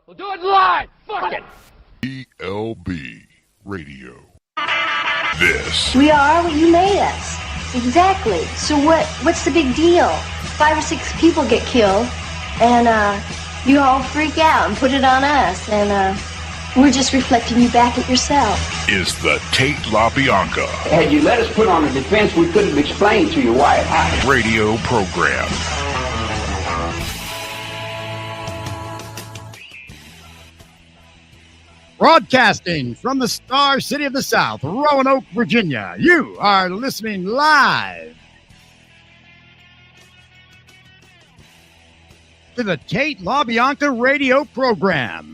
We'll do it live. Fuck it. TLB Radio. This. We are what you made us. Exactly. So what's the big deal? 5 or 6 people get killed, and you all freak out and put it on us, and we're just reflecting you back at yourself. Is the Tate LaBianca. Had you let us put on a defense, we couldn't have explained to you why it happened. Radio program. Broadcasting from the Star City of the South, Roanoke, Virginia. You are listening live to the Tate LaBianca radio program.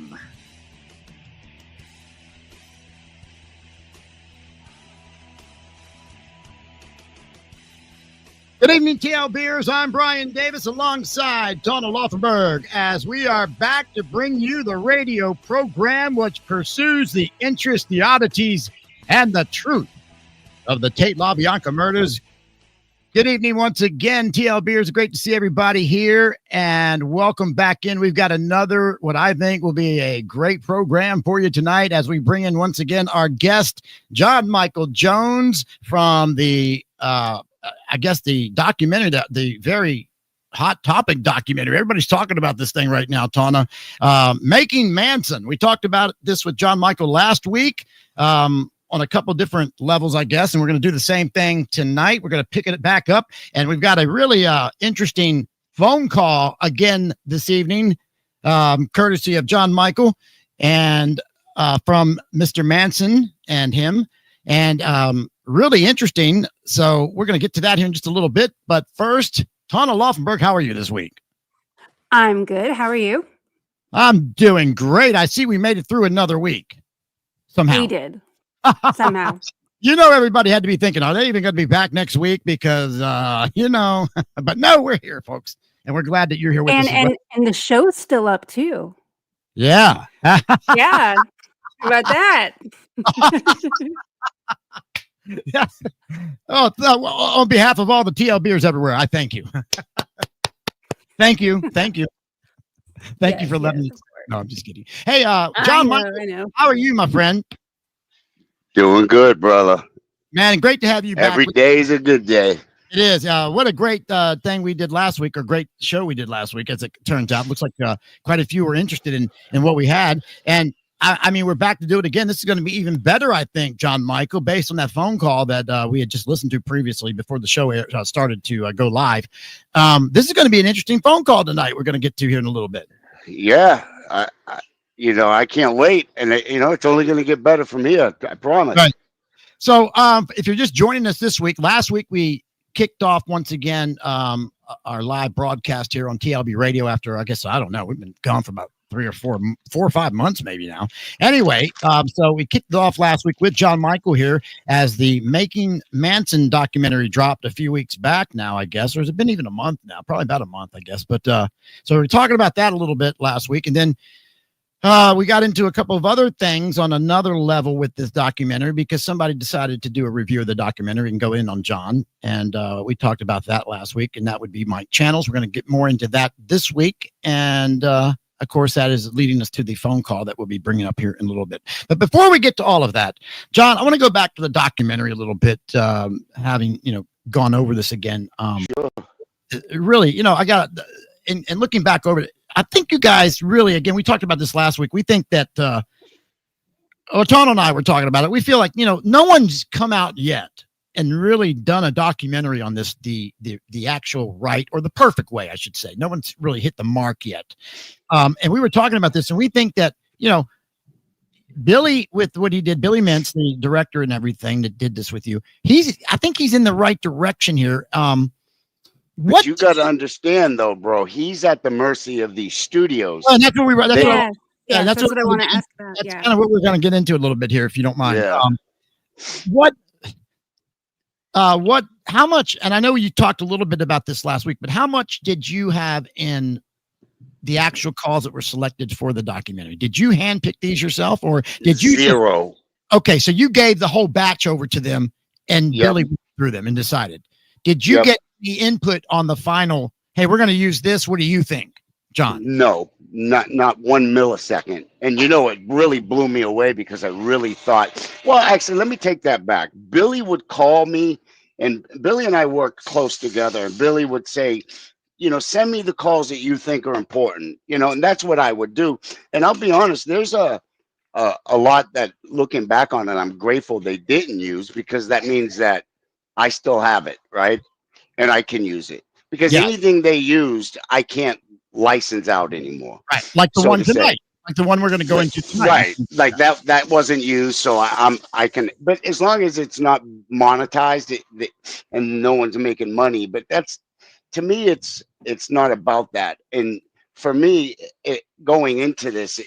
Good evening, TLBers. I'm Brian Davis alongside Tawna Laufenberg as we are back to bring you the radio program which pursues the interest, the oddities, and the truth of the Tate LaBianca murders. Good evening once again, TLBers. Great to see everybody here and welcome back in. We've got another, what I think will be a great program for you tonight as we bring in once again our guest, John Michael Jones from the I guess the documentary, the very hot topic documentary. Everybody's talking about this thing right now, Tawna. Making Manson. We talked about this with John Michael last week on a couple different levels, I guess, and we're going to do the same thing tonight. We're going to pick it back up, and we've got a really interesting phone call again this evening, courtesy of John Michael and from Mr. Manson and him, and really interesting. So we're going to get to that here in just a little bit. But first, Tawna Laufenberg, how are you this week? I'm good. How are you? I'm doing great. I see we made it through another week. Somehow. We did. Somehow. You know, everybody had to be thinking, are they even going to be back next week? Because, but no, we're here, folks. And we're glad that you're here with us. And the show's still up, too. Yeah. Yeah. How about that? Yeah. Oh, on behalf of all the TLBers everywhere, I thank you. Thank you. Thank you. Thank you for letting me. No, I'm just kidding. Hey, John, Michael, how are you, my friend? Doing good, brother. Man, great to have you back. Every day is a good day. It is. What a great thing we did last week, or great show we did last week, as it turns out. Looks like quite a few were interested in what we had. And I mean, we're back to do it again. This is going to be even better, I think, John Michael, based on that phone call that we had just listened to previously before the show started to go live. This is going to be an interesting phone call tonight. We're going to get to here in a little bit. Yeah, I can't wait, and it's only going to get better from here. I promise. Right. So, if you're just joining us this week, last week we kicked off once again our live broadcast here on TLB Radio. After, I guess, I don't know, we've been gone for about 3 or 4 or 5 months maybe now. Anyway, so we kicked it off last week with John Michael here as the Making Manson documentary dropped a few weeks back now, I guess, or has it been even a month now? Probably about a month, I guess. But so we're talking about that a little bit last week, and then we got into a couple of other things on another level with this documentary because somebody decided to do a review of the documentary and go in on John, and we talked about that last week, and that would be Mike Channels. We're going to get more into that this week, and of course, that is leading us to the phone call that we'll be bringing up here in a little bit. But before we get to all of that, John, I want to go back to the documentary a little bit, having, gone over this again. Sure. Really, I got, and looking back over it, I think you guys really, again, we talked about this last week. We think that, Tawna and I were talking about it. We feel like, no one's come out yet and really done a documentary on this, the actual right, or the perfect way, I should say. No one's really hit the mark yet. And we were talking about this, and we think that, Billy, with what he did, Billy Mintz, the director and everything that did this with you, I think he's in the right direction here. But you got to understand, though, bro, he's at the mercy of these studios. And that's what we were. That's that's what I want to ask about. That's kind of what we're going to get into a little bit here, if you don't mind. Yeah. How much, and I know you talked a little bit about this last week, but how much did you have in the actual calls that were selected for the documentary? Did you handpick these yourself, or did you? Zero. Okay, so you gave the whole batch over to them, and Billy went through them and decided. Did you get the input on the final? Hey, we're going to use this. What do you think? John? No, not 1 millisecond. And you know, it really blew me away because I really thought, well, actually, let me take that back. Billy would call me, and Billy and I worked close together, and Billy would say, you know, send me the calls that you think are important, you know, and that's what I would do. And I'll be honest, there's a lot that, looking back on it, I'm grateful they didn't use, because that means that I still have it, right? And I can use it, because anything they used, I can't license out anymore. Right. Like the one tonight. Like the one we're going to go into tonight. Right. Like that wasn't I can, but as long as it's not monetized and no one's making money, but that's, to me, it's not about that. And for me, going into this,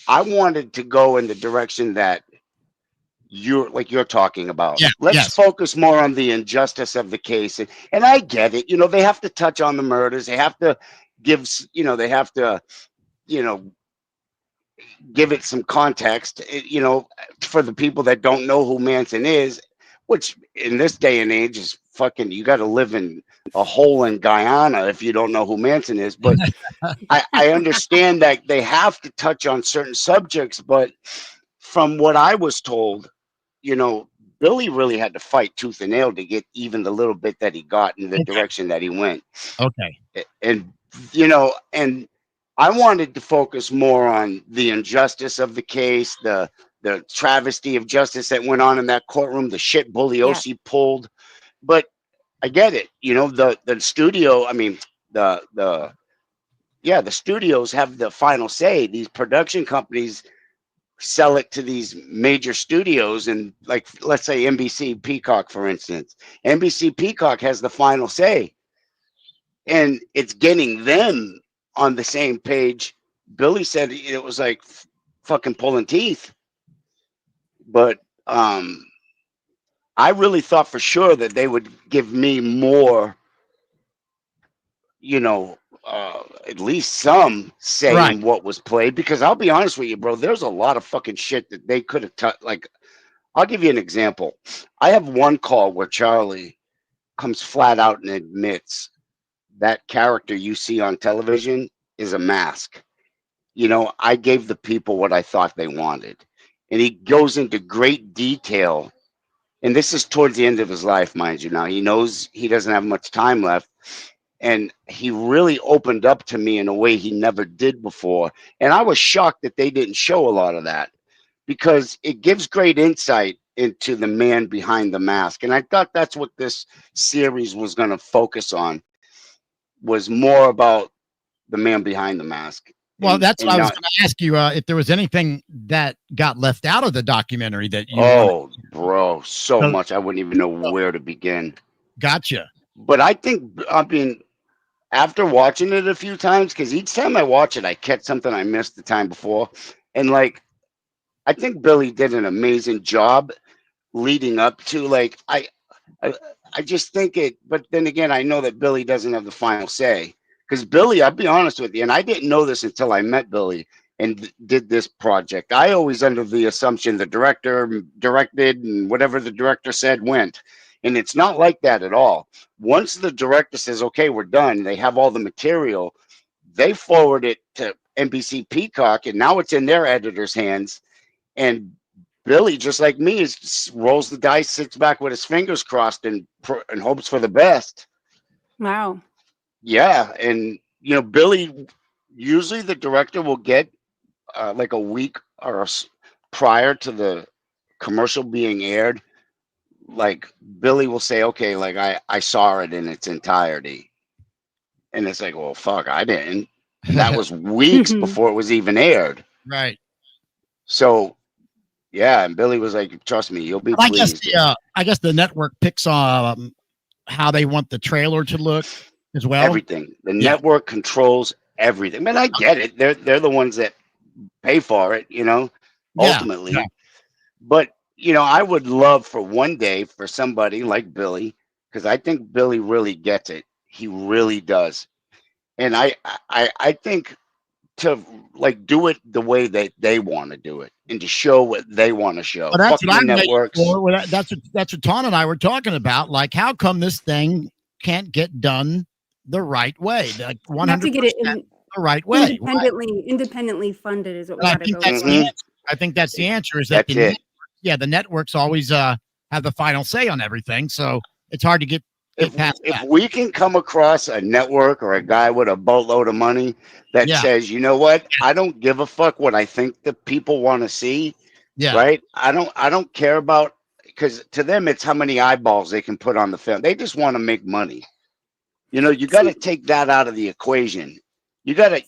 I wanted to go in the direction that you're talking about. Yeah, Let's focus more on the injustice of the case. And I get it. You know, they have to touch on the murders. They have to give, give it some context, you know, for the people that don't know who Manson is, which in this day and age is fucking, you got to live in a hole in Guyana if you don't know who Manson is. But I understand that they have to touch on certain subjects. But from what I was told, you know, Billy really had to fight tooth and nail to get even the little bit that he got in the direction that he went. Okay. And, you know, and I wanted to focus more on the injustice of the case, the travesty of justice that went on in that courtroom, the shit Bugliosi pulled. But I get it. You know, the studio, I mean, the studios have the final say. These production companies sell it to these major studios, and like, let's say NBC Peacock, for instance. NBC Peacock has the final say, and it's getting them on the same page. Billy said it was like fucking pulling teeth. But I really thought for sure that they would give me more, you know, at least some say in what was played, because I'll be honest with you, bro, there's a lot of fucking shit that they could have like, I'll give you an example. I have one call where Charlie comes flat out and admits that character you see on television is a mask. You know, I gave the people what I thought they wanted. And he goes into great detail. And this is towards the end of his life, mind you. Now, he knows he doesn't have much time left. And he really opened up to me in a way he never did before. And I was shocked that they didn't show a lot of that, because it gives great insight into the man behind the mask. And I thought that's what this series was going to focus on, was more about the man behind the mask. Well, that's what I was going to ask you, if there was anything that got left out of the documentary that you bro, so much I wouldn't even know where to begin. Gotcha. But I think, I mean, after watching it a few times, because each time I watch it, I catch something I missed the time before. And like, I think Billy did an amazing job leading up to, like, I just think it, but then again, I know that Billy doesn't have the final say. Because Billy, I'll be honest with you, and I didn't know this until I met Billy and did this project. I always under the assumption the director directed and whatever the director said went. And it's not like that at all. Once the director says, okay, we're done, they have all the material, they forward it to NBC Peacock, and now it's in their editor's hands. And Billy, just like me, rolls the dice, sits back with his fingers crossed, and hopes for the best. Wow. Yeah, and you know, Billy, usually the director will get like a week or prior to the commercial being aired, like Billy will say, okay, like I saw it in its entirety. And it's like, well, fuck, I didn't. That was weeks before it was even aired. Right. So yeah, and Billy was like, trust me, you'll be pleased. I guess the network picks how they want the trailer to look as well. Everything. The network controls everything. Man, I get it. They're the ones that pay for it, you know, ultimately. Yeah. But, you know, I would love for one day for somebody like Billy, because I think Billy really gets it. He really does. And I think to like do it the way that they want to do it and to show what they want to show. Well, that's what I'm networks. Well, that's what Tawna and I were talking about. Like, how come this thing can't get done the right way? Like 100%. You have to get it the right way. Independently funded is what we And I got to think go that's for. the answer. I think that's the answer. Is that the networks always have the final say on everything, so it's hard to get past if that. we can come across a network or a guy with a boatload of money that says, you know what, I don't give a fuck what I think the people want to see. Yeah. Right. I don't care about, because to them it's how many eyeballs they can put on the film. They just want to make money. You know, you got to take that out of the equation. You got to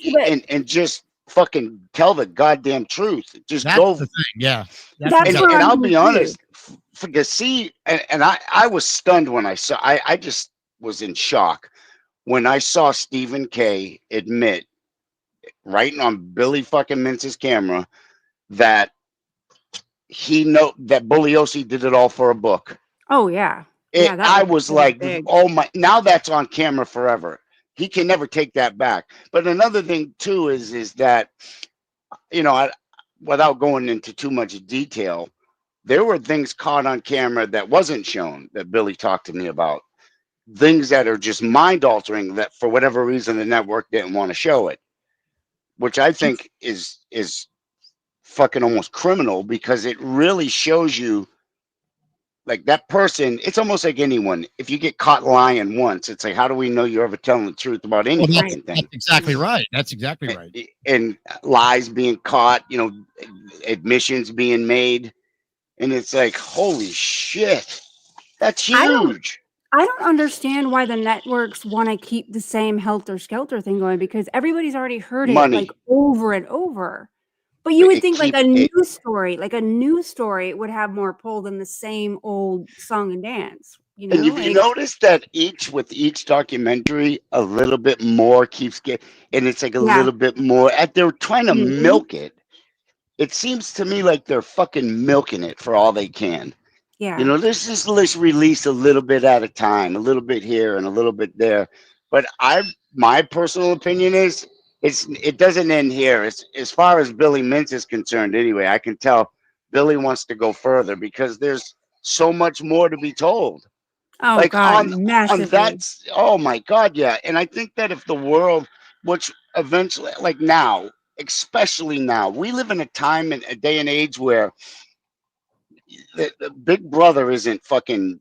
and just fucking tell the goddamn truth. Just That's go. the thing. Yeah. That's and where I'm I'll be honest. confused. I was stunned when I saw. I just was in shock when I saw Stephen K. admit right on Billy fucking Mintz's camera that he know that Bugliosi did it all for a book. Oh yeah. I was like, oh my, now that's on camera forever. He can never take that back. But another thing too is that, you know, without going into too much detail, there were things caught on camera that wasn't shown that Billy talked to me about. Things that are just mind altering that for whatever reason the network didn't want to show it, which I think is fucking almost criminal, because it really shows you like that person. It's almost like anyone. If you get caught lying once, it's like, how do we know you're ever telling the truth about any fucking thing? That's exactly right. That's exactly right. And lies being caught, you know, admissions being made. And it's like, holy shit, that's huge. I don't understand why the networks want to keep the same helter skelter thing going, because everybody's already heard it like over and over. But you would think like a news story would have more pull than the same old song and dance. You know? And if you notice that with each documentary, a little bit more keeps getting, and it's like a little bit more. They're trying to milk it. It seems to me like they're fucking milking it for all they can. Yeah. You know, let's release a little bit at a time, a little bit here and a little bit there. But my personal opinion is it doesn't end here. It's, as far as Billy Mintz is concerned anyway, I can tell Billy wants to go further because there's so much more to be told. Oh, like God, on massively. oh my God, yeah. And I think that if the world, which eventually, like now, especially now, we live in a time and a day and age where the Big Brother isn't fucking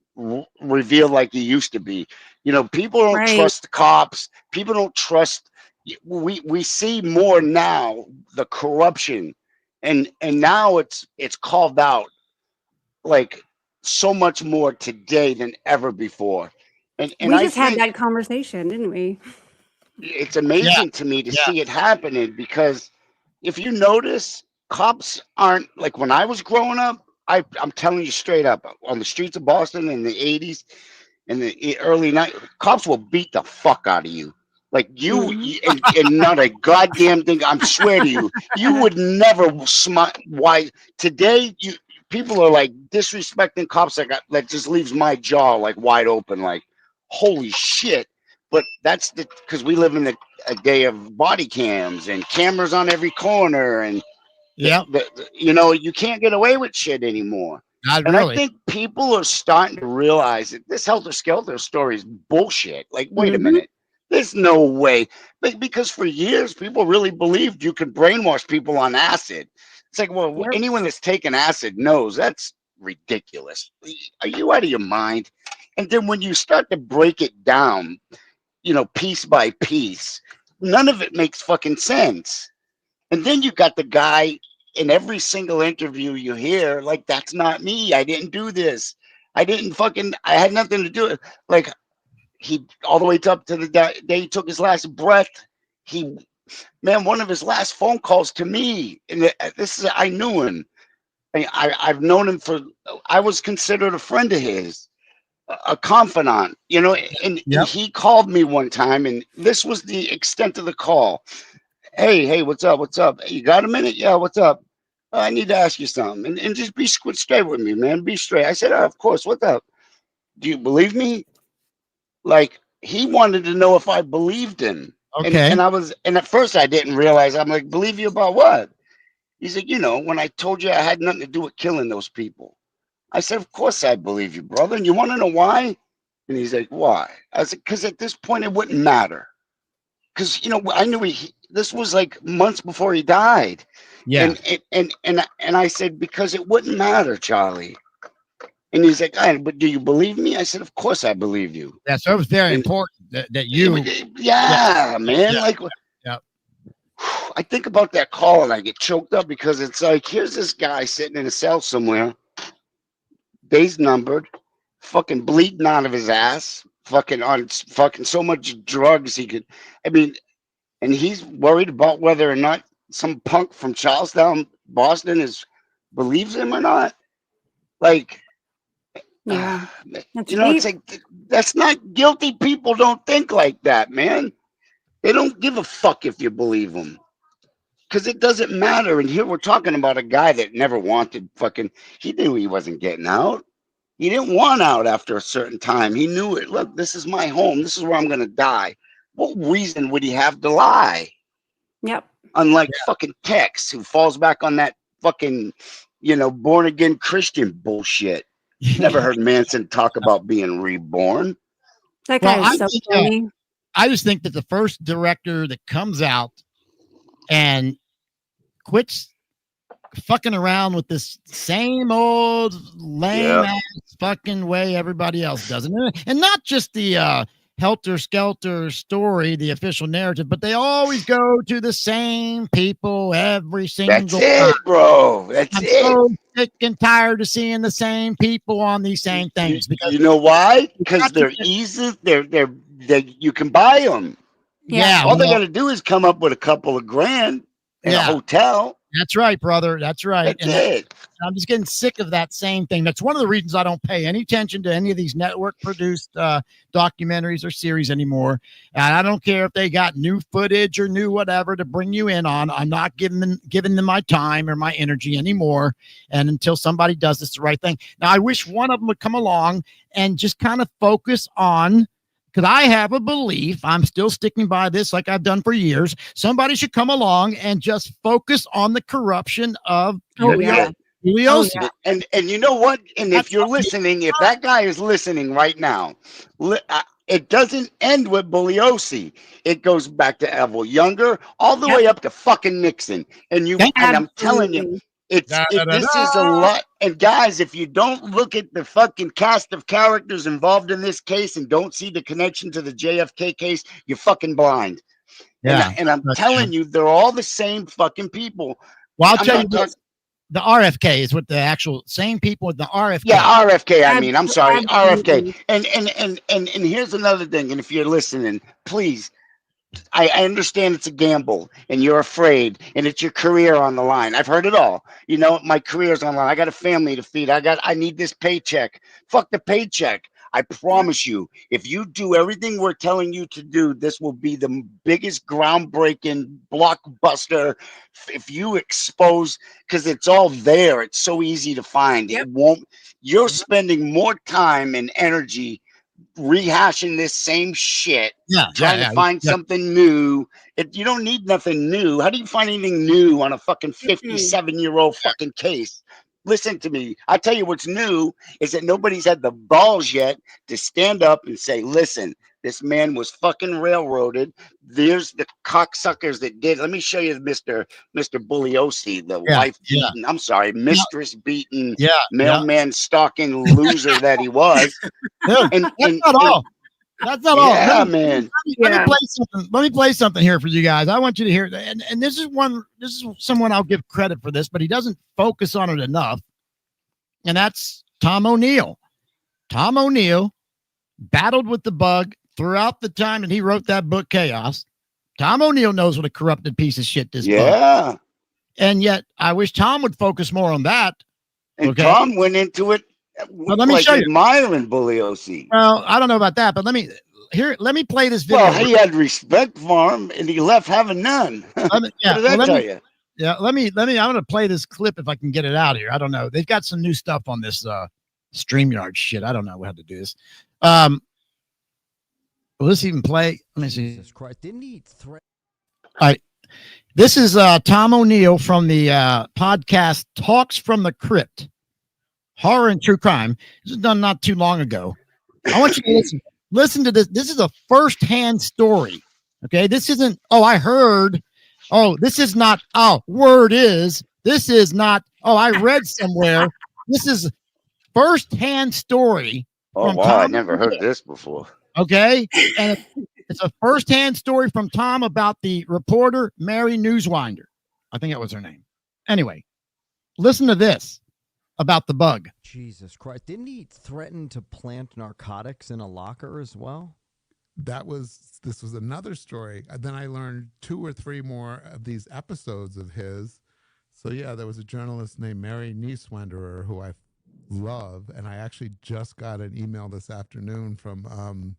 revealed like he used to be. You know, people don't trust the cops. People don't trust. We see more now the corruption, and now it's called out like so much more today than ever before. And we just had that conversation, didn't we? It's amazing to me to see it happening, because if you notice, cops aren't like when I was growing up. I'm telling you straight up, on the streets of Boston in the 80s and the early 90s, cops will beat the fuck out of you. Like and not a goddamn thing. I swear to you, you would never smile. Why today people are like disrespecting cops that just leaves my jaw like wide open, like holy shit. But that's because we live in a day of body cams and cameras on every corner, and you know, you can't get away with shit anymore. Not and really. I think people are starting to realize that this Helter Skelter story is bullshit. Like, wait a minute. There's no way. Because for years, people really believed you could brainwash people on acid. It's like, well, anyone that's taken acid knows that's ridiculous. Are you out of your mind? And then when you start to break it down, you know, piece by piece, none of it makes fucking sense. And then you got the guy in every single interview you hear, like, that's not me. I didn't do this. I had nothing to do with it. Like, he, all the way up to the day he took his last breath, one of his last phone calls to me, and I knew him. I've known him I was considered a friend of his, a confidant, you know, and he called me one time, and this was the extent of the call. Hey, what's up? What's up? You got a minute? Yeah, what's up? I need to ask you something. And just be straight with me, man. Be straight. I said, of course. What's up? Do you believe me? Like, he wanted to know if I believed him. Okay. And at first I didn't realize. I'm like, believe you about what? He's like, you know, when I told you I had nothing to do with killing those people. I said, of course I believe you, brother. And you want to know why? And he's like, why? I said, because at this point it wouldn't matter. because I knew this was like months before he died. Yeah. And I said, because it wouldn't matter, Charlie. And he's like, but do you believe me? I said, of course I believe you. Yeah, so it was very important that you. Yeah, man. Yeah. Like, yeah. I think about that call and I get choked up because it's like, here's this guy sitting in a cell somewhere, days numbered, fucking bleeding out of his ass, fucking on fucking so much drugs he could. I mean, and he's worried about whether or not some punk from Charlestown, Boston, believes him or not. Like, yeah, it's like, that's not guilty. People don't think like that, man. They don't give a fuck if you believe them, because it doesn't matter. And here we're talking about a guy that never wanted he knew he wasn't getting out. He didn't want out after a certain time. He knew it. Look, this is my home. This is where I'm going to die. What reason would he have to lie? Yep. Unlike fucking Tex, who falls back on that fucking, born again Christian bullshit. Never heard Manson talk about being reborn. That guy is so funny. I just think that the first director that comes out and quits fucking around with this same old lame ass fucking way everybody else does it. And not just the Helter Skelter story, the official narrative, but they always go to the same people every single time. That's it, bro. I'm so sick and tired of seeing the same people on these same things. Because you know why? Because they're easy. You can buy them. Yeah. All they got to do is come up with a couple of grand in a hotel. That's right, brother. That's right. That's it. I'm just getting sick of that same thing. That's one of the reasons I don't pay any attention to any of these network-produced documentaries or series anymore. And I don't care if they got new footage or new whatever to bring you in on. I'm not giving them my time or my energy anymore. And until somebody does this the right thing. Now, I wish one of them would come along and just kind of focus on. Because I have a belief, I'm still sticking by this like I've done for years. Somebody should come along and just focus on the corruption of Bugliosi. And you know what? And if you're listening, if that guy is listening right now, it doesn't end with Bugliosi. It goes back to Evel Younger, all the way up to fucking Nixon. And I'm telling you, this is a lot. And guys, if you don't look at the fucking cast of characters involved in this case and don't see the connection to the JFK case, you're fucking blind. Yeah. And I'm telling you, they're all the same fucking people. Well, I'll tell you this. The RFK is what the actual same people with the RFK. Yeah, RFK. I mean, I'm sorry, RFK. And here's another thing. And if you're listening, please, I understand it's a gamble and you're afraid and it's your career on the line. I've heard it all. My career's on the line. I got a family to feed. I need this paycheck. Fuck the paycheck. I promise you, if you do everything we're telling you to do, this will be the biggest groundbreaking blockbuster. If you expose, because it's all there. It's so easy to find. It won't. You're spending more time and energy rehashing this same shit, trying to find something new. You don't need nothing new. How do you find anything new on a fucking 57-year-old fucking case? Listen to me. I'll tell you what's new is that nobody's had the balls yet to stand up and say, listen, this man was fucking railroaded. There's the cocksuckers that did. Let me show you Mr. Bugliosi, the wife beaten. I'm sorry, mistress beaten, mailman stalking loser that he was. That's not all. That's not all. Yeah, man. Let me play something here for you guys. I want you to hear that. And this is someone I'll give credit for this, but he doesn't focus on it enough. And that's Tom O'Neill. Tom O'Neill battled with the bug throughout the time that he wrote that book, Chaos. Tom O'Neill knows what a corrupted piece of shit this bug. And yet I wish Tom would focus more on that. And Tom went into it. Well, let me show you. Admiring Bugliosi. Well, I don't know about that, but let me play this video. Well, he had respect for him, and he left having none. What did that tell you? Yeah, let me. I'm going to play this clip if I can get it out here. I don't know. They've got some new stuff on this StreamYard shit. I don't know how to do this. Will this even play? Let me see. Jesus Christ, didn't he threat? All right. This is Tom O'Neill from the podcast Talks from the Crypt. Horror and true crime. This was done not too long ago. I want you to listen to this. This is a first-hand story. Okay, this isn't, oh, I heard. Oh, this is not, oh, word is. This is not, oh, I read somewhere. This is first-hand story. Oh, from wow, Tom. I never heard this before. Okay, and it's a first-hand story from Tom about the reporter Mary Newswinder. I think that was her name. Anyway, listen to this about the bug. Jesus Christ. Didn't he threaten to plant narcotics in a locker as well? This was another story. Then I learned 2 or 3 more of these episodes of his. So yeah, there was a journalist named Mary Nieswanderer who I love, and I actually just got an email this afternoon from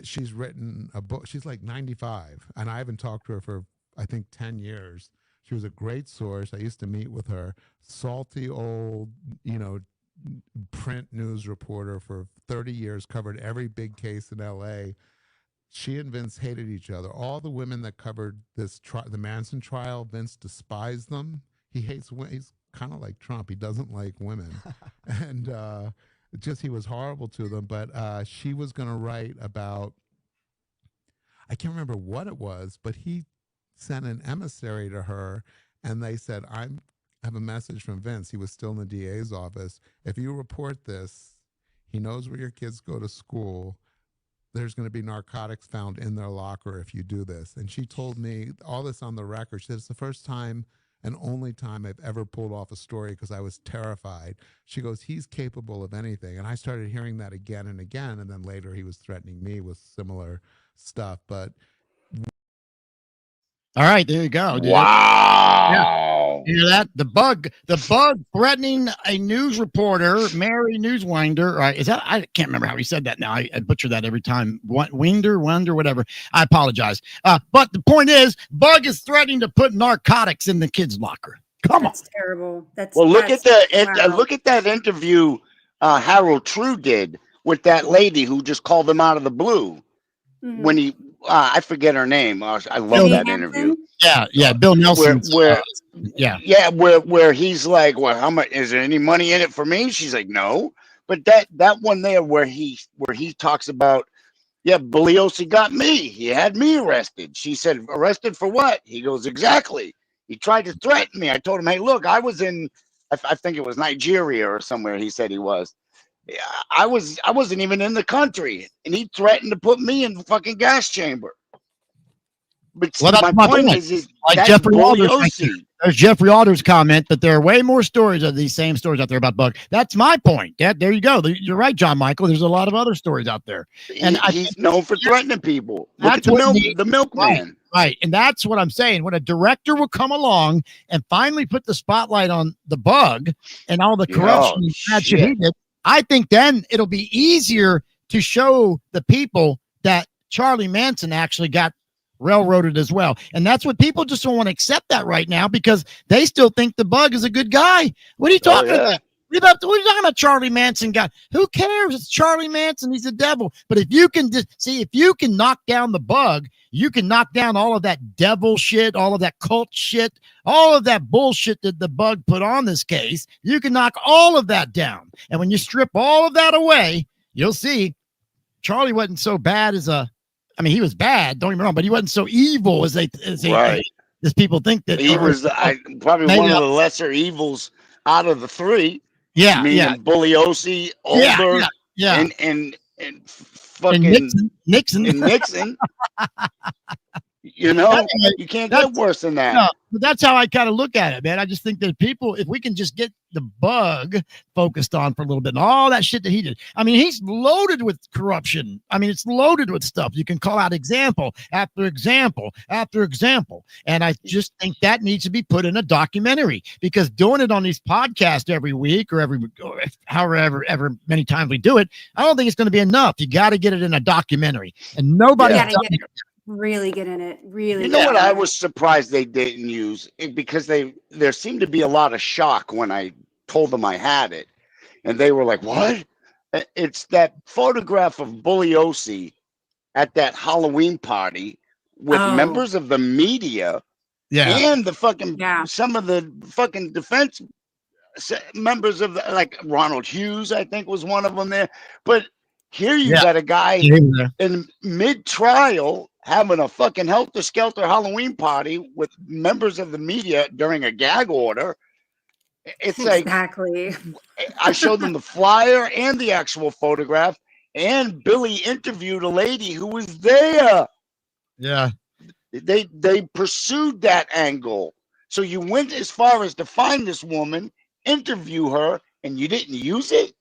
she's written a book. She's like 95, and I haven't talked to her for I think 10 years. She was a great source. I used to meet with her. Salty old, print news reporter for 30 years, covered every big case in LA. She and Vince hated each other. All the women that covered the Manson trial, Vince despised them. He hates women. He's kind of like Trump. He doesn't like women. And he was horrible to them. But she was going to write about, I can't remember what it was, but he sent an emissary to her, and they said, I have a message from Vince. He was still in the DA's office. If you report this, he knows where your kids go to school. There's going to be narcotics found in their locker if you do this. And she told me all this on the record. She said, it's the first time and only time I've ever pulled off a story because I was terrified. She goes, he's capable of anything. And I started hearing that again and again. And then later he was threatening me with similar stuff. But all right, there you go. Dude. Wow. Yeah. You hear that? The bug threatening a news reporter, Mary Newswinder. Right? Is that? I can't remember how he said that now. I butcher that every time. Winder, whatever. I apologize. But the point is, Bug is threatening to put narcotics in the kids' locker. Come on. That's terrible. Look at that interview Harold True did with that lady who just called him out of the blue when he. I forget her name. I love that interview. Yeah, Bill Nelson. Where he's like, well, how much is there any money in it for me? She's like, no. But that one there where he talks about, Bugliosi got me. He had me arrested. She said, arrested for what? He goes, exactly. He tried to threaten me. I told him, hey, look, I was in, I think it was Nigeria or somewhere. He said he was. I wasn't even in the country, and he threatened to put me in the fucking gas chamber. But my point is like Jeffrey Alders. There's Jeffrey Alders' comment that there are way more stories of these same stories out there about Bug. That's my point. There you go. You're right, John Michael. There's a lot of other stories out there, and he's known for threatening people. Look at the milkman. Right, and that's what I'm saying. When a director will come along and finally put the spotlight on the Bug and all the corruption and shit he did, I think then it'll be easier to show the people that Charlie Manson actually got railroaded as well. And that's what people just don't want to accept that right now because they still think the Bug is a good guy. What are you talking about? What are you talking about Charlie Manson guy? Who cares? It's Charlie Manson. He's a devil. But if you can if you can knock down the Bug, you can knock down all of that devil shit, all of that cult shit, all of that bullshit that the Bug put on this case. You can knock all of that down. And when you strip all of that away, you'll see Charlie wasn't so bad he was bad, don't get me wrong, but he wasn't so evil as people think that he was. Probably one of the lesser evils out of the 3. Yeah, Bugliosi, Older, and fucking Nixon. You can't get worse than that. No, but that's how I kind of look at it, man. I just think that people, if we can just get the Bug focused on for a little bit and all that shit that he did. I mean, he's loaded with corruption. I mean, it's loaded with stuff. You can call out example after example after example. And I just think that needs to be put in a documentary because doing it on these podcasts every week or however many times we do it, I don't think it's going to be enough. You got to get it in a documentary and nobody. Really get in it. Really. You know what I was surprised they didn't use because there seemed to be a lot of shock when I told them I had it, and they were like, "What?" It's that photograph of Bugliosi at that Halloween party with members of the media, and the fucking some of the fucking defense members of like Ronald Hughes, I think was one of them there, but. Here you got a guy in mid-trial having a fucking helter-skelter Halloween party with members of the media during a gag order. It's exactly. Like I showed them the flyer and the actual photograph, and Billy interviewed a lady who was there. Yeah. They pursued that angle. So you went as far as to find this woman, interview her, and you didn't use it?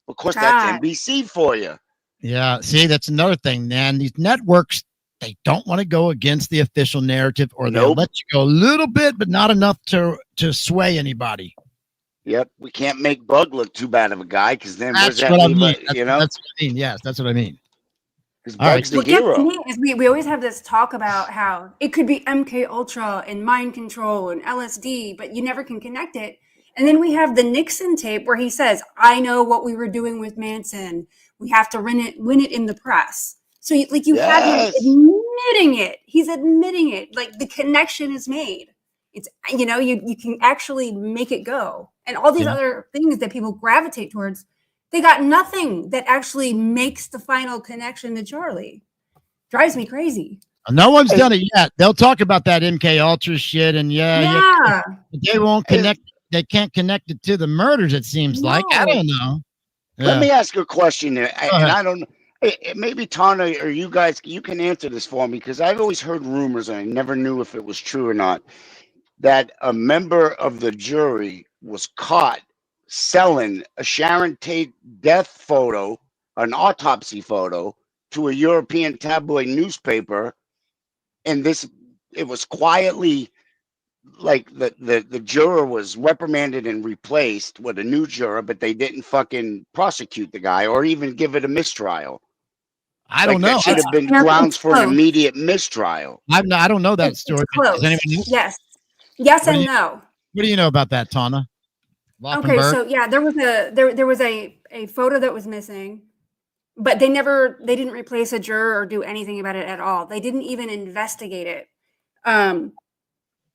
Of course, that's NBC for you. Yeah. See, that's another thing, man. These networks, they don't want to go against the official narrative, or they'll let you go a little bit, but not enough to sway anybody. Yep. We can't make Bug look too bad of a guy, because then that's what what I mean. You know? That's what I mean. Yes, that's what I mean. Bug's the hero. Me is we always have this talk about how it could be MK Ultra and mind control and LSD, but you never can connect it. And then we have the Nixon tape where he says, "I know what we were doing with Manson. We have to win it in the press." So you have him admitting it. He's admitting it. Like the connection is made. It's you can actually make it go. And all these other things that people gravitate towards, they got nothing that actually makes the final connection to Charlie. Drives me crazy. No one's done it yet. They'll talk about that MK Ultra shit, and they won't connect. They can't connect it to the murders. It seems like. I don't know. Let me ask you a question, and I don't know. Maybe Tawna or you guys, you can answer this for me, because I've always heard rumors, and I never knew if it was true or not, that a member of the jury was caught selling a Sharon Tate death photo, an autopsy photo, to a European tabloid newspaper, and it was quietly, like the juror was reprimanded and replaced with a new juror, but they didn't fucking prosecute the guy or even give it a mistrial. I don't know. That should have been grounds for an immediate mistrial. I don't know that story. Does anyone know? Yes and no. What do you know about that, Tawna? Okay, so there was a photo that was missing, but they didn't replace a juror or do anything about it at all. They didn't even investigate it.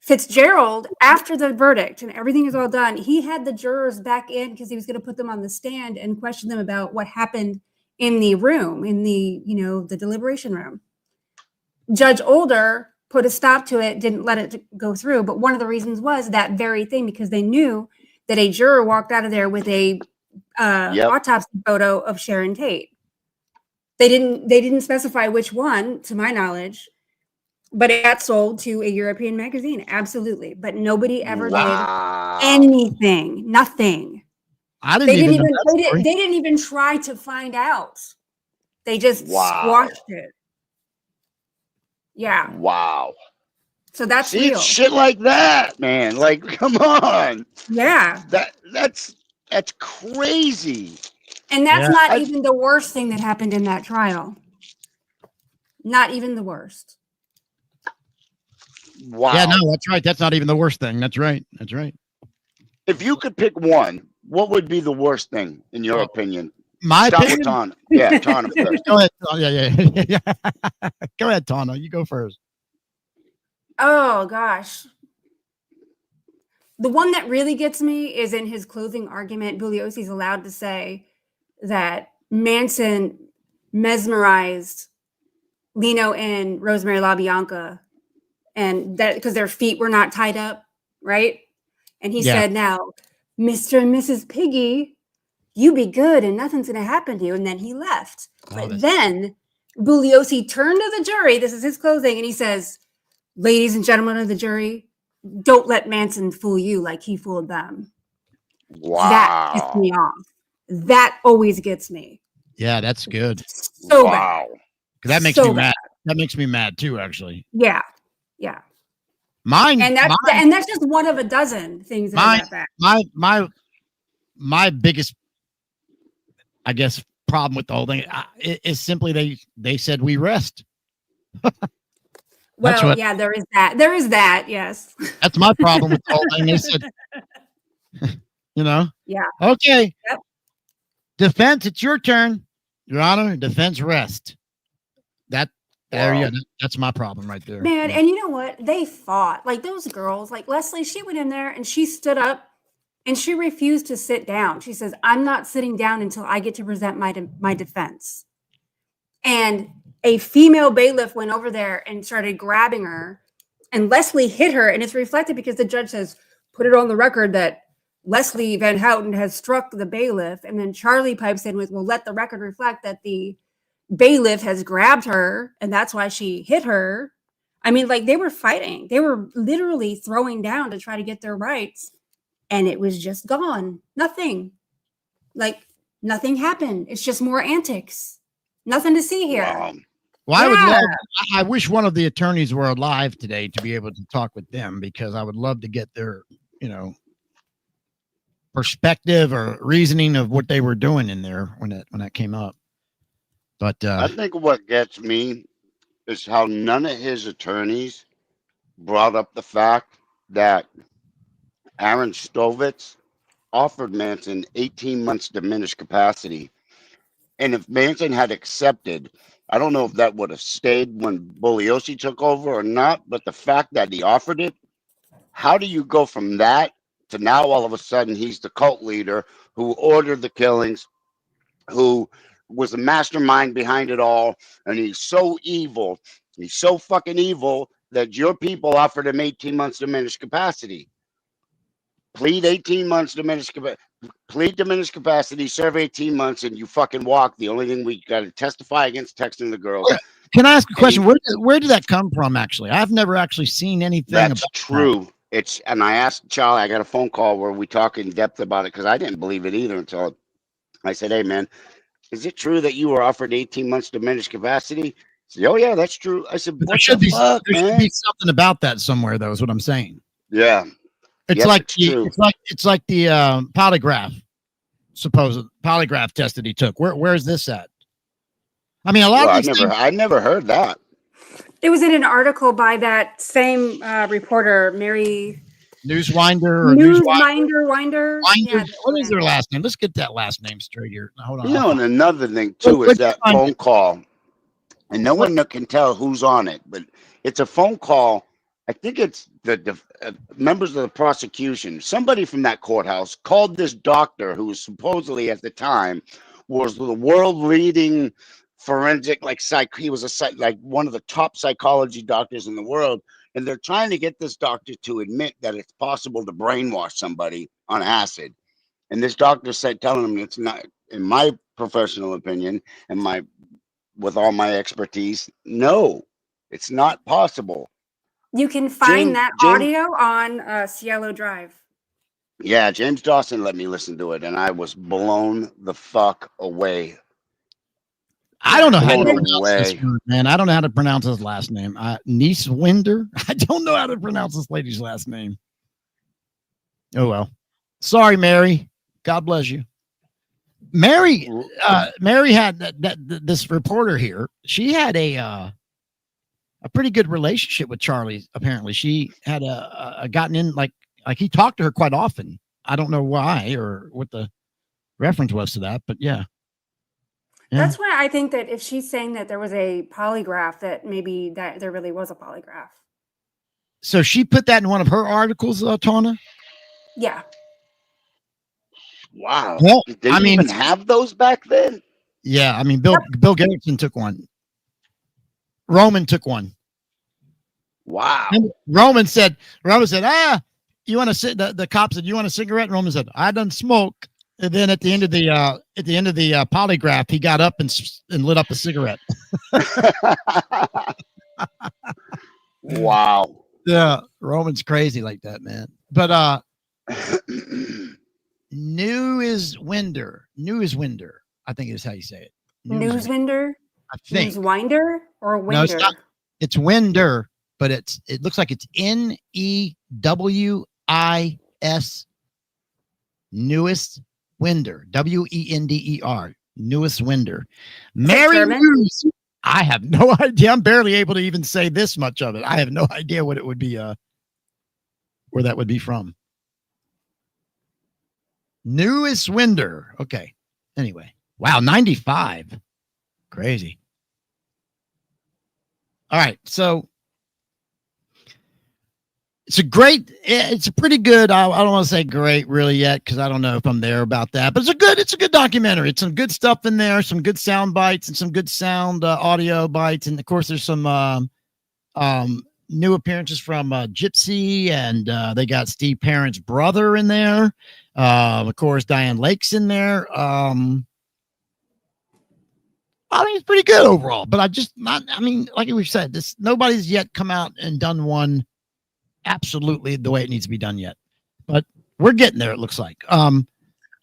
Fitzgerald, after the verdict and everything is all done, he had the jurors back in because he was going to put them on the stand and question them about what happened in the room, in the the deliberation room. Judge Older put a stop to it, didn't let it go through. But one of the reasons was that very thing, because they knew that a juror walked out of there with a autopsy photo of Sharon Tate. They didn't specify which one, to my knowledge, but it got sold to a European magazine. Absolutely. But nobody ever did anything. Nothing. They didn't even try to find out. They just squashed it. Yeah. Wow. So that's real. Shit like that, man. Like, come on. Yeah. That's crazy. And that's not even the worst thing that happened in that trial. Not even the worst. Wow. Yeah, no, that's right. That's not even the worst thing. That's right. That's right. If you could pick one, what would be the worst thing in your opinion? My opinion? With Tawna. Yeah, Tawna first. Go ahead. Yeah. Go ahead, Tawna. You go first. Oh, gosh. The one that really gets me is in his closing argument. Bugliosi's allowed to say that Manson mesmerized Lino and Rosemary LaBianca, and that because their feet were not tied up, right? And he said, "Now, Mr. and Mrs. Piggy, you be good and nothing's going to happen to you." And then he left. But then Bugliosi turned to the jury. This is his closing. And he says, "Ladies and gentlemen of the jury, don't let Manson fool you like he fooled them." Wow. That gets me off. That always gets me. Yeah, that's good. So bad. That makes me mad. That makes me mad too, actually. Yeah. And that's just one of a dozen things that are that bad. My biggest, I guess, problem with the whole thing is simply they said we rest. Well, there is that. There is that, yes. That's my problem with the whole thing. They said, Yeah. Okay. Yep. Defense, it's your turn. Your Honor, defense rest. That's my problem right there. Man, and you know what? They fought. Like those girls, like Leslie, she went in there and she stood up and she refused to sit down. She says, "I'm not sitting down until I get to present my defense." And a female bailiff went over there and started grabbing her, and Leslie hit her, and it's reflected because the judge says, put it on the record that Leslie Van Houten has struck the bailiff, and then Charlie pipes in with, well, let the record reflect that the bailiff has grabbed her, and that's why she hit her. I mean, like, they were fighting. They were literally throwing down to try to get their rights, and it was just gone. Nothing. Like, nothing happened. It's just more antics. Nothing to see here. Wow. Well, yeah. I wish one of the attorneys were alive today to be able to talk with them, because I would love to get their, perspective or reasoning of what they were doing in there when that came up. But I think what gets me is how none of his attorneys brought up the fact that Aaron Stovitz offered Manson 18 months diminished capacity. And if Manson had accepted, I don't know if that would have stayed when Bugliosi took over or not, but the fact that he offered it, how do you go from that to now all of a sudden he's the cult leader who ordered the killings, who was the mastermind behind it all, and he's so evil, he's so fucking evil that your people offered him 18 months diminished capacity. Plead 18 months diminished capacity. Plead diminished capacity, serve 18 months, and you fucking walk. The only thing we got to testify against texting the girls. Can I ask a question? Where did that come from, actually? I've never actually seen anything That's about true. that. And I asked Charlie, I got a phone call where we talk in depth about it because I didn't believe it either until I said, hey, man, is it true that you were offered 18 months diminished capacity? He said, oh, yeah, that's true. I said, there should be something about that somewhere, though, is what I'm saying. Yeah. It's like the polygraph, supposed polygraph test that he took. Where's this at? I mean, I never heard that. It was in an article by that same reporter, Mary Newswinder. Winder. Yeah, what is their last name? Let's get that last name straight here. Hold on. And another thing too is that phone call, and no one can tell who's on it, but it's a phone call. I think it's the members of the prosecution. Somebody from that courthouse called this doctor who was supposedly at the time was the world leading forensic, he was like one of the top psychology doctors in the world. And they're trying to get this doctor to admit that it's possible to brainwash somebody on acid. And this doctor said, telling him it's not, in my professional opinion and with all my expertise, no, it's not possible. You can find that audio on Cielo Drive. Yeah, James Dawson let me listen to it, and I was blown the fuck away. I don't know how to pronounce this word, man. I don't know how to pronounce his last name. Nieswinder. I don't know how to pronounce this lady's last name. Oh, well. Sorry, Mary. God bless you. Mary had this reporter here. She had a pretty good relationship with Charlie. Apparently, she had gotten in like he talked to her quite often. I don't know why or what the reference was to that, but yeah. That's why I think that if she's saying that there was a polygraph, that maybe that there really was a polygraph. So she put that in one of her articles, Tawna? Yeah. Wow. Well, did they even have those back then? Yeah, I mean, Bill Garrison took one. Roman took one. Wow. And Roman said, you want to sit? The cop said, you want a cigarette? And Roman said, I done smoke. And then at the end of the polygraph, he got up and lit up a cigarette. Wow. Yeah, Roman's crazy like that, man. But Newswinder, I think is how you say it. Newswinder? I think. Newswinder or Winder? No, it's not. It's Winder, but it looks like it's Newis. Newest Winder, Wender, Newest Winder. Mary News. I have no idea. I'm barely able to even say this much of it. I have no idea what it would be, where that would be from. Newest Winder. Okay. Anyway. Wow, 95. Crazy. All right. So It's a pretty good. I don't want to say great really yet because I don't know if I'm there about that. But it's a good documentary. It's some good stuff in there, some good sound bites and some good sound audio bites, and of course there's some new appearances from Gypsy, and they got Steve Parent's brother in there. Of course, Diane Lake's in there. I think it's pretty good overall. But like we said, nobody's yet come out and done one absolutely the way it needs to be done yet, but we're getting there. It looks like. And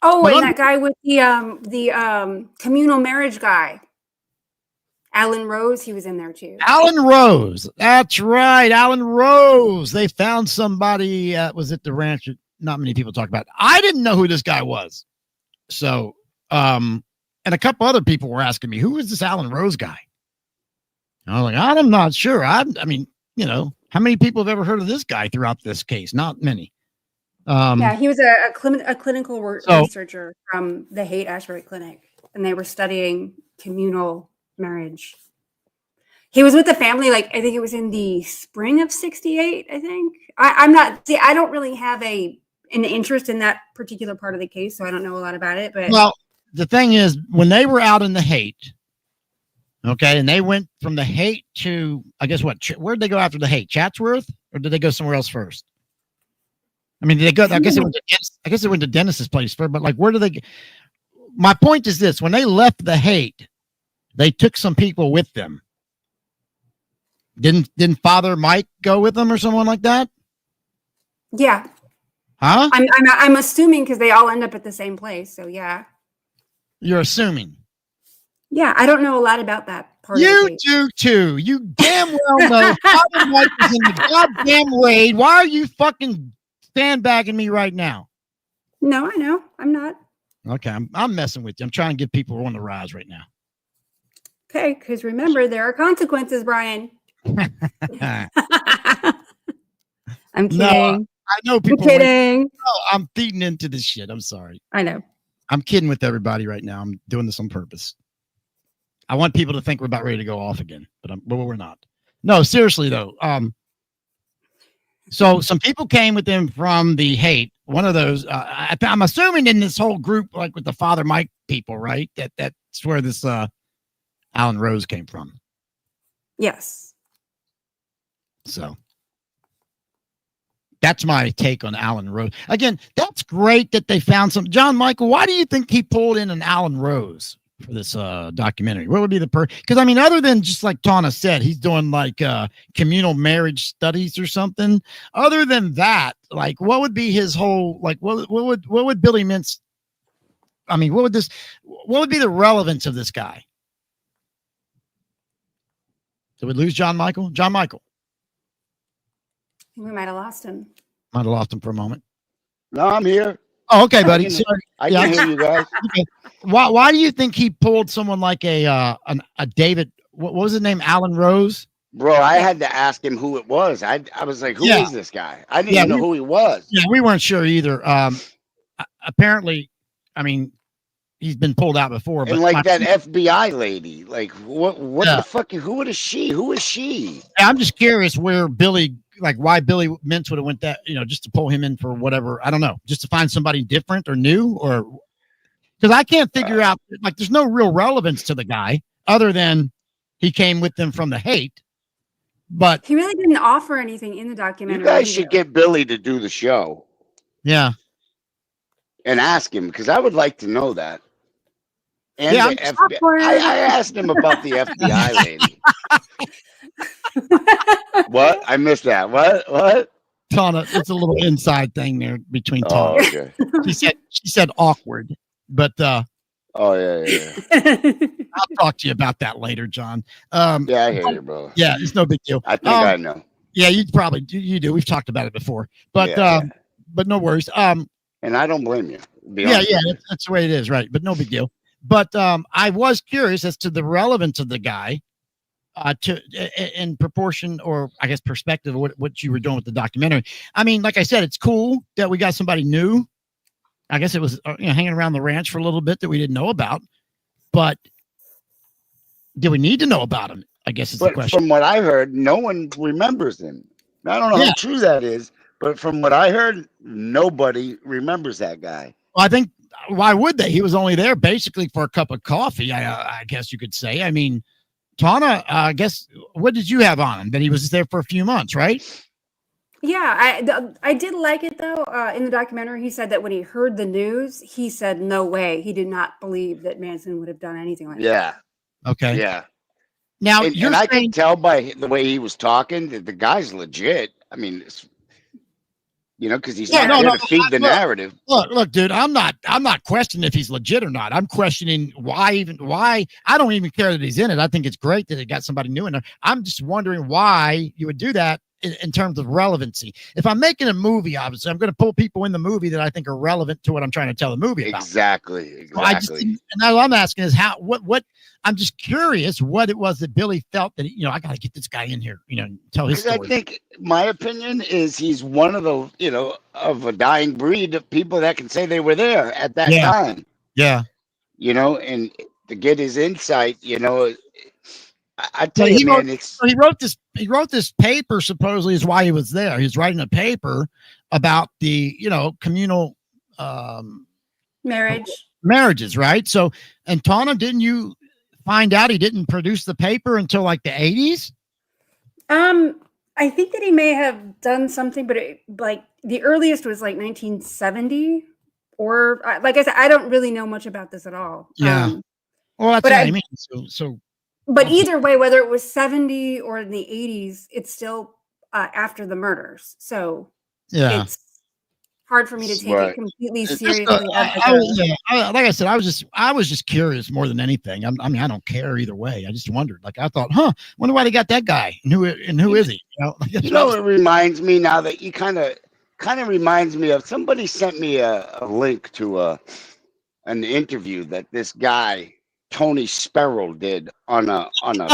that guy with the communal marriage guy, Alan Rose, he was in there too. Alan Rose, that's right, Alan Rose. They found somebody was at the ranch that not many people talk about. I didn't know who this guy was, so and a couple other people were asking me, who is this Alan Rose guy? And I was like, I'm not sure. I mean, how many people have ever heard of this guy throughout this case? Not many. He was a clinical researcher from the Haight Ashbury Clinic, and they were studying communal marriage. He was with the family, I think it was in the spring of '68, I think. I don't really have an interest in that particular part of the case, so I don't know a lot about it. But well, the thing is, when they were out in the Haight, okay, and they went from the Haight to, I guess where'd they go after the Haight? Chatsworth, or did they go somewhere else first? I mean, did they go? I guess they went to Dennis's place first, but where do they go? My point is this: when they left the Haight, they took some people with them. Didn't Father Mike go with them or someone like that? Yeah. Huh? I'm assuming because they all end up at the same place. So yeah. You're assuming. Yeah, I don't know a lot about that part. You do too. You damn well know Father Mike is in the goddamn raid. Why are you fucking sandbagging me right now? No, I know. I'm not. Okay, I'm messing with you. I'm trying to get people on the rise right now. Okay, because remember, there are consequences, Brian. I'm kidding. No, I know people. I'm kidding. No, I'm feeding into this shit. I'm sorry. I know. I'm kidding with everybody right now. I'm doing this on purpose. I want people to think we're about ready to go off again, but we're not. No, seriously though. So some people came with them from the Haight. One of those, I'm assuming in this whole group, with the Father Mike people, right? That's where this Alan Rose came from. Yes. So that's my take on Alan Rose. Again, that's great that they found some. John Michael, why do you think he pulled in an Alan Rose for this documentary? What would be the because other than just like Tawna said, he's doing communal marriage studies or something. Other than that, what would be his whole what would Billy Mintz? I mean, what would be the relevance of this guy? Did we lose John Michael? John Michael. We might have lost him. Might have lost him for a moment. No, I'm here. Oh, okay, buddy. I can hear you guys. Okay. Why do you think he pulled someone like a David? What was his name? Alan Rose? Bro, I had to ask him who it was. I was like, who is this guy? I didn't even know who he was. Yeah, we weren't sure either. Apparently, I mean, he's been pulled out before. But that FBI lady, what the fuck? Who is she? Who is she? I'm just curious where Billy, why Billy Mintz would have went that, just to pull him in for whatever. I don't know, just to find somebody different or new, or because I can't figure out, there's no real relevance to the guy other than he came with them from the Haight. But he really didn't offer anything in the documentary. You guys should get Billy to do the show. Yeah. And ask him, because I would like to know that. And yeah, the FBI. I asked him about the FBI lady. What? I missed that. What? Tawna, it's a little inside thing there between Tawna. Oh, okay. She said awkward, but yeah. I'll talk to you about that later, John. Yeah, I hear you, bro. Yeah, it's no big deal. I think I know. Yeah, you probably do. We've talked about it before, but but no worries. And I don't blame you. Yeah, that's the way it is, right? But no big deal. But I was curious as to the relevance of the guy in proportion, or I guess perspective of what you were doing with the documentary. I mean, like I said, it's cool that we got somebody new. I guess it was hanging around the ranch for a little bit that we didn't know about. But do we need to know about him? I guess is the question. From what I heard, no one remembers him. I don't know how true that is, but from what I heard, nobody remembers that guy. Well, I think, why would they? He was only there basically for a cup of coffee, I guess you could say. I mean, Tawna, I guess, what did you have on him? That he was there for a few months, right? Yeah, I did like it, though. In the documentary, he said that when he heard the news, he said, no way. He did not believe that Manson would have done anything like that. Okay. Yeah. Now, and I can tell by the way he was talking that the guy's legit. I mean, because he's not there to feed the narrative. Look, dude, I'm not questioning if he's legit or not. I'm questioning why. I don't even care that he's in it. I think it's great that they got somebody new in there. I'm just wondering why you would do that in terms of relevancy. If I'm making a movie, obviously, I'm going to pull people in the movie that I think are relevant to what I'm trying to tell the movie about. Exactly. And now all I'm asking is what I'm just curious what it was that Billy felt that, I got to get this guy in here, tell his story. I think my opinion is he's one of the, of a dying breed of people that can say they were there at that time. Yeah. And to get his insight, I tell you, man, he wrote this paper, supposedly is why he was there. He's writing a paper about the, communal marriages, right? So, and Tawna, didn't you find out he didn't produce the paper until like the 80s? I think that he may have done something, but the earliest was like 1970, or like I said, I don't really know much about this at all. Yeah. Well, that's what I mean. So. But either way, whether it was 70 or in the 80s, it's still after the murders. So it's hard for me to take it completely seriously. Like I said, I was just curious more than anything. I mean, I don't care either way. I just wondered. Like I thought, wonder why they got that guy and who is he? It reminds me now that you kind of reminds me of somebody sent me a link to an interview that this guy Tony Sparrow did on a I don't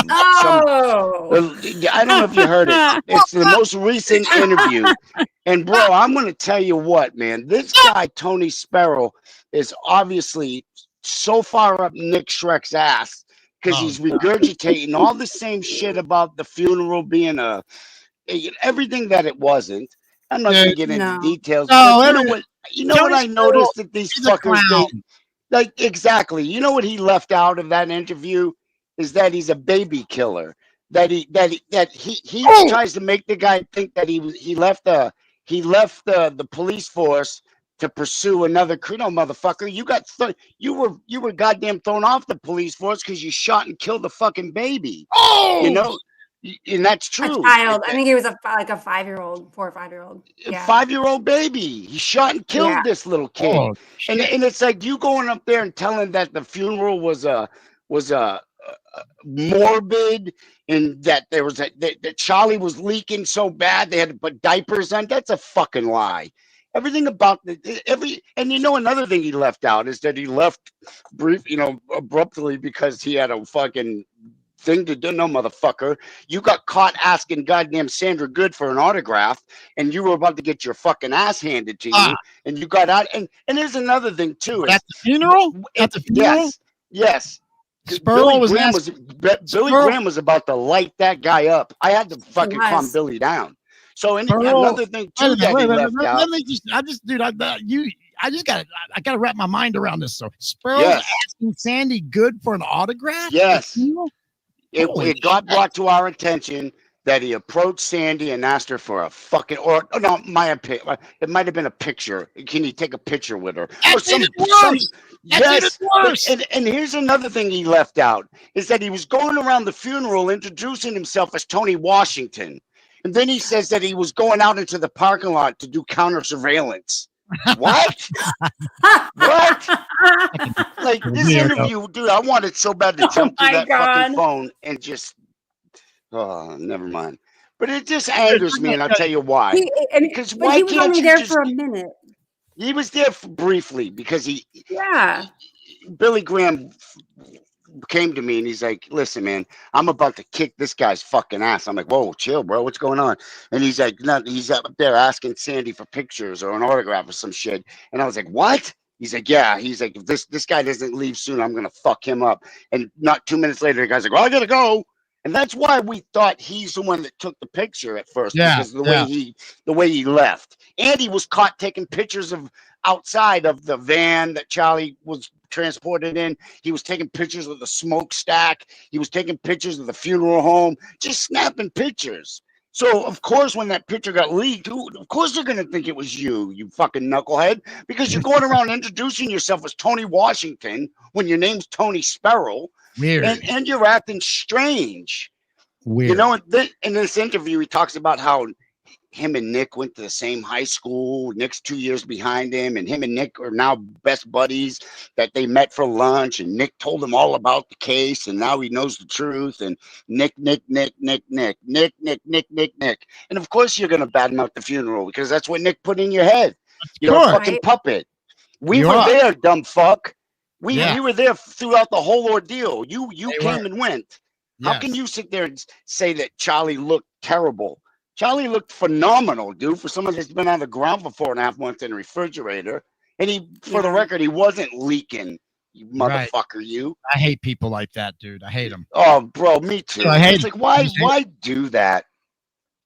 know if you heard it. It's the most recent interview. And bro, I'm going to tell you what, man, this guy, Tony Sparrow, is obviously so far up Nick Shrek's ass because he's regurgitating all the same shit about the funeral being everything that it wasn't. I'm not going to get into details. You know what I noticed that these fuckers like exactly. You know what he left out of that interview is that he's a baby killer. That he tries to make the guy think that he left the police force to pursue another criminal. Motherfucker, you were goddamn thrown off the police force because you shot and killed the fucking baby. And that's true. A child. I think he was a 5-year-old, 4 or 5-year-old. Yeah. 5-year-old baby. He shot and killed this little kid. And it's like you going up there and telling that the funeral was morbid and that there was that Charlie was leaking so bad they had to put diapers on. That's a fucking lie. Everything about and another thing he left out is that he left abruptly because he had a fucking thing to do. No, motherfucker, you got caught asking goddamn Sandra Good for an autograph and you were about to get your fucking ass handed to you and you got out. And there's another thing too. At the funeral? Yes. Billy Graham was about to light that guy up. I had to fucking calm Billy down. So another thing too that he left out. I gotta wrap my mind around this. So Sparrow asking Sandy Good for an autograph? Yes. It got brought to our attention that he approached Sandy and asked her for a fucking it might have been a picture. Can you take a picture with her? Yes. And here's another thing he left out is that he was going around the funeral introducing himself as Tony Washington. And then he says that he was going out into the parking lot to do counter surveillance. What? What? Like this interview, dude, I wanted so bad to jump through that fucking phone and just never mind. But it just angers me, and I'll tell you why. Because why can't you only there for a minute? He was there briefly because Billy Graham came to me and he's like, listen, man, I'm about to kick this guy's fucking ass. I'm like, whoa, chill, bro. What's going on? And he's like, no, he's up there asking Sandy for pictures or an autograph or some shit. And I was like, what? He's like, yeah. He's like, if this guy doesn't leave soon, I'm going to fuck him up. And not 2 minutes later, the guy's like, well, I got to go. And that's why we thought he's the one that took the picture at first, because the way he left. And he was caught taking pictures of outside of the van that Charlie was transported in. He was taking pictures of the smokestack. He was taking pictures of the funeral home, just snapping pictures. So, of course, when that picture got leaked, of course they're going to think it was you fucking knucklehead, because you're going around introducing yourself as Tony Washington when your name's Tony Sparrow. Weird. And you're acting strange. Weird. You know, and then in this interview, he talks about how him and Nick went to the same high school. Nick's 2 years behind him, and him and Nick are now best buddies, that they met for lunch, and Nick told him all about the case, and now he knows the truth. And Nick. And of course you're gonna badmouth the funeral, because that's what Nick put in your head. You're a fucking puppet. We were there, dumb fuck. We were there throughout the whole ordeal. You came and went. Yes. How can you sit there and say that Charlie looked terrible? Charlie looked phenomenal, dude, for someone that's been on the ground for 4.5 months in a refrigerator. And for the record, he wasn't leaking, you motherfucker, you. I hate people like that, dude. I hate them. Oh, bro, me too. I hate it's like, why do that?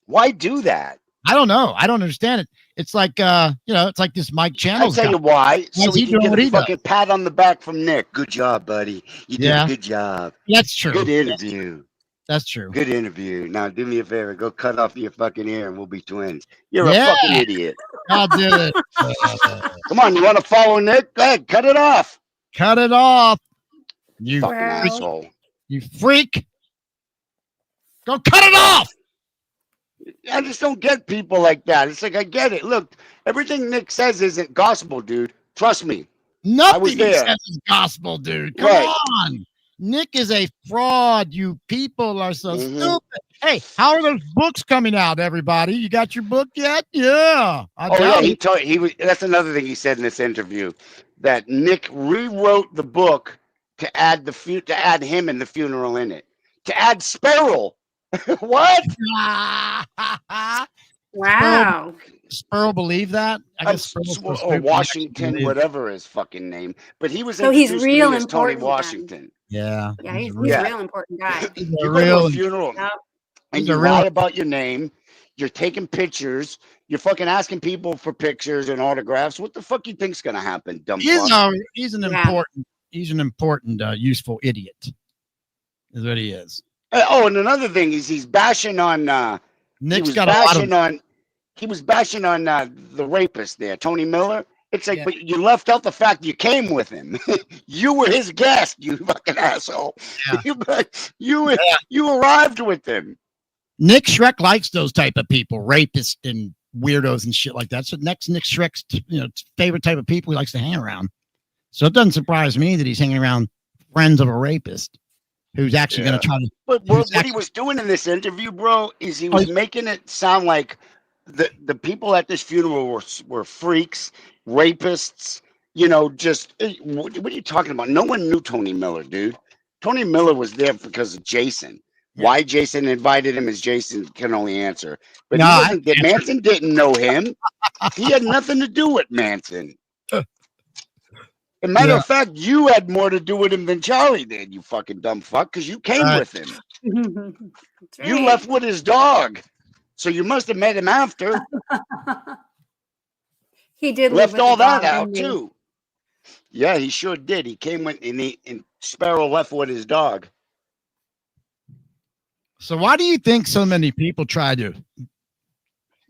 Why do that? I don't know. I don't understand it. It's like, it's like this Mike Channels. I'll tell you why. So he can get a fucking pat on the back from Nick. Good job, buddy. You did a good job. That's true. Good interview. That's true. Good interview. Now do me a favor. Go cut off your fucking ear and we'll be twins. You're a fucking idiot. I'll do it. Come on. You want to follow Nick? Go ahead. Cut it off. Cut it off. You fucking asshole. You freak. Go cut it off. I just don't get people like that. It's like, I get it. Look, everything Nick says isn't gospel, dude. Trust me. Nothing he says is gospel, dude. Come on. Nick is a fraud. You people are so stupid. Hey, how are those books coming out, everybody? You got your book yet? Yeah. That's another thing he said in this interview, that Nick rewrote the book to add him and the funeral in it. To add Sparrow. What? Wow. Sparrow believe that? I guess or Washington, whatever his fucking name. But he was so he's real as Tony important. Washington. Yeah. Yeah, he's a real important guy. You go to a funeral and you lie about your name. You're taking pictures. You're fucking asking people for pictures and autographs. What the fuck you think's gonna happen, dumb fuck? He's an important, useful idiot. Is what he is. And another thing is he's bashing on Nick's he was bashing on the rapist there, Tony Miller. It's like, but you left out the fact you came with him. You were his guest, you fucking asshole. Yeah. You arrived with him. Nick Shrek likes those type of people, rapists and weirdos and shit like that. So Nick Shrek's favorite type of people he likes to hang around. So it doesn't surprise me that he's hanging around friends of a rapist who's actually going to try to. But what he was doing in this interview, bro, is he was making it sound like the people at this funeral were freaks, rapists. What are you talking about? No one knew Tony Miller, dude. Tony Miller was there because of Jason. Yeah. Why Jason invited him is Jason can only answer. But Manson didn't know him. He had nothing to do with Manson. As a matter of fact, you had more to do with him than Charlie did, you fucking dumb fuck, because you came with him. Right. You left with his dog. So you must have met him after. He did left all that out too. Yeah, he sure did. He came with and Sparrow left with his dog. So why do you think so many people try to?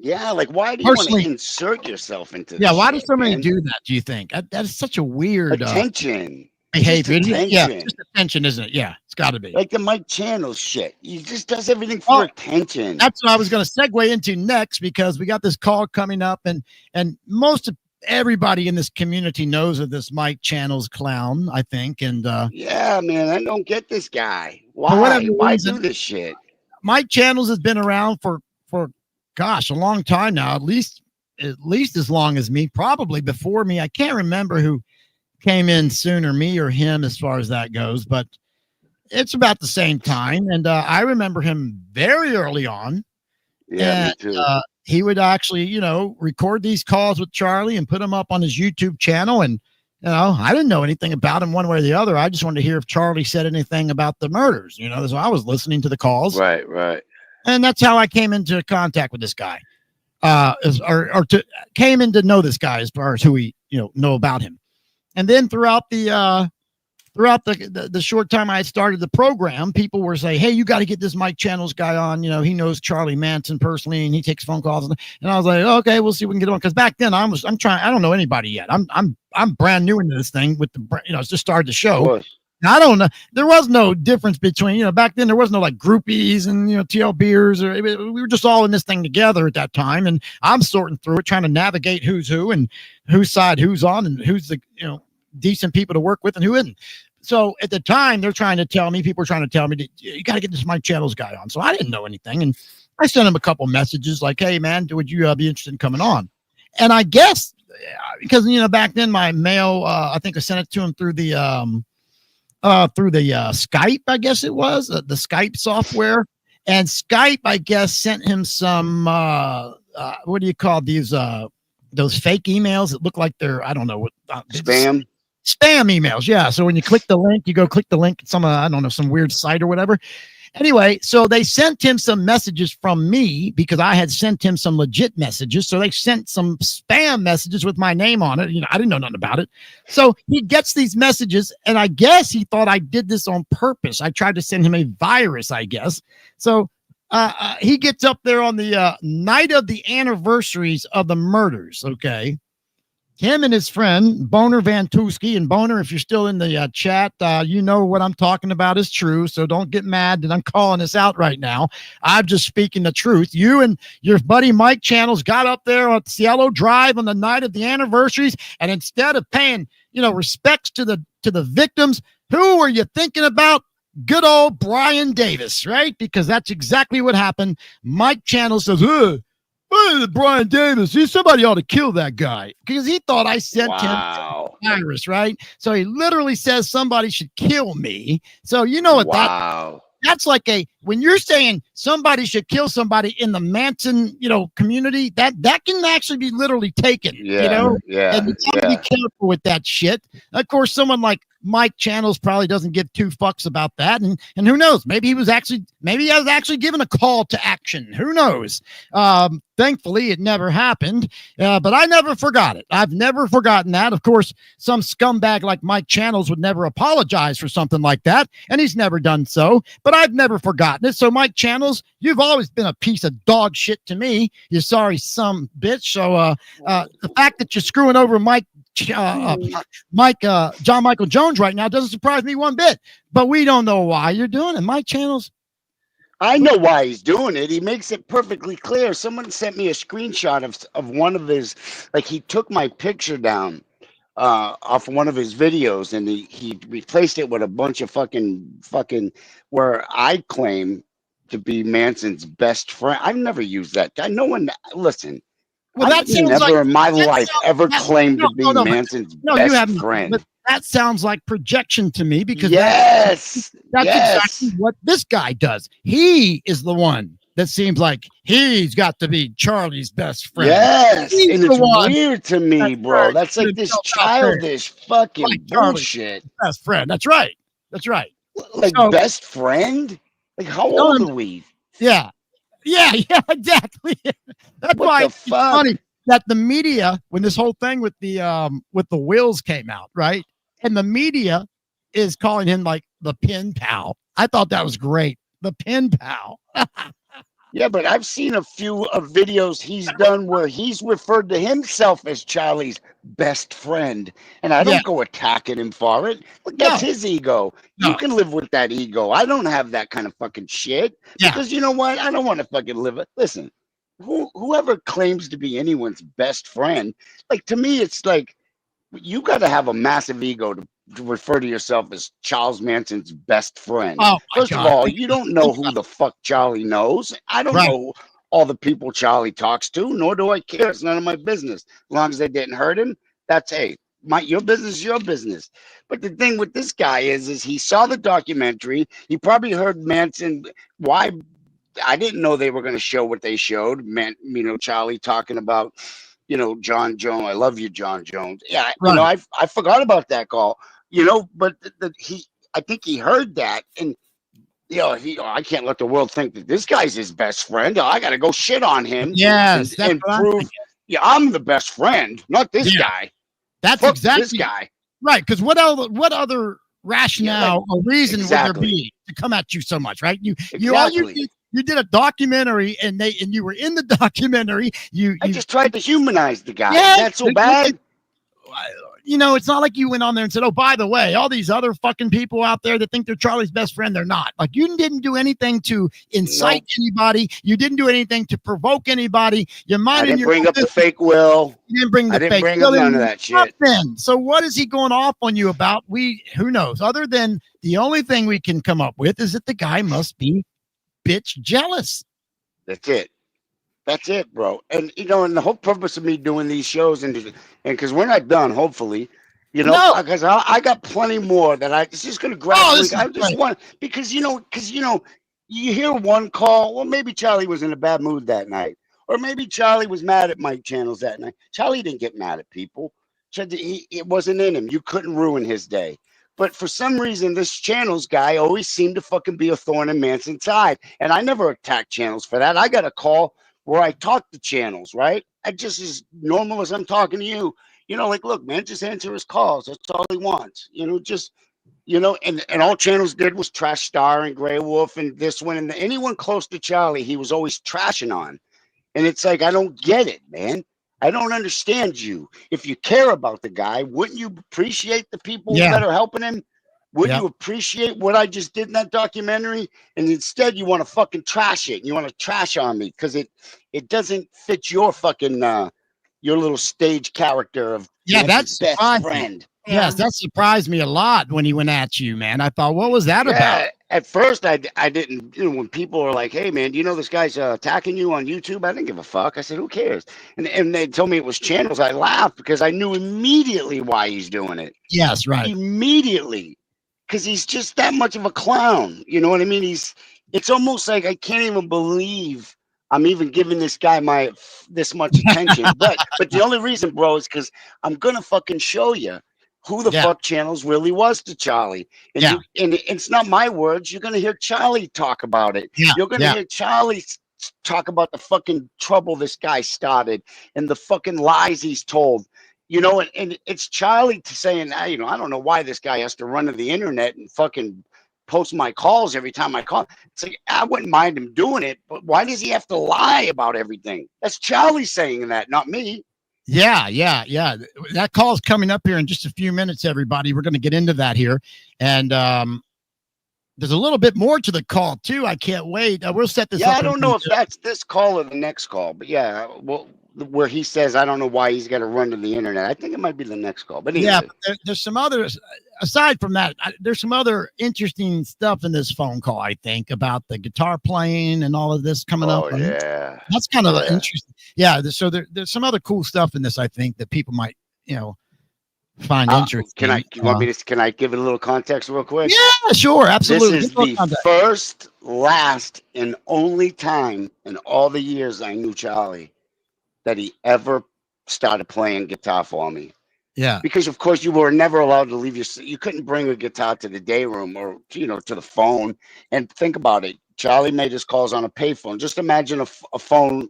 Yeah, like why do you want to insert yourself into this? Yeah, why do so many do that, do you think? That is such a weird attention. Behavior. Yeah, just attention, isn't it? Yeah, it's got to be. Like the Mike Channel shit. He just does everything for attention. That's what I was going to segue into next, because we got this call coming up, and most of everybody in this community knows of this Mike Channel's clown, I think. And yeah, man, I don't get this guy. Why do this shit? Mike Channel's has been around for gosh, a long time now, at least as long as me, probably before me. I can't remember who came in sooner, me or him, as far as that goes, but it's about the same time. And I remember him very early on. Yeah, me too. He would actually, record these calls with Charlie and put them up on his YouTube channel. And I didn't know anything about him one way or the other. I just wanted to hear if Charlie said anything about the murders. So I was listening to the calls. Right. And that's how I came into contact with this guy. Came in to know this guy as far as who we, know about him. And then throughout the short time I had started the program, people were saying, hey, you got to get this Mike Channels guy on. He knows Charlie Manson personally and he takes phone calls. And I was like, okay, we'll see if we can get on. Cause back then I don't know anybody yet. I'm brand new into this thing with it's just started the show. Now, I don't know. There was no difference between, back then there was no like groupies and, TL beers we were just all in this thing together at that time. And I'm sorting through it, trying to navigate who's who and whose side who's on and who's the, decent people to work with and who isn't. So at the time people were trying to tell me that you got to get this Mike Channels guy on. So I didn't know anything. And I sent him a couple messages like, hey man, would you be interested in coming on? And I guess because, back then my mail, I think I sent it to him through the Skype, I guess it was the Skype software, and Skype, I guess, sent him some, what do you call these, those fake emails that look like they're, I don't know what, spam emails. Yeah. So when you click the link, some, I don't know, some weird site or whatever. Anyway, so they sent him some messages from me because I had sent him some legit messages. So they sent some spam messages with my name on it. I didn't know nothing about it. So he gets these messages and I guess he thought I did this on purpose. I tried to send him a virus, I guess. So he gets up there on the night of the anniversaries of the murders. Okay. Him and his friend, Boner Van Tuski. And Boner, if you're still in the chat, you know what I'm talking about is true. So don't get mad that I'm calling this out right now. I'm just speaking the truth. You and your buddy Mike Channels got up there on Cielo Drive on the night of the anniversaries. And instead of paying, respects to the victims, who were you thinking about? Good old Brian Davis, right? Because that's exactly what happened. Mike Channels says, Brian Davis, somebody ought to kill that guy because he thought I sent him a virus, right? So he literally says somebody should kill me. So you know what that's like when you're saying somebody should kill somebody in the Manson, community, that can actually be literally taken, and you gotta be careful with that shit. Of course, someone like Mike Channels probably doesn't give two fucks about that. And who knows, maybe he was actually given a call to action. Who knows? Thankfully it never happened. But I never forgot it. I've never forgotten that. Of course, some scumbag like Mike Channels would never apologize for something like that. And he's never done so, but I've never forgotten it. So Mike Channels, you've always been a piece of dog shit to me. You sorry some bitch. So the fact that you're screwing over John Michael Jones right now doesn't surprise me one bit, but we don't know why you're doing it. Mike Channels, I know why he's doing it. He makes it perfectly clear. Someone sent me a screenshot of one of his, like he took my picture down off one of his videos and he replaced it with a bunch of fucking where I claim to be Manson's best friend. I've never used that guy. No one, listen. Well, that sounds never like, in my life ever claimed to be Manson's best friend. But that sounds like projection to me because that's exactly what this guy does. He is the one that seems like he's got to be Charlie's best friend. Yes, and it's weird to me, bro. That's like this childish fucking bullshit. Best friend. That's right. Like best friend? Like how old are we? Yeah, exactly. That's why it's funny that the media, when this whole thing with the wills came out, right? And the media is calling him like the pen pal. I thought that was great. The pen pal. Yeah, but I've seen a few of videos he's done where he's referred to himself as Charlie's best friend. And I don't go attacking him for it. Look, that's his ego. You can live with that ego. I don't have that kind of fucking shit. Because you know what? I don't want to fucking live it. Listen, whoever claims to be anyone's best friend, like to me, it's like you got to have a massive ego to refer to yourself as Charles Manson's best friend. First of all, you don't know who the fuck Charlie knows. I don't know all the people Charlie talks to, nor do I care. It's none of my business. As long as they didn't hurt him, that's your business, your business. But the thing with this guy is he saw the documentary. He probably heard Manson. Why? I didn't know they were going to show what they showed. Charlie talking about you know, John Jones. I love you, John Jones. Yeah, Right. you know, I forgot about that call. You know, but I think he heard that, and you know, I can't let the world think that this guy's his best friend. I got to go shit on him. Yes, that's and what I'm prove. thinking. Yeah, I'm the best friend, not this Yeah. guy. That's Fuck exactly this guy. right. Because what other rationale or reason would there be to come at you so much? Right? You did a documentary, and you were in the documentary. I just tried to humanize the guy. Yeah, Is that so bad? You know, it's not like you went on there and said, "Oh, by the way, all these other fucking people out there that think they're Charlie's best friend, they're not." Like, you didn't do anything to incite anybody. You didn't do anything to provoke anybody. I didn't bring up the fake will. You didn't bring the fake bring will. up none of that shit. Then, so what is he going off on you about? Who knows? Other than the only thing we can come up with is that the guy must be bitch jealous. That's it. That's it, bro. And you know, and the whole purpose of me doing these shows, and because we're not done, hopefully, you know, because I got plenty more that it's just going to gradually. I just want, because you know, you hear one call. Well, maybe Charlie was in a bad mood that night, or maybe Charlie was mad at Mike Channels that night. Charlie didn't get mad at people. It wasn't in him. You couldn't ruin his day. But for some reason, this Channels guy always seemed to fucking be a thorn in Manson's side, and I never attacked Channels for that. I got a call where I talk to Channels, right? I just as normal as I'm talking to you. You know, like, look, man, just answer his calls. That's all he wants. You know, just, you know, and all Channels did was trash Star and Grey Wolf and this one. And anyone close to Charlie, he was always trashing on. And it's like, I don't get it, man. I don't understand you. If you care about the guy, wouldn't you appreciate the people that are helping him? Wouldn't you appreciate what I just did in that documentary? And instead, you want to fucking trash it. And you want to trash on me because it doesn't fit your fucking your little stage character of that's best friend. Yes, that surprised me a lot when he went at you, man. I thought, what was that about? At first, I didn't. You know, when people are like, "Hey, man, do you know this guy's attacking you on YouTube?" I didn't give a fuck. I said, "Who cares?" And they told me it was Channels. I laughed because I knew immediately why he's doing it. Yes, right. Immediately. Because he's just that much of a clown. You know what I mean? It's almost like I can't even believe I'm even giving this guy this much attention. but the only reason, bro, is because I'm gonna fucking show you who the fuck Channels really was to Charlie. And and it's not my words. You're gonna hear Charlie talk about it. You're gonna hear Charlie talk about the fucking trouble this guy started and the fucking lies he's told. You know, and it's Charlie saying, you know, I don't know why this guy has to run to the internet and fucking post my calls every time I call. It's like, I wouldn't mind him doing it, but why does he have to lie about everything? That's Charlie saying that, not me. Yeah. That call's coming up here in just a few minutes, everybody. We're going to get into that here. And there's a little bit more to the call, too. I can't wait. We'll set this up. I don't know if that's this call or the next call, but well, where he says, I don't know why he's got to run to the internet. I think it might be the next call. But anyway. But there's some others. Aside from that, there's some other interesting stuff in this phone call, I think, about the guitar playing and all of this coming up. Yeah. That's kind of interesting. Yeah. So there's some other cool stuff in this, I think, that people might, you know, find interesting. Can I give it a little context real quick? Yeah, sure. Absolutely. This is the first, last, and only time in all the years I knew Charlie that he ever started playing guitar for me. Yeah. Because of course you were never allowed to leave you couldn't bring a guitar to the day room or, you know, to the phone. And think about it. Charlie made his calls on a payphone. Just imagine a phone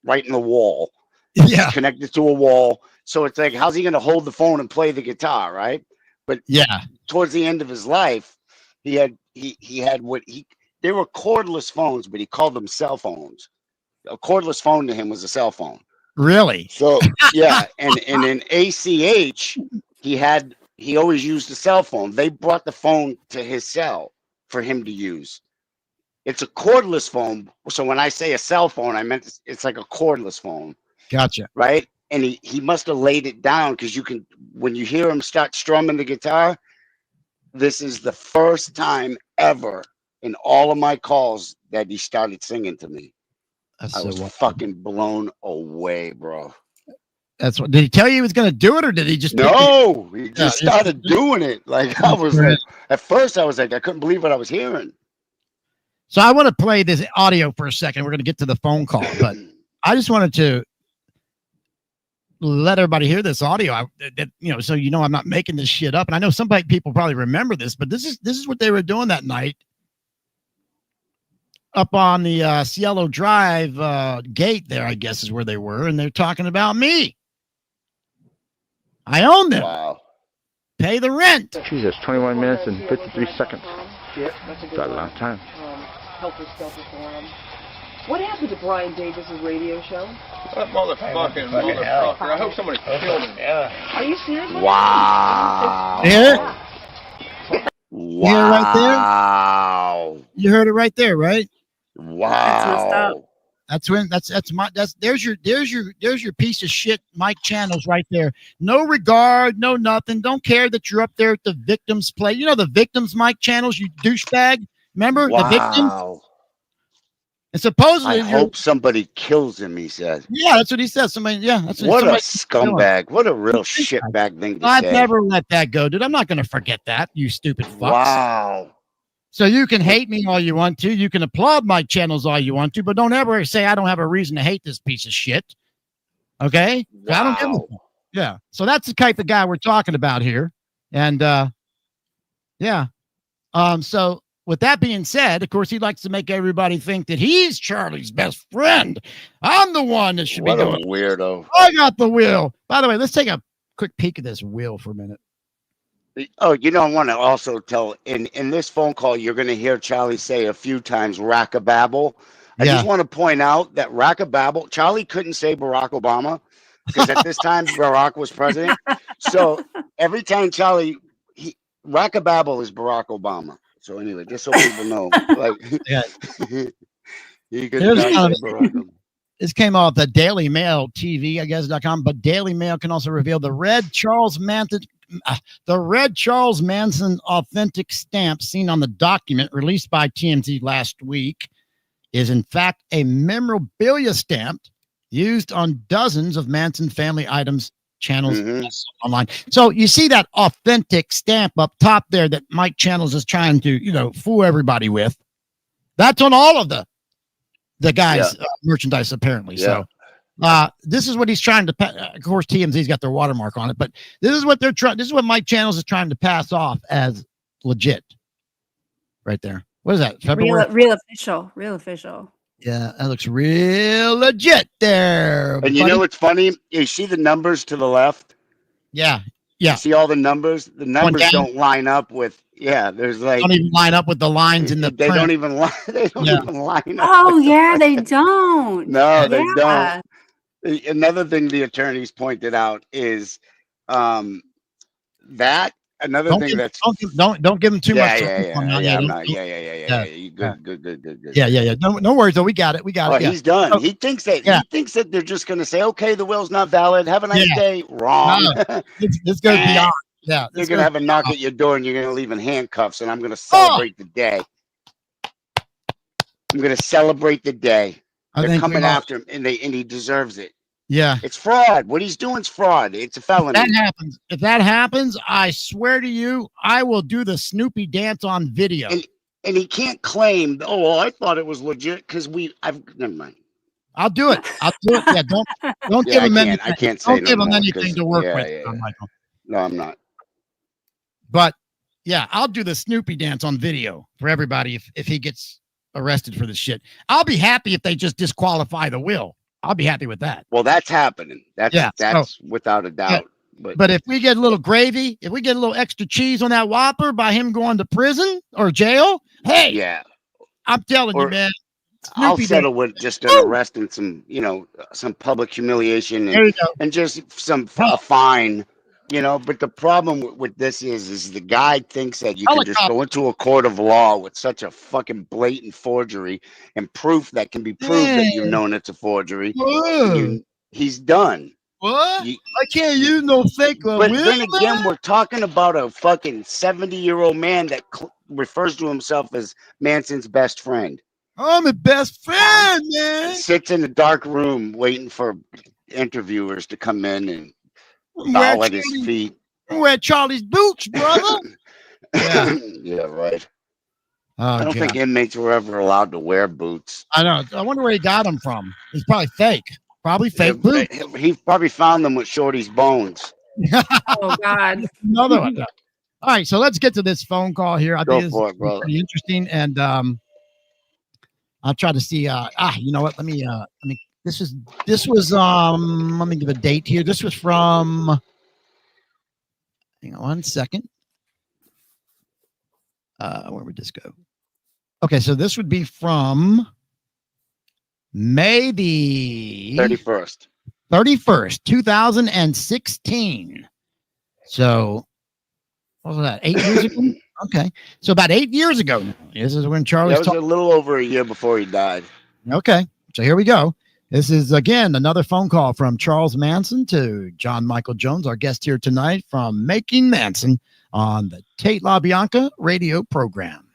right in the wall. Yeah. Connected to a wall. So it's like, how's he going to hold the phone and play the guitar? Right. But towards the end of his life, he had they were cordless phones, but he called them cell phones. A cordless phone to him was a cell phone. Really? So and in ACH, he always used a cell phone. They brought the phone to his cell for him to use. It's a cordless phone. So when I say a cell phone, I meant it's like a cordless phone. Gotcha. Right? And he must have laid it down because when you hear him start strumming the guitar, this is the first time ever in all of my calls that he started singing to me. I was fucking blown away, bro. That's what. Did he tell you he was going to do it, or did he just? No, he just started doing it. Like I was like, at first I was like, I couldn't believe what I was hearing. So I want to play this audio for a second. We're going to get to the phone call, but I just wanted to let everybody hear this audio. So I'm not making this shit up. And I know some people probably remember this, but this is what they were doing that night up on the Cielo Drive gate there, I guess is where they were. And they're talking about me. I own them. Wow. Pay the rent. Jesus, 21 minutes and 53 seconds. Yep, that's a good That's a long time. Helter Skelter Forum. What happened to Brian Davis's radio show? That motherfucking motherfucker. I hope somebody killed him. Yeah. Are you serious? Wow. You hear it? Wow. You hear it right there? You heard it right there, right? Wow. There's your piece of shit Mike Channels right there. No regard, no nothing. Don't care that you're up there at the victims play. You know the victims, Mike Channels, you douchebag. Remember the victims? And supposedly, I hope somebody kills him. He said. Yeah, that's what he said. Somebody. Yeah, that's what a scumbag. What a real shitbag thing to I'd say. never let that go, dude. I'm not going to forget that. You stupid fucks. Wow. So you can hate me all you want to. You can applaud my channels all you want to, but don't ever say I don't have a reason to hate this piece of shit. Okay? Wow. I don't give a fuck. Yeah. So that's the type of guy we're talking about here. And yeah. So with that being said, of course, he likes to make everybody think that he's Charlie's best friend. I'm the one that should be doing it. What a weirdo. I got the will. By the way, let's take a quick peek at this will for a minute. Oh, I want to also tell in this phone call, you're going to hear Charlie say a few times rackababble. I just want to point out that rackababble, Charlie couldn't say Barack Obama because at this time Barack was president. So every time Charlie, rackababble is Barack Obama. So anyway, just so people know, like, you could this came off the Daily Mail TV, I guess.com, but Daily Mail can also reveal the red Charles Manson authentic stamp seen on the document released by TMZ last week is in fact a memorabilia stamp used on dozens of Manson family items channels online. So you see that authentic stamp up top there that Mike Channels is trying to, fool everybody with. That's on all of the guys' merchandise apparently. Yeah. So this is what he's trying to. Of course, TMZ's got their watermark on it, but this is what they're trying. This is what Mike Channels is trying to pass off as legit. Right there. What is that? February? Real official. Yeah, that looks real legit there. And buddy. You know what's funny? You see the numbers to the left? Yeah. Yeah. See all the numbers? The numbers don't line up with. Yeah, there's like. Don't even line up with the lines in the. They don't even line. They don't even line up. Oh yeah, they don't. No, they don't. Another thing the attorneys pointed out is that. Another thing that's don't give them too much. Good. Yeah. No worries though. We got it. He's done. So, he thinks that they're just going to say, okay, the will's not valid. Have a nice day. Wrong. No, this goes beyond. Yeah, you're going to have a knock at your door and you're going to leave in handcuffs, and I'm going to celebrate the day. I'm going to celebrate the day. They're coming after him, and he deserves it. Yeah, it's fraud. What he's doing is fraud. It's a felony. If that happens, I swear to you, I will do the Snoopy dance on video. And he can't claim, I thought it was legit because never mind. I'll do it. Yeah, don't give him anything. I can't say don't give him anything to work with, Michael. No, I'm not. But yeah, I'll do the Snoopy dance on video for everybody if he gets arrested for this shit. I'll be happy if they just disqualify the will. I'll be happy with that. Well, that's happening. That's without a doubt. Yeah. But if we get a little gravy, if we get a little extra cheese on that Whopper by him going to prison or jail, hey, I'm telling you, man. I'll settle with just an arrest and some public humiliation and just a fine. But the problem with this is the guy thinks that you can just go into a court of law with such a fucking blatant forgery and proof that can be proved that you've known it's a forgery. He's done. What? I can't use no fake. But then again, we're talking about a fucking 70-year-old man that refers to himself as Manson's best friend. I'm a best friend, man. Sits in a dark room waiting for interviewers to come in and bow at his feet. Wear Charlie's boots, brother. Yeah, right. I don't think inmates were ever allowed to wear boots. I know. I wonder where he got them from. He's probably fake. Probably fake poop. He probably found them with Shorty's bones. Oh God. Another one. All right, so let's get to this phone call here. I think this is pretty interesting, and I'll try to see. You know what? Let me. This was. Let me give a date here. This was from. Hang on 1 second. Where would this go? Okay, so this would be from May the 31st, 2016. So, what was that? 8 years ago? Okay, so about 8 years ago. This is when Charlie. That was a little over a year before he died. Okay, so here we go. This is, again, another phone call from Charles Manson to John Michael Jones, our guest here tonight from Making Manson on the Tate LaBianca radio program.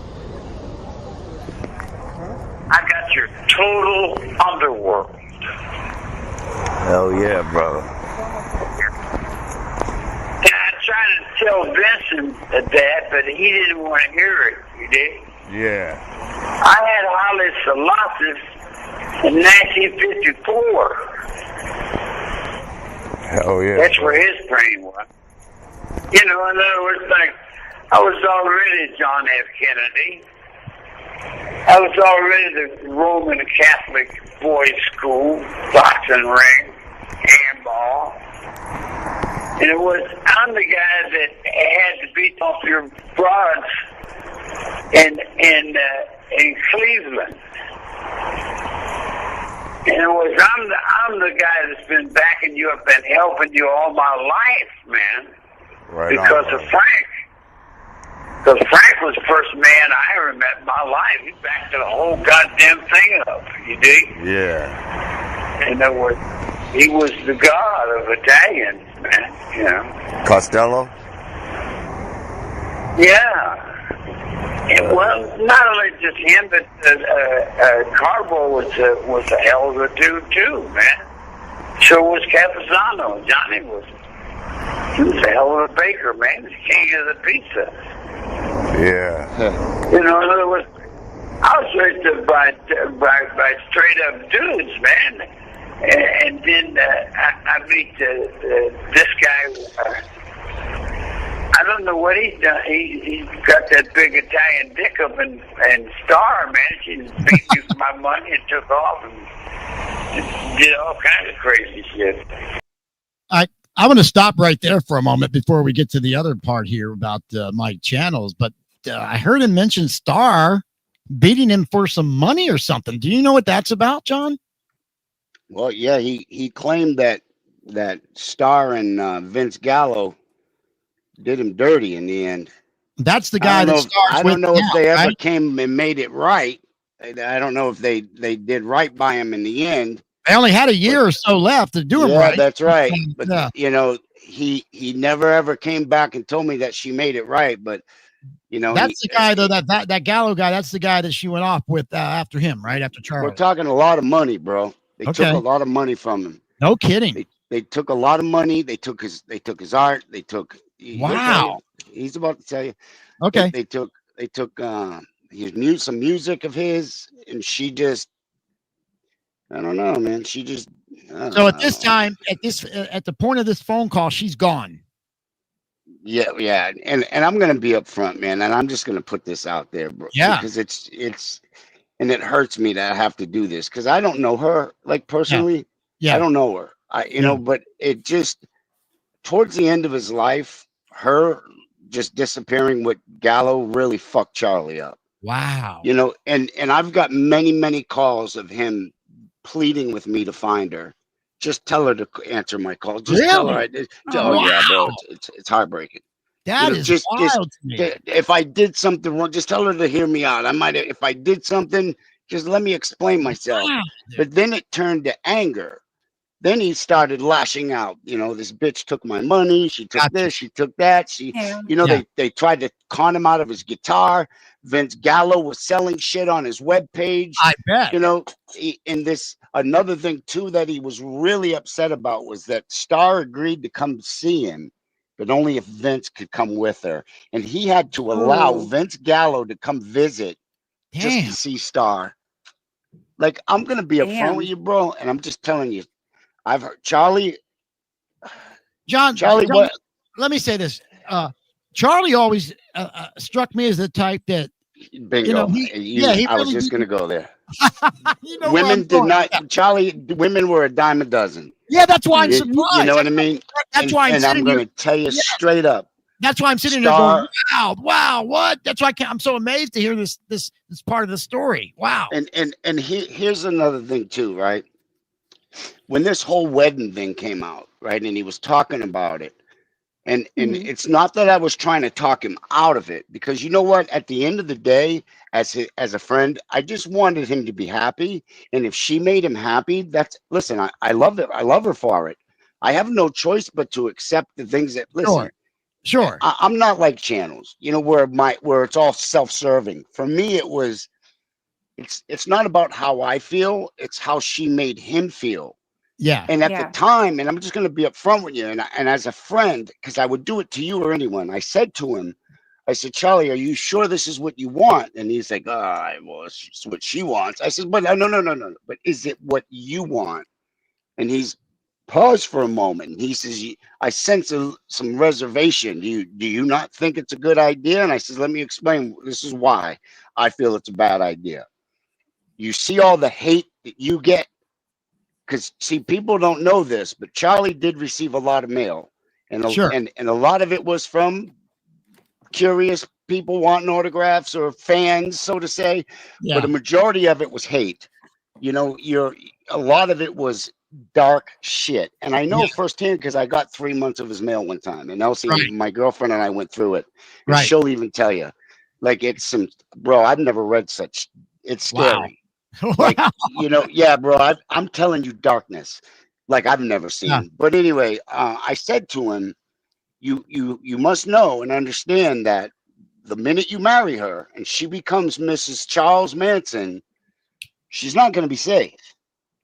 I got your total underworld. Hell yeah, brother. And I tried to tell Vincent that, but he didn't want to hear it. You did? Yeah. I had Haile Selassie in 1954. Hell yeah. That's where his brain was. You know, in other words, like, I was already John F. Kennedy. I was already the Roman Catholic boys' school, boxing ring, handball. And I'm the guy that had to beat off your broads in Cleveland. And I'm the guy that's been backing you up and helping you all my life, man. Right. Because of Frank. Because Frank was the first man I ever met in my life. He backed the whole goddamn thing up. You dig? Yeah. In other words, he was the god of Italians, man. You know. Costello? Yeah. And, well, not only just him, but Carbo was a hell of a dude too, man. So was Capizano. Johnny was. He was a hell of a baker, man. He's king of the pizza. Yeah. You know, in other words, I was raised up by straight up dudes, man. And then I meet this guy. I don't know what he's done. He's got that big Italian dick up and Star, man. She beat me for my money and took off and did all kinds of crazy shit. I'm going to stop right there for a moment before we get to the other part here about my channels. But I heard him mention Star beating him for some money or something. Do you know what that's about, John? Well, yeah, he claimed that Star and Vince Gallo did him dirty in the end. That's the guy that Star's I with don't know now, if they ever right? came and made it right. I don't know if they did right by him in the end. They only had a year or so left to do him right. Yeah, that's right. But yeah. you know, he never ever came back and told me that she made it right. But you know, that's the guy though. That Gallo guy. That's the guy that she went off with after him, right after Charlie. We're talking a lot of money, bro. They took a lot of money from him. No kidding. They took a lot of money. They took his art. They took. Wow. He's about to tell you. Okay. They took some music of his, and she just. I don't know, man. She just. So at this time, at the point of this phone call, she's gone. Yeah, and I'm gonna be upfront, man, and I'm just gonna put this out there, bro. Yeah, because it's and it hurts me that I have to do this because I don't know her like personally. Yeah. I don't know her. You know, but it just towards the end of his life, her just disappearing with Gallo really fucked Charlie up. Wow. You know, and I've got many calls of him pleading with me to find her. Just tell her to answer my call. Just tell her. Yeah, bro. It's heartbreaking. That is just wild to me. If I did something wrong, just tell her to hear me out. If I did something, just let me explain myself. Wow. But then it turned to anger. Then he started lashing out. You know, this bitch took my money. She took this. She took that. They tried to con him out of his guitar. Vince Gallo was selling shit on his webpage. I bet. You know, another thing too that he was really upset about was that Star agreed to come see him, but only if Vince could come with her, and he had to allow Vince Gallo to come visit just to see Star. Like, I'm gonna be upfront with you, bro, and I'm just telling you, I've heard Charlie. Charlie, what? Let me say this. Charlie always struck me as the type that. Bingo. I was just going to go there. Women did not. Yeah. Charlie. Women were a dime a dozen. Yeah, that's why I'm surprised. You know what I mean? That's why I'm going to tell you straight up. That's why I'm sitting there going, wow, what? That's why I'm so amazed to hear this part of the story. Wow. And here's another thing too, right? When this whole wedding thing came out, right, and he was talking about it, and it's not that I was trying to talk him out of it, because you know what? At the end of the day, as a friend, I just wanted him to be happy, and if she made him happy, listen. I love it. I love her for it. I have no choice but to accept the things that listen. Sure. I'm not like channels, where it's all self-serving. For me, it's not about how I feel. It's how she made him feel. Yeah. And at the time, and I'm just going to be upfront with you, and as a friend, because I would do it to you or anyone, I said to him, I said, Charlie, are you sure this is what you want? And he's like, well, it's what she wants. I said, but no. But is it what you want? And he's paused for a moment. And he says, I sense some reservation. Do you not think it's a good idea? And I said, let me explain. This is why I feel it's a bad idea. You see all the hate that you get? Because, see, people don't know this, but Charlie did receive a lot of mail. And a lot of it was from curious people wanting autographs or fans, so to say. Yeah. But a majority of it was hate. A lot of it was dark shit. And I know firsthand because I got 3 months of his mail one time. And Elsie, my girlfriend, and I went through it. And she'll even tell you. Like, it's bro, I've never read such. It's scary. Wow. Like, bro, I'm telling you darkness like I've never seen. Yeah. But anyway, I said to him, you must know and understand that the minute you marry her and she becomes Mrs. Charles Manson, she's not going to be safe.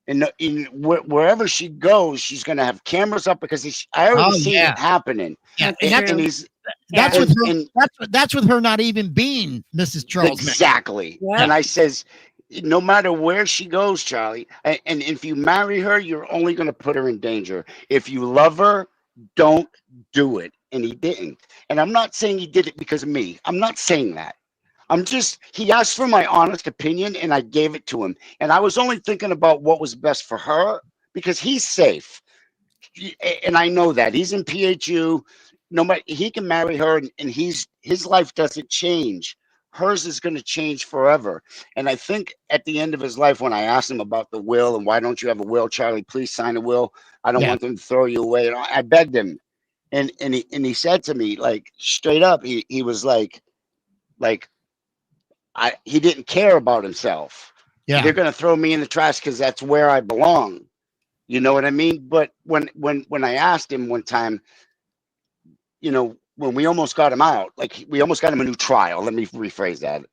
And wherever she goes, she's going to have cameras up because I already see it happening. Yeah. That's with her not even being Mrs. Charles Manson. Exactly. Yeah. And I says, no matter where she goes, Charlie, and if you marry her, you're only going to put her in danger. If you love her, don't do it. And he didn't. And I'm not saying he did it because of me. I'm not saying that. He asked for my honest opinion and I gave it to him. And I was only thinking about what was best for her because he's safe. And I know that. He's in PHU. No matter, he can marry her and his life doesn't change. Hers is going to change forever. And I think at the end of his life, when I asked him about the will and why don't you have a will, Charlie, please sign a will. I don't want them to throw you away. And I begged him. And he said to me, like, straight up, he was like, he didn't care about himself. Yeah. They're going to throw me in the trash because that's where I belong. You know what I mean? But when I asked him one time, when we almost got him out, like we almost got him a new trial. Let me rephrase that.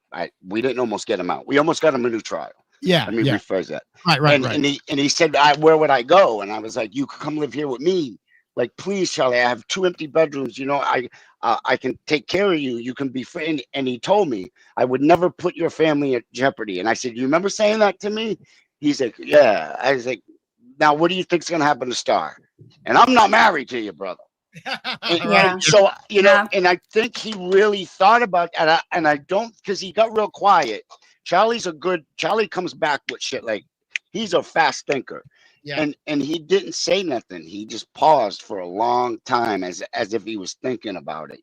We didn't almost get him out. We almost got him a new trial. Yeah. Let me rephrase that. Right. And he said, where would I go? And I was like, you could come live here with me. Like, please, Charlie, I have 2 empty bedrooms. I can take care of you. You can be free. And he told me I would never put your family at jeopardy. And I said, you remember saying that to me? He's like, yeah. I was like, now what do you think's going to happen to Star? And I'm not married to you, brother. So, and I think he really thought about it. And I don't, because he got real quiet. Charlie comes back with shit. Like, he's a fast thinker. Yeah. And he didn't say nothing. He just paused for a long time as if he was thinking about it,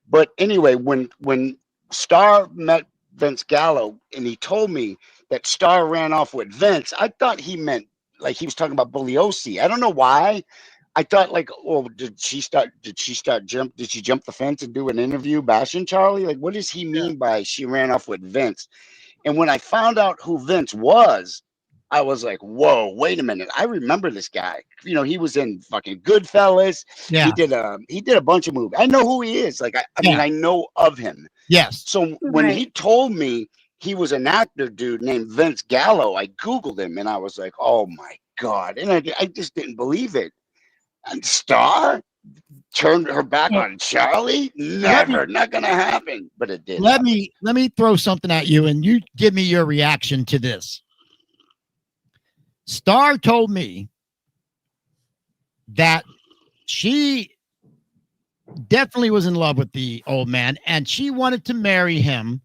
But anyway, when Star met Vince Gallo and he told me that Star ran off with Vince, I thought he meant like he was talking about Bugliosi. I don't know why. I thought like, oh, did she jump the fence and do an interview bashing Charlie? Like, what does he mean by she ran off with Vince? And when I found out who Vince was, I was like, whoa, wait a minute. I remember this guy. He was in fucking Goodfellas. Yeah. He did a bunch of movies. I know who he is. Like, I mean, I know of him. Yes. So when he told me he was an actor dude named Vince Gallo, I Googled him and I was like, oh my God. And I just didn't believe it. And Star turned her back on Charlie? Never, not gonna happen. But it did. Let me throw something at you and you give me your reaction to this. Star told me that she definitely was in love with the old man, and she wanted to marry him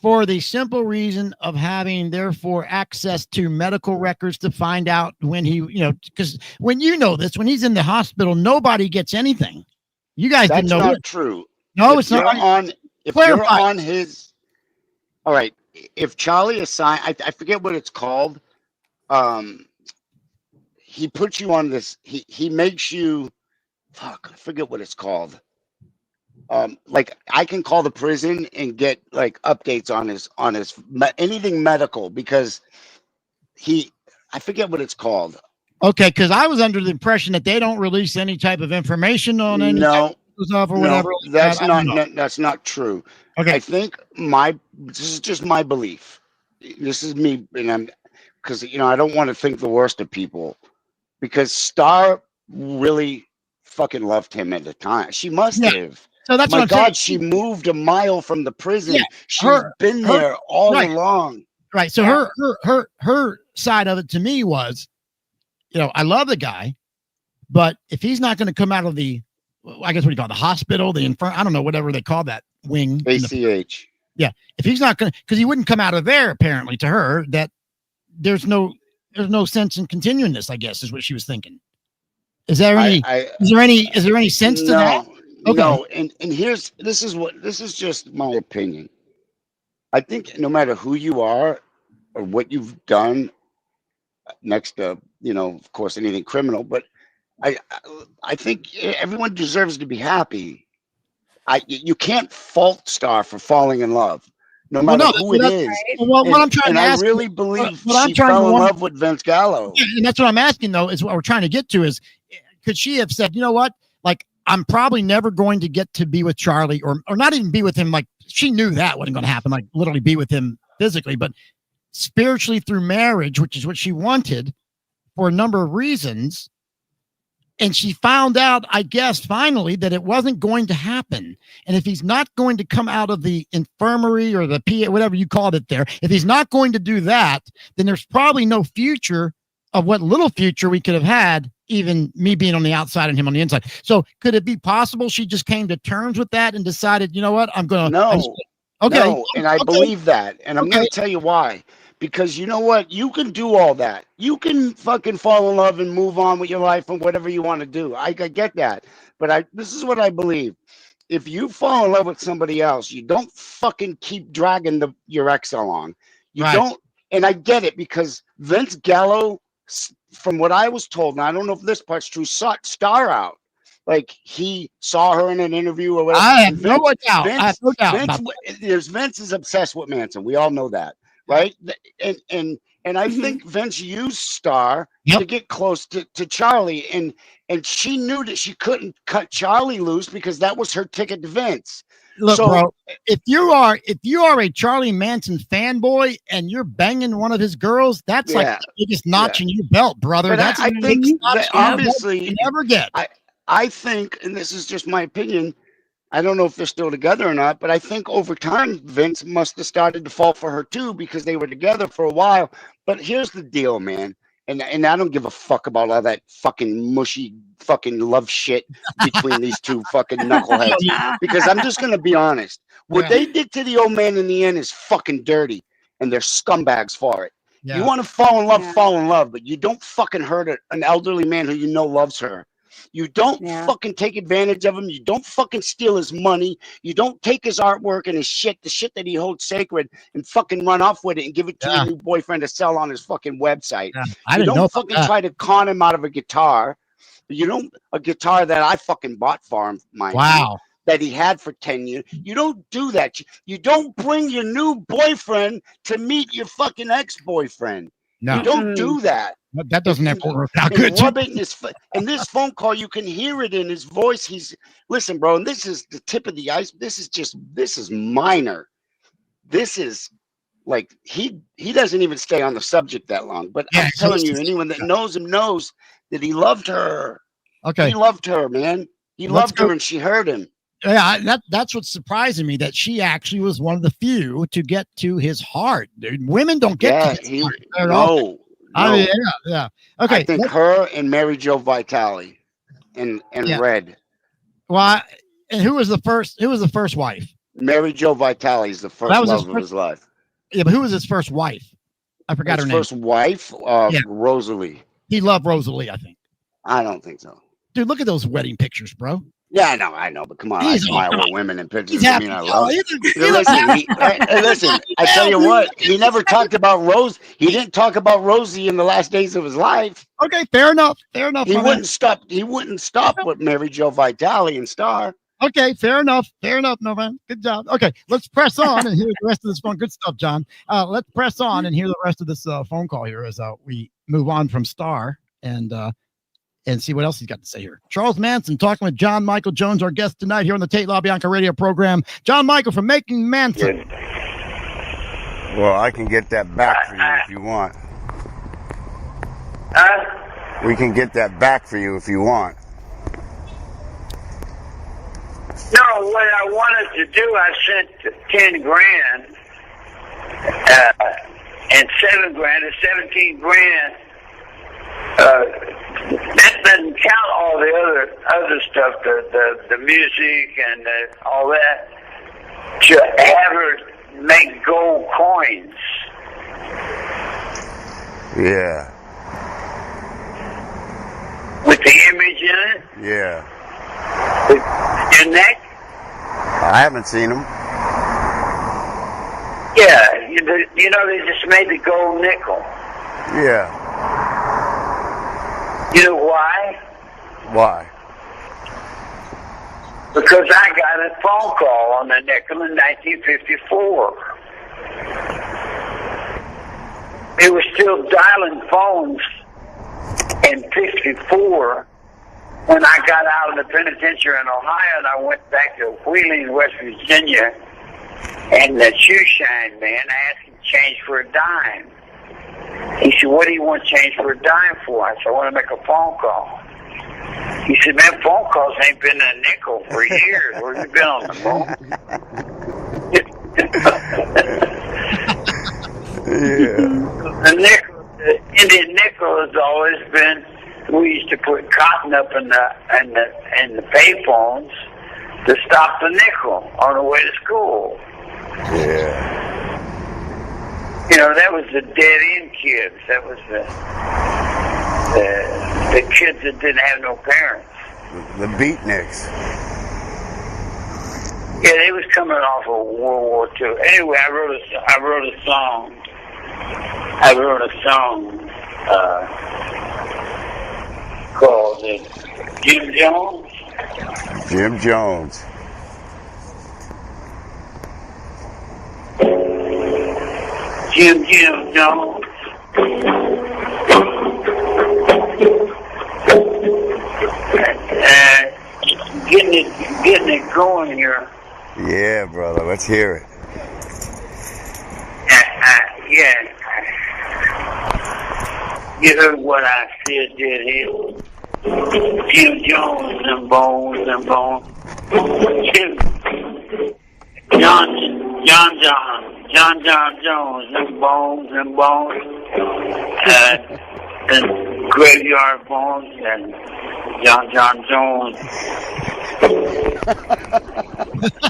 for the simple reason of having, therefore, access to medical records to find out when he, because when when he's in the hospital, nobody gets anything. You guys didn't know. That's not true. No, it's not. If you're on his, all right. If Charlie assigned, I forget what it's called. He puts you on this. He makes you. Fuck, I forget what it's called. Like I can call the prison and get like updates on his anything medical because I forget what it's called. Okay, because I was under the impression that they don't release any type of information on any stuff or whatever. That's not true. Okay, I think this is just my belief. This is me, and because I don't want to think the worst of people, because Star really fucking loved him at the time. She must have. So that's my what I'm God, saying. she moved a mile from the prison. Yeah, She's been there all along. Right. So her side of it to me was, I love the guy, but if he's not going to come out of the, I guess what do you call it, the hospital, the I don't know, whatever they call that wing. ACH. Yeah. If he's not going to, because he wouldn't come out of there, apparently to her, that there's no sense in continuing this, I guess, is what she was thinking. Is there any sense to that? Okay. No, and this is just my opinion. I think no matter who you are or what you've done, next to of course anything criminal, but I think everyone deserves to be happy. You can't fault Star for falling in love, no matter who it is. Well, what I'm trying to ask, I really believe she fell in love with Vince Gallo. Yeah, and that's what I'm asking though. Is what we're trying to get to is, could she have said, you know what, like, I'm probably never going to get to be with Charlie or not even be with him. Like she knew that wasn't going to happen, like literally be with him physically, but spiritually through marriage, which is what she wanted for a number of reasons. And she found out, I guess, finally that it wasn't going to happen. And if he's not going to come out of the infirmary or the PA, whatever you called it there, if he's not going to do that, then there's probably no future of what little future we could have had, even me being on the outside and him on the inside. So could it be possible she just came to terms with that and decided, you know what, I'm going to... No. Okay. No, and I believe that. And I'm going to tell you why. Because you know what? You can do all that. You can fucking fall in love and move on with your life and whatever you want to do. I get that. But this is what I believe. If you fall in love with somebody else, you don't fucking keep dragging your ex along. You don't. And I get it because Vince Gallo, from what I was told, and I don't know if this part's true, sought Star out. Like he saw her in an interview or whatever. I have no doubt. Vince is obsessed with Manson. We all know that, right? And I think Vince used Star to get close to Charlie, and she knew that she couldn't cut Charlie loose because that was her ticket to Vince. Look, bro, if you are a Charlie Manson fanboy and you're banging one of his girls, that's like the biggest notch in your belt, brother. But that's I think that obviously you never get. I think, and this is just my opinion, I don't know if they're still together or not, but I think over time Vince must have started to fall for her too because they were together for a while. But here's the deal, man. And I don't give a fuck about all that fucking mushy fucking love shit between these two fucking knuckleheads. Because I'm just going to be honest. What they did to the old man in the end is fucking dirty. And they're scumbags for it. You want to fall in love, but you don't fucking hurt an elderly man who you know loves her. You don't fucking take advantage of him. You don't fucking steal his money. You don't take his artwork and his shit, the shit that he holds sacred, and fucking run off with it and give it to your new boyfriend to sell on his fucking website. You don't fucking try to con him out of a guitar. A guitar that I fucking bought for him, that he had for 10 years. You don't do that. You don't bring your new boyfriend to meet your fucking ex-boyfriend. No. You don't do that. That doesn't have to work out good. In this phone call, you can hear it in his voice. Listen, bro, and this is the tip of the ice. This is minor. This is like, he doesn't even stay on the subject that long. But I'm telling you, anyone that knows him knows that he loved her. Okay. He loved her, man. He loved her and she hurt him. Yeah, that's what's surprising me, that she actually was one of the few to get to his heart. Dude, women don't get to his heart. Yeah. Okay. I think her and Mary Jo Vitale and Red. Well, and who was the first wife? Mary Jo Vitale is the first love of his life. Yeah, but who was his first wife? I forgot her name. His first wife? Rosalie. He loved Rosalie, I think. I don't think so. Dude, look at those wedding pictures, bro. Yeah, I know, but come on, I smile with women in pictures. I mean, I love it. Listen, I tell you what, he never talked about Rose. He didn't talk about Rosie in the last days of his life. Okay, fair enough. He wouldn't stop. He wouldn't stop with Mary Jo Vitale and Star. Okay, fair enough. No, man. Good job. Okay, let's press on and hear the rest of this phone. Good stuff, John. Let's press on and hear the rest of this phone call here as we move on from Star and see what else he's got to say here. Charles Manson talking with John Michael Jones, our guest tonight here on the Tate LaBianca radio program. John Michael from Making Manson. Well, I can get that back for you if you want. We can get that back for you if you want. No, what I wanted to do, I sent 10 grand and 7 grand and 17 grand. That doesn't count all the other stuff, the music and all that. To have her make gold coins. Yeah. With the image in it. Yeah. Your neck? I haven't seen them. Yeah, you know they just made the gold nickel. Yeah. You know why? Why? Because I got a phone call on the nickel in 1954. They were still dialing phones in 54 when I got out of the penitentiary in Ohio, and I went back to Wheeling, West Virginia, and the shoe shine man asked him to change for a dime. He said, "What do you want to change for a dime for?" I said, "I want to make a phone call." He said, "Man, phone calls ain't been a nickel for years. Where you been on the phone?" The nickel, the Indian nickel has always been. We used to put cotton up in the payphones to stop the nickel on the way to school. Yeah. You know, that was the dead end kids. That was the kids that didn't have no parents. The beatniks. Yeah, they was coming off of World War II. Anyway, I wrote a song. Called Jim Jones. Jim Jones. Jim Jones. Getting it going here. Yeah, brother. Let's hear it. Yeah. You heard what I said, did he? Jim Jones and bones. John Jones and bones. And graveyard bones and John Jones.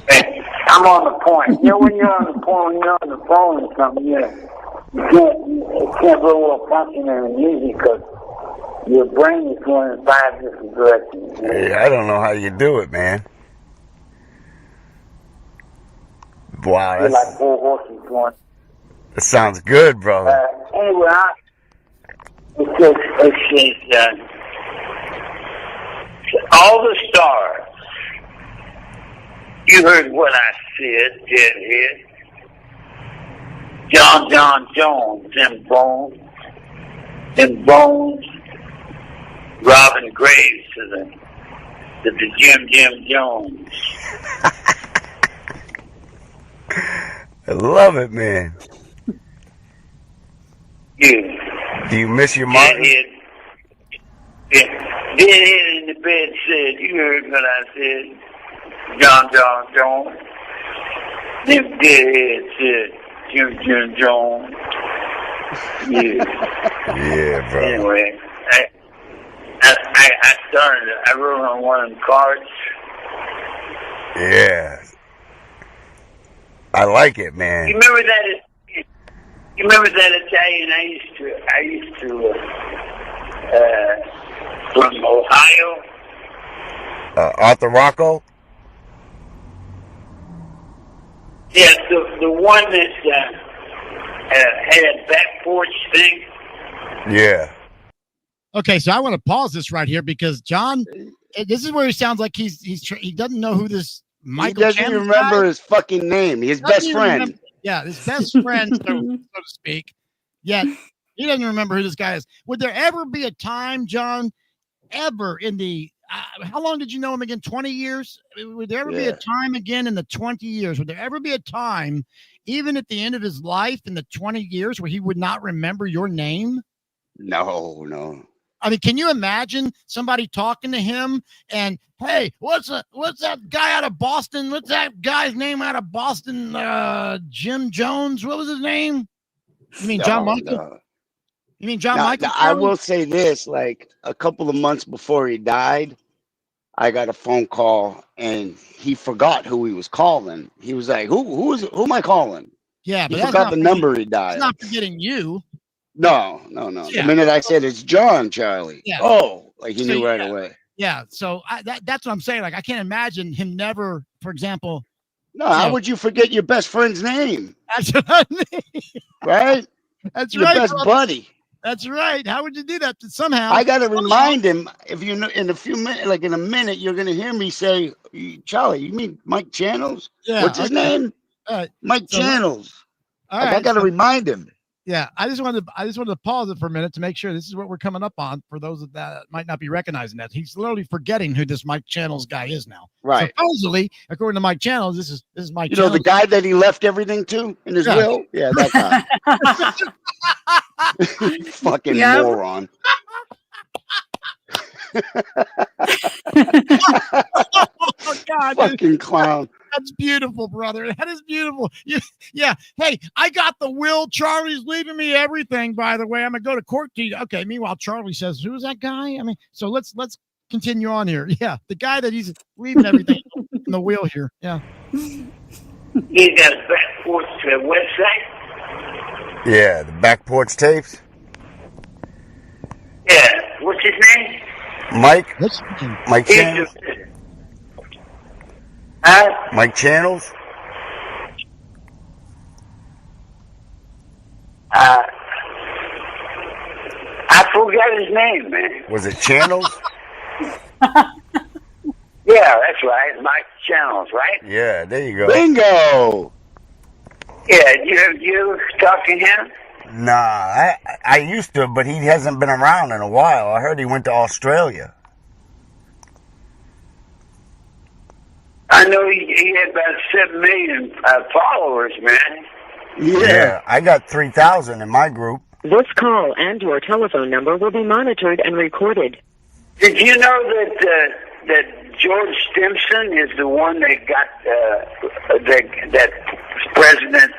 Hey, I'm on the point. You know, when you're on the phone or something, you can't really well function in the music because your brain is going in 5 different directions. Hey, I don't know how you do it, man. Wow, you're like 4 horses going. That sounds good, brother. Anyway, it says all the stars. You heard what I said, deadhead. John Jones, them bones. Robin Graves to the Jim Jones. I love it, man. Yeah. Do you miss your mom? Deadhead in the bed said, you heard what I said. John Jones. Them deadhead said, Jim Jones. Yeah. Yeah, bro. Anyway, I wrote on one of them cards. Yeah. I like it, man. You remember that Italian I used to from Ohio? Arthur Rocco? Yeah, the one that had a back porch thing. Yeah. Okay, so I want to pause this right here because John, this is where he sounds like he doesn't know who this Michael. He doesn't even remember his fucking name. His best friend. Yeah, his best friend, so to speak. Yet he doesn't remember who this guy is. Would there ever be a time, John, ever in the how long did you know him again? 20 years? Would there ever be a time again in the 20 years? Would there ever be a time, even at the end of his life in the 20 years, where he would not remember your name? No. I mean, can you imagine somebody talking to him and, hey, what's that guy out of Boston? What's that guy's name out of Boston? Jim Jones? What was his name? You mean John Michael? No. You mean John Michael? I will say this, like a couple of months before he died, I got a phone call and he forgot who he was calling. He was like, who am I calling? Yeah, but he forgot the number he dialed. He's not forgetting you. No. Yeah. The minute I said it's John, Charlie. Yeah. Oh, like he knew right away. Yeah. So that's what I'm saying. Like, I can't imagine him never, for example. No, how would you forget your best friend's name? That's what I mean. Right? That's your best buddy. That's right. How would you do that? Somehow. I got to remind him, if you know, in a few minutes, like in a minute, you're going to hear me say, Charlie, you mean Mike Channels? Yeah. What's his name? Mike Channels. I got to remind him. Yeah, I just wanted to pause it for a minute to make sure this is what we're coming up on for those that might not be recognizing that. He's literally forgetting who this Mike Channels guy is now. Right. Supposedly, according to Mike Channels, this is Mike Channels. You know the guy that he left everything to in his will? Yeah, that guy. Fucking moron. Oh, God, fucking clown. That's beautiful, brother. That is beautiful. Yeah. Hey, I got the will. Charlie's leaving me everything, by the way. I'm going to go to court to you. Okay, meanwhile, Charlie says, who's that guy? I mean, so let's continue on here. Yeah, the guy that he's leaving everything in the will here. Yeah. You got a back porch website? Yeah, the back porch tapes. Yeah. What's his name? Mike Channels. Mike Channels. I forgot his name, man. Was it Channels? Yeah, that's right. Mike Channels, right? Yeah, there you go. Bingo. Yeah, you talk to him? Nah, I used to, but he hasn't been around in a while. I heard he went to Australia. I know he had about 7 million followers, man. Yeah, I got 3,000 in my group. This call and your telephone number will be monitored and recorded. Did you know that George Stimson is the one that got that president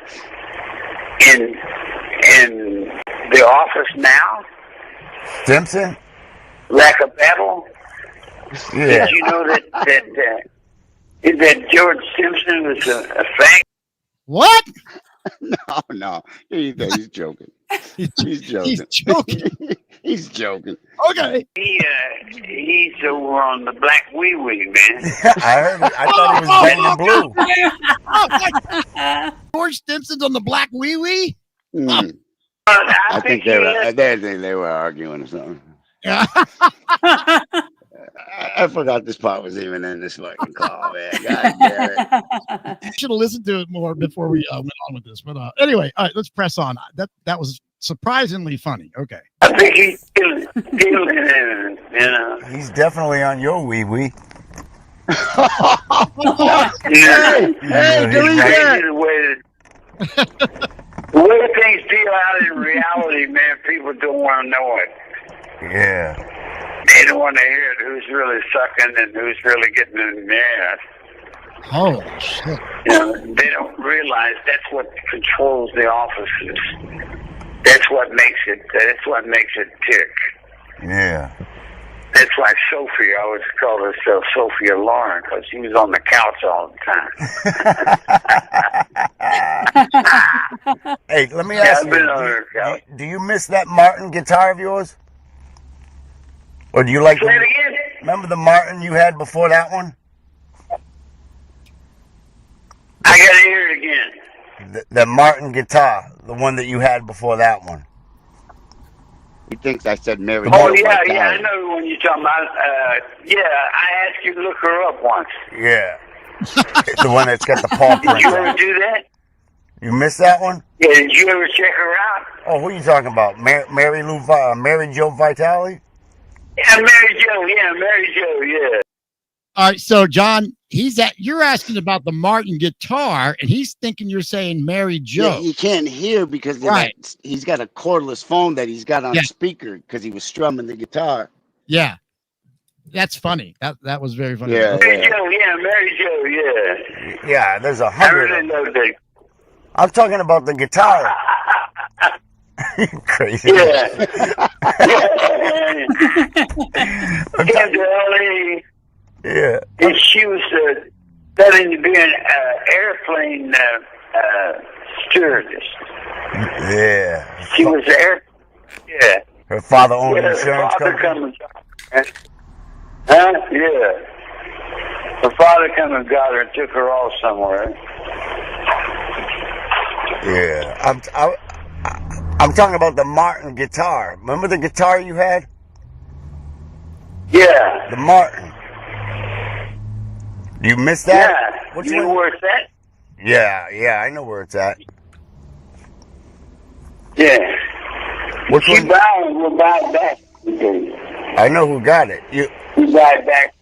in the office now? Stimson? Lack of battle? Yeah. Did you know that George Stimson was a fact? What? No. He's joking. He's joking. He's joking. He's joking. Okay. He's over on the Black Wee Wee, man. I heard it. I thought he was blue. George Stimson's on the Black Wee Wee? I think they were arguing or something. Yeah. I forgot this part was even in this fucking call, man. God damn it. Should have listened to it more before we went on with this. But anyway, all right, let's press on. That was surprisingly funny. Okay. I think he's feeling it, you know. He's definitely on your wee-wee. Hey, delete that. The way things feel out in reality, man, people don't want to know it. Yeah. They don't want to hear it, who's really sucking and who's really getting in there. Holy shit. You know, they don't realize that's what controls the offices. That's what makes it tick. Yeah. That's why Sophie always called herself Sophia Loren, because she was on the couch all the time. Hey, let me ask I've been on her couch. do you miss that Martin guitar of yours? Or do you like? Say it again. Remember the Martin you had before that one? I gotta hear it again. The Martin guitar, the one that you had before that one. He thinks I said Mary. Oh, yeah, I know the one you're talking about. Yeah, I asked you to look her up once. Yeah. The one that's got the paw print. Did you ever do that? You missed that one? Yeah, did you ever check her out? Oh, who are you talking about? Mary Jo Vitale? Yeah, Mary Jo, yeah. All right, so John, you're asking about the Martin guitar, and he's thinking you're saying Mary Jo. Yeah, he can't hear because he's got a cordless phone that he's got on speaker because he was strumming the guitar. Yeah, that's funny. That was very funny. Yeah, Mary Jo, yeah. Yeah, there's 100. I really know that. I'm talking about the guitar. Crazy. Yeah. Yeah. And she was studying to be an airplane stewardess. Yeah. She was Yeah. Her father owned an insurance company. Yeah. Her father come and got her and took her off somewhere. Yeah. I'm talking about the Martin guitar. Remember the guitar you had? Yeah. The Martin. You missed that? Yeah. Which you know one? where it's at? Yeah, I know where it's at. Yeah. Which one? We'll buy it back. I know who got it. We'll buy it back.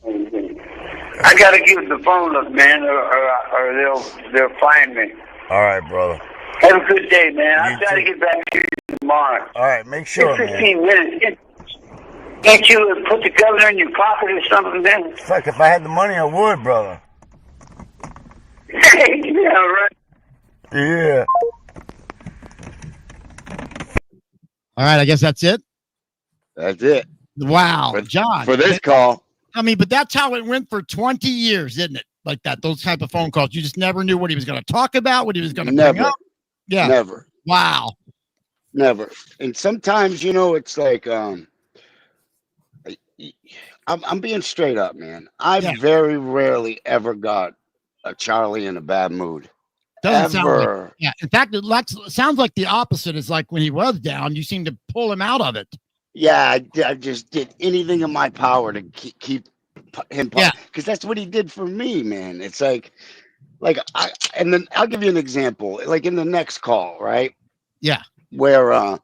I gotta give the phone up, man, or they'll find me. All right, brother. Have a good day, man. I'll try to get back to you tomorrow. All right, make sure, in 15 minutes. Can't you put the governor in your pocket or something then? Fuck, if I had the money, I would, brother. Yeah, right. Yeah. All right, I guess that's it. That's it. Wow, John. For this call. I mean, but that's how it went for 20 years, isn't it? Like that, those type of phone calls. You just never knew what he was going to talk about, what he was going to bring up. Yeah. Never. Wow. Never. And sometimes, it's like, I'm being straight up, man. I very rarely ever got a Charlie in a bad mood. Doesn't sound like, yeah. In fact, it sounds like the opposite is like when he was down, you seem to pull him out of it. Yeah, I just did anything in my power to keep him, because that's what he did for me, man. It's and then I'll give you an example. Like in the next call, right? Yeah, where I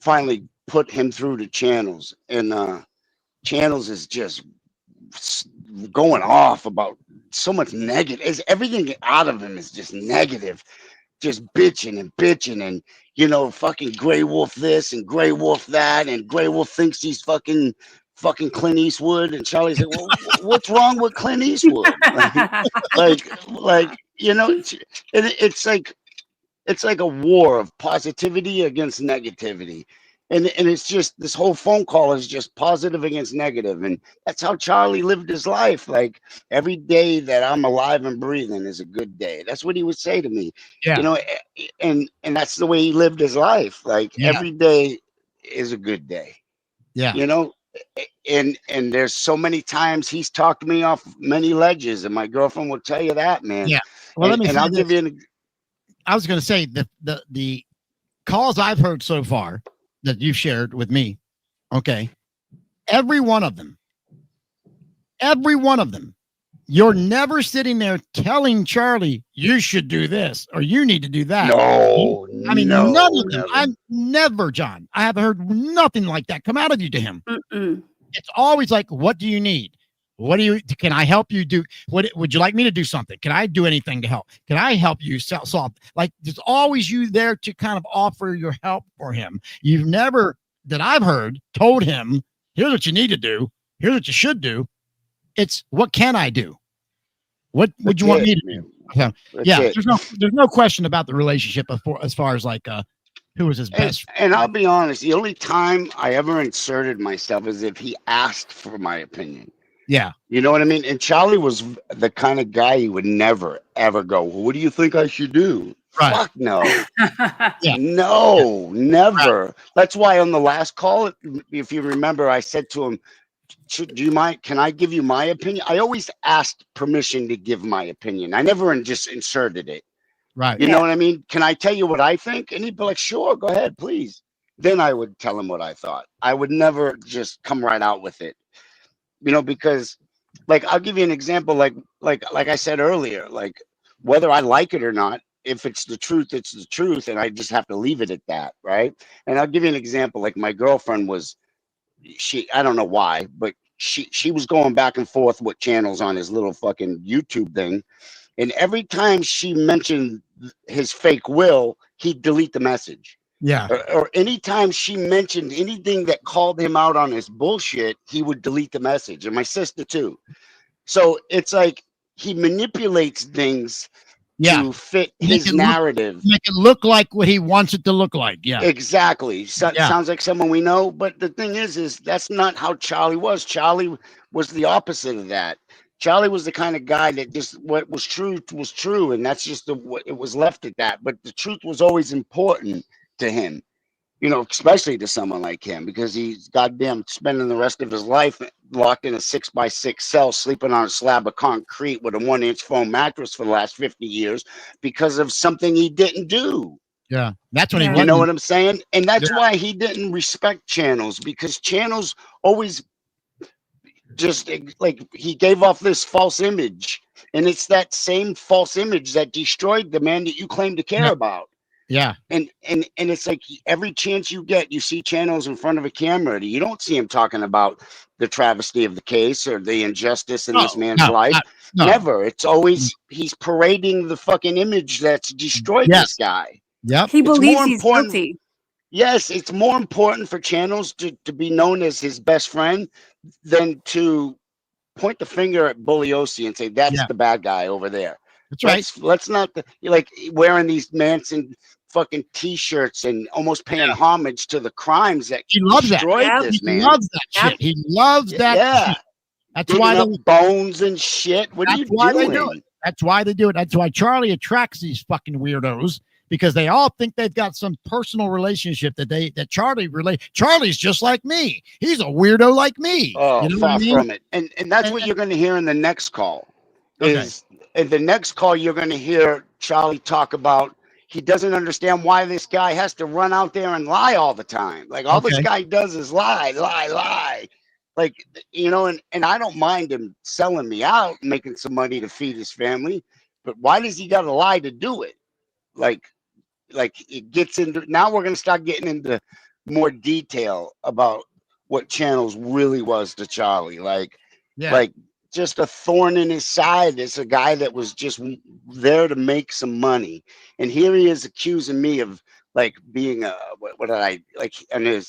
finally put him through to Channels, and Channels is just going off about so much negative. Everything out of him is just negative, just bitching and fucking Grey Wolf this and Grey Wolf that, and Grey Wolf thinks he's fucking Clint Eastwood, and Charlie's like, well, what's wrong with Clint Eastwood? It's like a war of positivity against negativity. And it's just, this whole phone call is just positive against negative. And that's how Charlie lived his life. Like, every day that I'm alive and breathing is a good day. That's what he would say to me. Yeah. And that's the way he lived his life. Like, every day is a good day. Yeah. And there's so many times he's talked me off many ledges, and my girlfriend will tell you that, man. Yeah. Well, I'll give you I was going to say the calls I've heard so far that you've shared with me. Okay. Every one of them, you're never sitting there telling Charlie, you should do this or you need to do that. No, none of them. I've never, John, I haven't heard nothing like that come out of you to him. It's always like, what do you need? Can I help you do? What would you like me to do something? Can I do anything to help? Can I help you solve? Like, there's always you there to kind of offer your help for him. You've never, that I've heard, told him, here's what you need to do. Here's what you should do. It's, what can I do? What would you want me to do? Yeah. There's no question about the relationship as far as like, who was his best friend. And I'll be honest, the only time I ever inserted myself is if he asked for my opinion. Yeah. You know what I mean? And Charlie was the kind of guy he would never, ever go, well, what do you think I should do? Right. Fuck no. Yeah. No, never. Right. That's why on the last call, if you remember, I said to him, do you mind? Can I give you my opinion? I always asked permission to give my opinion. I never just inserted it. Right. You know what I mean? Can I tell you what I think? And he'd be like, sure, go ahead, please. Then I would tell him what I thought. I would never just come right out with it. You know, because like I'll give you an example, like I said earlier, like whether I like it or not, if it's the truth, it's the truth, and I just have to leave it at that, right? And I'll give you an example. Like my girlfriend was, I don't know why, but she was going back and forth with channels on his little fucking YouTube thing, and every time she mentioned his fake will, he'd delete the message. Yeah. Or anytime she mentioned anything that called him out on his bullshit, he would delete the message. And my sister too. So it's like he manipulates things to fit his narrative. Make it look like what he wants it to look like. Yeah. Exactly. Sounds like someone we know. But the thing is that's not how Charlie was. Charlie was the opposite of that. Charlie was the kind of guy that just what was true. And that's just it was left at that. But the truth was always important to him, you know, especially to someone like him, because he's goddamn spending the rest of his life locked in a 6x6 cell, sleeping on a slab of concrete with a 1-inch foam mattress for the last 50 years because of something he didn't do. Yeah, that's what he You know what I'm saying? And that's why he didn't respect channels, because channels always just like he gave off this false image, and it's that same false image that destroyed the man that you claim to care about. Yeah. And it's like every chance you get, you see channels in front of a camera. You don't see him talking about the travesty of the case or the injustice in this man's life. Never. It's always he's parading the fucking image that's destroyed this guy. Yep. He believes he's guilty. Yes, it's more important for channels to be known as his best friend than to point the finger at Bugliosi and say that's the bad guy over there. That's right. Let's not like wearing these Manson fucking T-shirts and almost paying homage to the crimes that he loves destroyed this man. He loves that shit. He loves that shit. That's why the bones and shit. What are you doing? They do it. That's why they do it. That's why Charlie attracts these fucking weirdos, because they all think they've got some personal relationship that Charlie's just like me. He's a weirdo like me. Oh, you know far what I mean? from it. And that's what you're going to hear in the next call. In the next call, you're going to hear Charlie talk about he doesn't understand why this guy has to run out there and lie all the time. Like all this guy does is lie. Like, you know, and I don't mind him selling me out, making some money to feed his family. But why does he got to lie to do it? Like it gets into, now we're going to start getting into more detail about what channels really was to Charlie. Like just a thorn in his side. It's a guy that was just there to make some money. And here he is accusing me of like being what did I like? And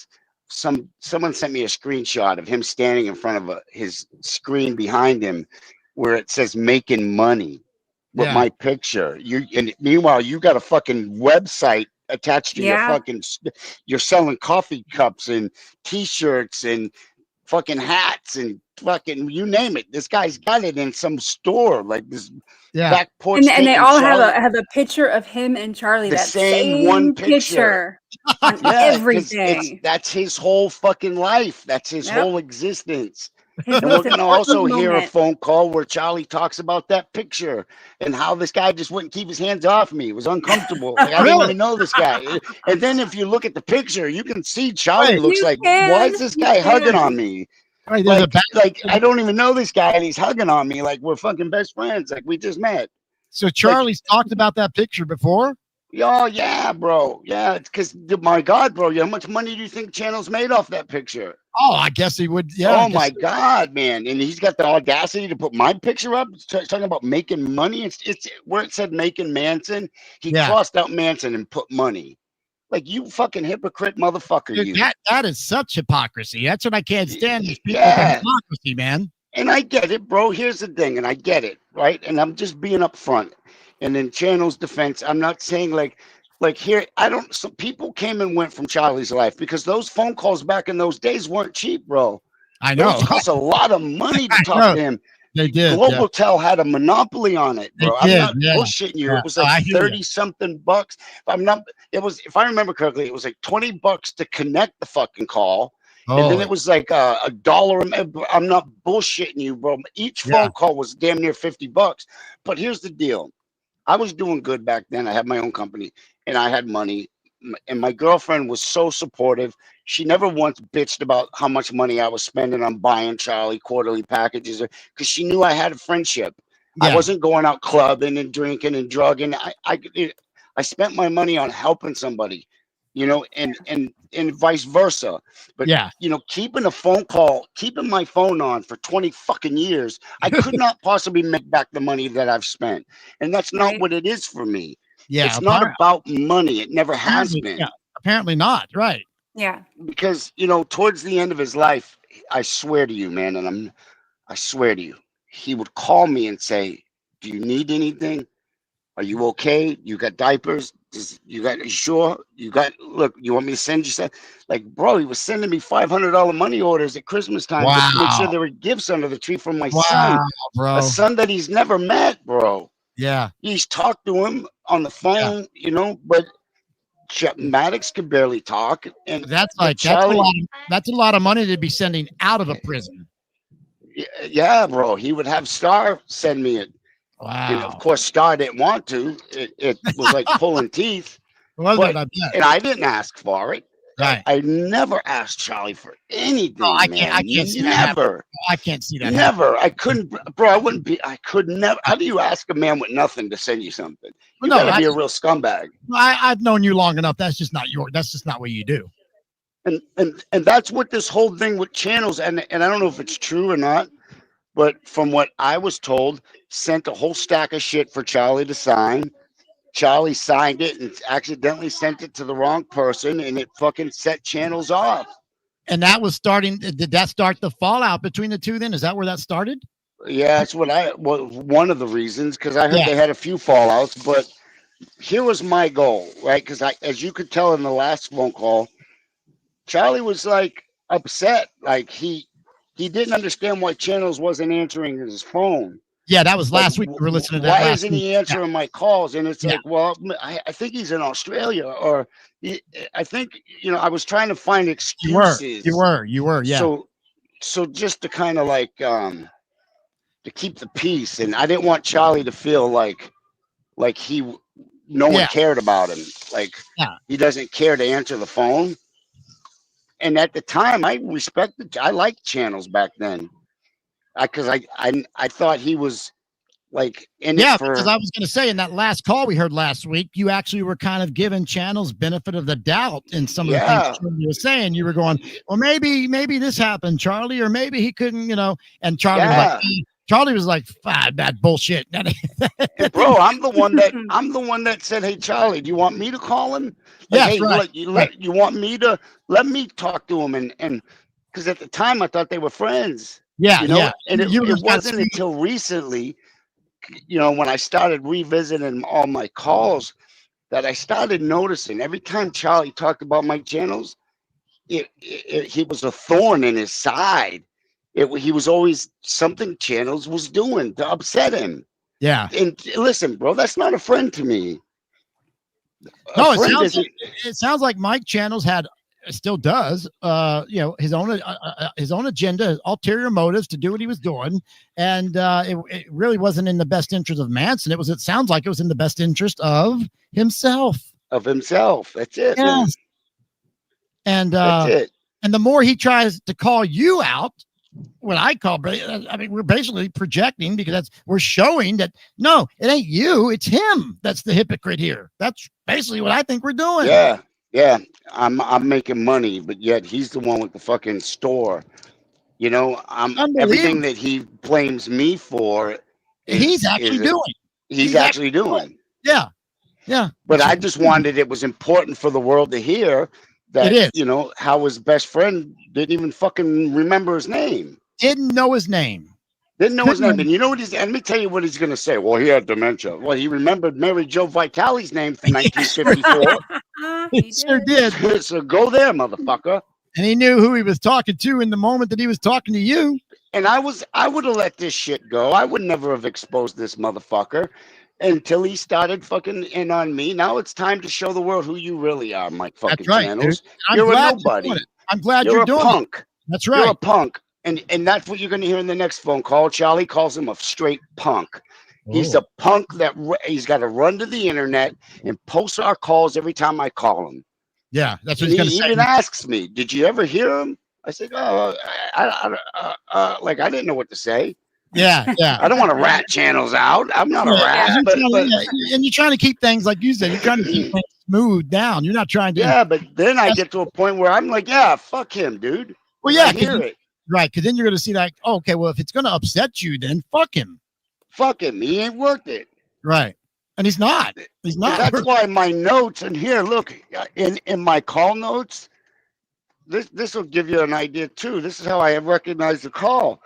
someone sent me a screenshot of him standing in front of his screen behind him where it says making money with my picture. And meanwhile, you got a fucking website attached to your fucking, you're selling coffee cups and T-shirts and fucking hats and fucking you name it. This guy's got it in some store, like this back porch. And they all have a picture of him and Charlie. The that same one picture on everything. That's his whole fucking life. That's his whole existence. And we're going to also hear a phone call where Charlie talks about that picture and how this guy just wouldn't keep his hands off me. It was uncomfortable. Like, I didn't even know this guy. And then if you look at the picture, you can see Charlie looks like, why is this guy hugging on me? Right, like I don't even know this guy and he's hugging on me like we're fucking best friends. Like we just met. So Charlie's talked about that picture before? Oh, yeah, bro. Yeah, it's because, my God, bro, how much money do you think channels made off that picture? Oh, I guess he would. Yeah. Oh, my God, man. And he's got the audacity to put my picture up. It's talking about making money. It's where it said making Manson. He crossed out Manson and put money. Like, you fucking hypocrite motherfucker. Dude, you. That is such hypocrisy. That's what I can't stand. These people with hypocrisy, man. And I get it, bro. Here's the thing. And I get it, right? And I'm just being upfront. And in Channel's defense, I'm not saying like like here, some people came and went from Charlie's life because those phone calls back in those days weren't cheap, bro. I know. Those cost a lot of money to talk to him. They did. Globaltel had a monopoly on it, bro. I'm not bullshitting you. Yeah. It was like 30 something bucks. If I remember correctly, it was like $20 to connect the fucking call. And then it was like $1. I'm not bullshitting you, bro. Each phone call was damn near $50. But here's the deal. I was doing good back then. I had my own company and I had money. And my girlfriend was so supportive. She never once bitched about how much money I was spending on buying Charlie quarterly packages because she knew I had a friendship. Yeah. I wasn't going out clubbing and drinking and drugging. I spent my money on helping somebody, you know, and vice versa. But you know, keeping my phone on for 20 fucking years, I could not possibly make back the money that I've spent. And that's not what it is for me. Yeah, it's not about money. It never has been. Yeah, apparently not. Right. Yeah. Because, you know, towards the end of his life, I swear to you, man, and I swear to you, he would call me and say, "Do you need anything? Are you okay? You got diapers? You sure? Look, you want me to send you something?" Like, bro, he was sending me $500 money orders at Christmas time to make sure there were gifts under the tree from my son. Bro. A son that he's never met, bro. Yeah. He's talked to him on the phone, you know, but Maddox could barely talk. And that's a lot of money to be sending out of a prison. Yeah, bro. He would have Star send me it. Wow. And of course, Star didn't want to. It was like pulling teeth. And I didn't ask for it. Right. I never asked Charlie for anything. No, I man. I can't see never. That I can't see that. Never. I couldn't, bro. I could never. How do you ask a man with nothing to send you something? You gotta be a real scumbag. I've known you long enough. That's just not what you do. And that's what this whole thing with channels, and I don't know if it's true or not, but from what I was told, sent a whole stack of shit for Charlie to sign. Charlie signed it and accidentally sent it to the wrong person, and it fucking set channels off. And that was starting. Did that start the fallout between the two? Then is that where that started? Yeah, that's one of the reasons, because I heard they had a few fallouts. But here was my goal, right? Because as you could tell in the last phone call, Charlie was like upset, like he didn't understand why channels wasn't answering his phone. Yeah, that was last week. We were listening to that. Why isn't he answering my calls? And it's like, well, I think he's in Australia, or I think, you know, I was trying to find excuses. You were, yeah. So just to kind of like to keep the peace, and I didn't want Charlie to feel like no one cared about him, like he doesn't care to answer the phone. And at the time, I liked channels back then. Because I thought he was like in it for. Because I was going to say in that last call we heard last week, you actually were kind of giving channels benefit of the doubt in some of the things you were saying. You were going, well, maybe this happened, Charlie, or maybe he couldn't, you know. And Charlie was like, that bullshit. Bro, I'm the one that said, hey, Charlie, do you want me to call him? Like, you want me to let me talk to him, and because at the time I thought they were friends. Yeah, you know, and it wasn't until recently, you know, when I started revisiting all my calls, that I started noticing every time Charlie talked about my channels, he was a thorn in his side. He was always something channels was doing to upset him. Yeah. And listen, bro, that's not a friend to me. No, it sounds like Mike Channels still does, you know, his own agenda, ulterior motives to do what he was doing, and it really wasn't in the best interest of Manson. It sounds like it was in the best interest of himself. That's it. Yes. And that's it. And the more he tries to call you out, what I call, I mean, we're basically projecting, because we're showing that no, it ain't you, it's him that's the hypocrite here. That's basically what I think we're doing. Yeah, I'm making money, but yet he's the one with the fucking store. You know, everything that he blames me for. He's actually doing. He's actually doing. Yeah. But I just wanted, it was important for the world to hear that, you know, how his best friend didn't even fucking remember his name. Didn't know his name. Didn't know his name. And you know what he's, let me tell you what he's going to say. Well, he had dementia. Well, he remembered Mary Jo Vitale's name from 1954. He sure did. So go there, motherfucker. And he knew who he was talking to in the moment that he was talking to you. And I would have let this shit go. I would never have exposed this motherfucker until he started fucking in on me. Now it's time to show the world who you really are, Mike fucking That's right, Channels. You're a nobody. I'm glad you're doing punk. it. That's right. You're a punk. And that's what you're going to hear in the next phone call. Charlie calls him a straight punk. He's a punk that he's got to run to the internet and post our calls every time I call him. Yeah, that's what he's going to say. He even asks me, "Did you ever hear him?" I said, "Oh, like I didn't know what to say." Yeah. I don't want to rat Channels out. I'm not a rat. But and you're trying to keep things, like you said, you're trying to keep things smooth down. You're not trying to. Yeah, but then I get to a point where I'm like, yeah, fuck him, dude. Well, yeah, I hear it. Right, because then you're going to see like, oh, okay, well, if it's going to upset you, then fuck him. Fuck him. He ain't worth it. Right. And he's not. He's not. That's why my notes, and here, look, in my call notes, this will give you an idea too. This is how I recognize the call.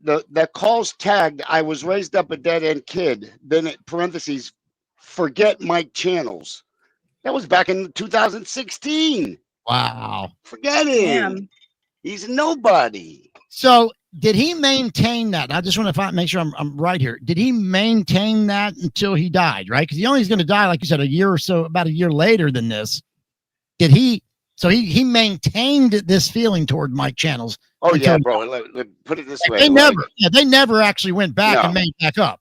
That call's tagged, "I was raised up a dead-end kid." Then in parentheses, "forget Mike Channels." That was back in 2016. Wow. Forget him. Damn. He's nobody. So did he maintain that? I just want to make sure I'm right here. Did he maintain that until he died, right? Because he only is going to die, like you said, about a year later than this. Did he? So he maintained this feeling toward Mike Channels. Oh yeah, bro. Let put it this way. They never actually went back and made back up.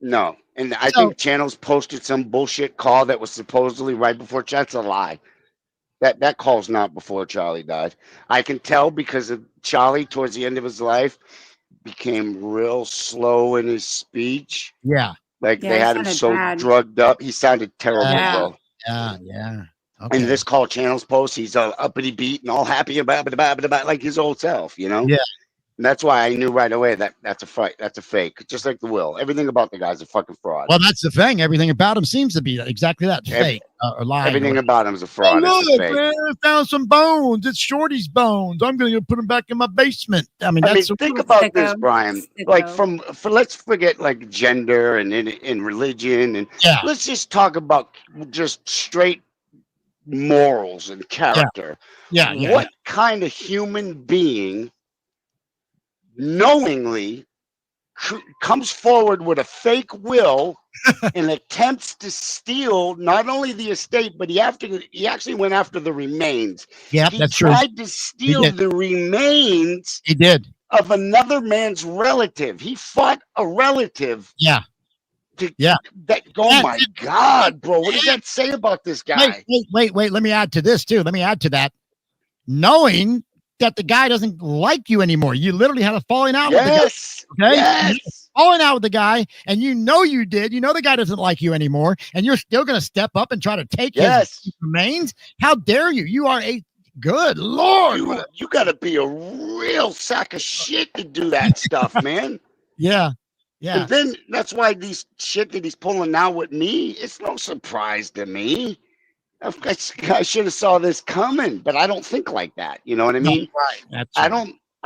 No. And I think Channels posted some bullshit call that was supposedly right before. That's a lie. That call's not before Charlie died. I can tell because of Charlie towards the end of his life became real slow in his speech. Yeah. Like they had him so drugged up. He sounded terrible, bro. Yeah. Okay. And this call Channels post, he's all uppity beat and all happy about like his old self, you know? Yeah. And that's why I knew right away that's a fight. That's a fake. Just like the will. Everything about the guy's a fucking fraud. Well, that's the thing. Everything about him seems to be exactly that. Fake or lying. Everything about him is a fraud. Oh, it's look, a fake. man, I found some bones. It's Shorty's bones. I'm going to put them back in my basement. I mean, think about this, Brian. Like let's forget like gender and in religion, and let's just talk about just straight morals and character. Yeah. What kind of human being knowingly comes forward with a fake will and attempts to steal not only the estate, but he actually went after the remains. Yeah, that's true. He tried to steal the remains. He did. Of another man's relative. He fought a relative. Yeah. Oh my God, bro. What does that say about this guy? Wait. Let me add to this too. Let me add to that. Knowing that the guy doesn't like you anymore. You literally had a falling out with the guy. Okay? Yes. Falling out with the guy, and you know you did. You know the guy doesn't like you anymore, and you're still going to step up and try to take his remains? How dare you? You are a good Lord. You got to be a real sack of shit to do that stuff, man. Yeah. And then that's why these shit that he's pulling now with me, it's no surprise to me. I should have saw this coming, but I don't think like that. You know what I mean? Right. I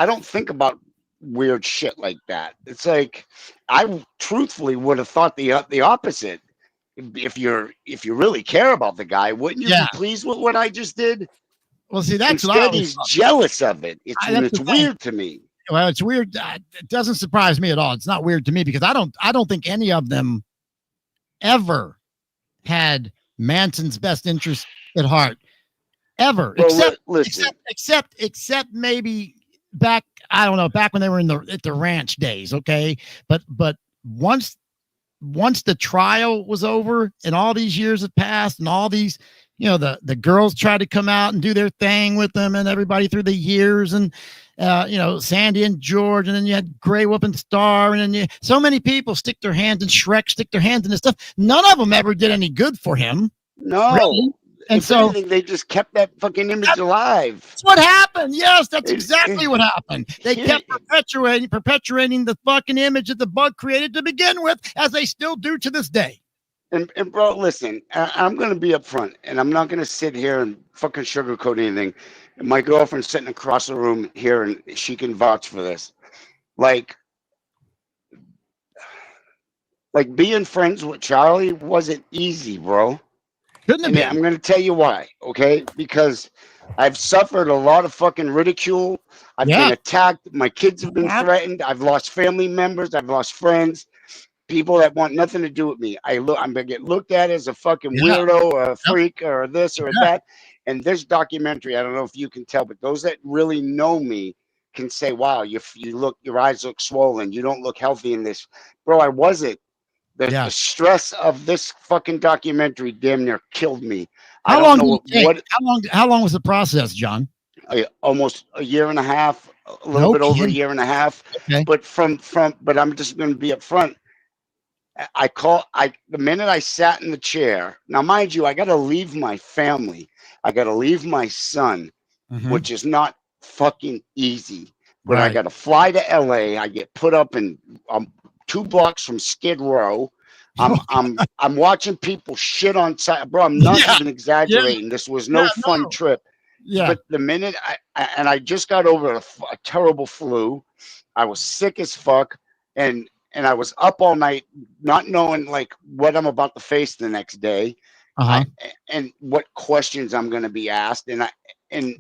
don't think about weird shit like that. It's like I truthfully would have thought the opposite. If you really care about the guy, wouldn't you be pleased with what I just did? Well, see, that's instead he's jealous of it. It's weird to me. Well, it's weird. It doesn't surprise me at all. It's not weird to me because I don't think any of them ever had Manson's best interest at heart, ever. Well, except maybe back, I don't know, back when they were at the ranch days. Okay. But once the trial was over and all these years had passed and all these, the girls tried to come out and do their thing with them and everybody through the years and, Sandy and George, and then you had Grey Whoop and Star, and then so many people stick their hands in Shrek, stick their hands in this stuff. None of them ever did any good for him. No. Really. And if anything, they just kept that fucking image alive. That's what happened. Yes, that's exactly what happened. They kept perpetuating the fucking image that the bug created to begin with, as they still do to this day. And bro, listen, I'm going to be upfront, and I'm not going to sit here and fucking sugarcoat anything. My girlfriend's sitting across the room here, and she can vouch for this. Like, Like being friends with Charlie wasn't easy, bro. Couldn't have been. I'm going to tell you why, okay? Because I've suffered a lot of fucking ridicule. I've been attacked. My kids have been threatened. I've lost family members. I've lost friends. People that want nothing to do with me. I'm gonna get looked at as a fucking weirdo or a freak or this or that. And this documentary, I don't know if you can tell, but those that really know me can say, "Wow, your eyes look swollen. You don't look healthy in this, bro." I wasn't. The stress of this fucking documentary damn near killed me. How long was the process, John? Almost a year and a half, a little bit over a year and a half. Okay. But but I'm just going to be upfront. The minute I sat in the chair. Now, mind you, I got to leave my family. I got to leave my son, which is not fucking easy. But I got to fly to LA. I get put up in 2 blocks from Skid Row. I'm watching people shit on site, bro. I'm not even exaggerating. This was no fun trip. Yeah. But the minute I just got over a terrible flu, I was sick as fuck, and I was up all night, not knowing like what I'm about to face the next day, and what questions I'm going to be asked, and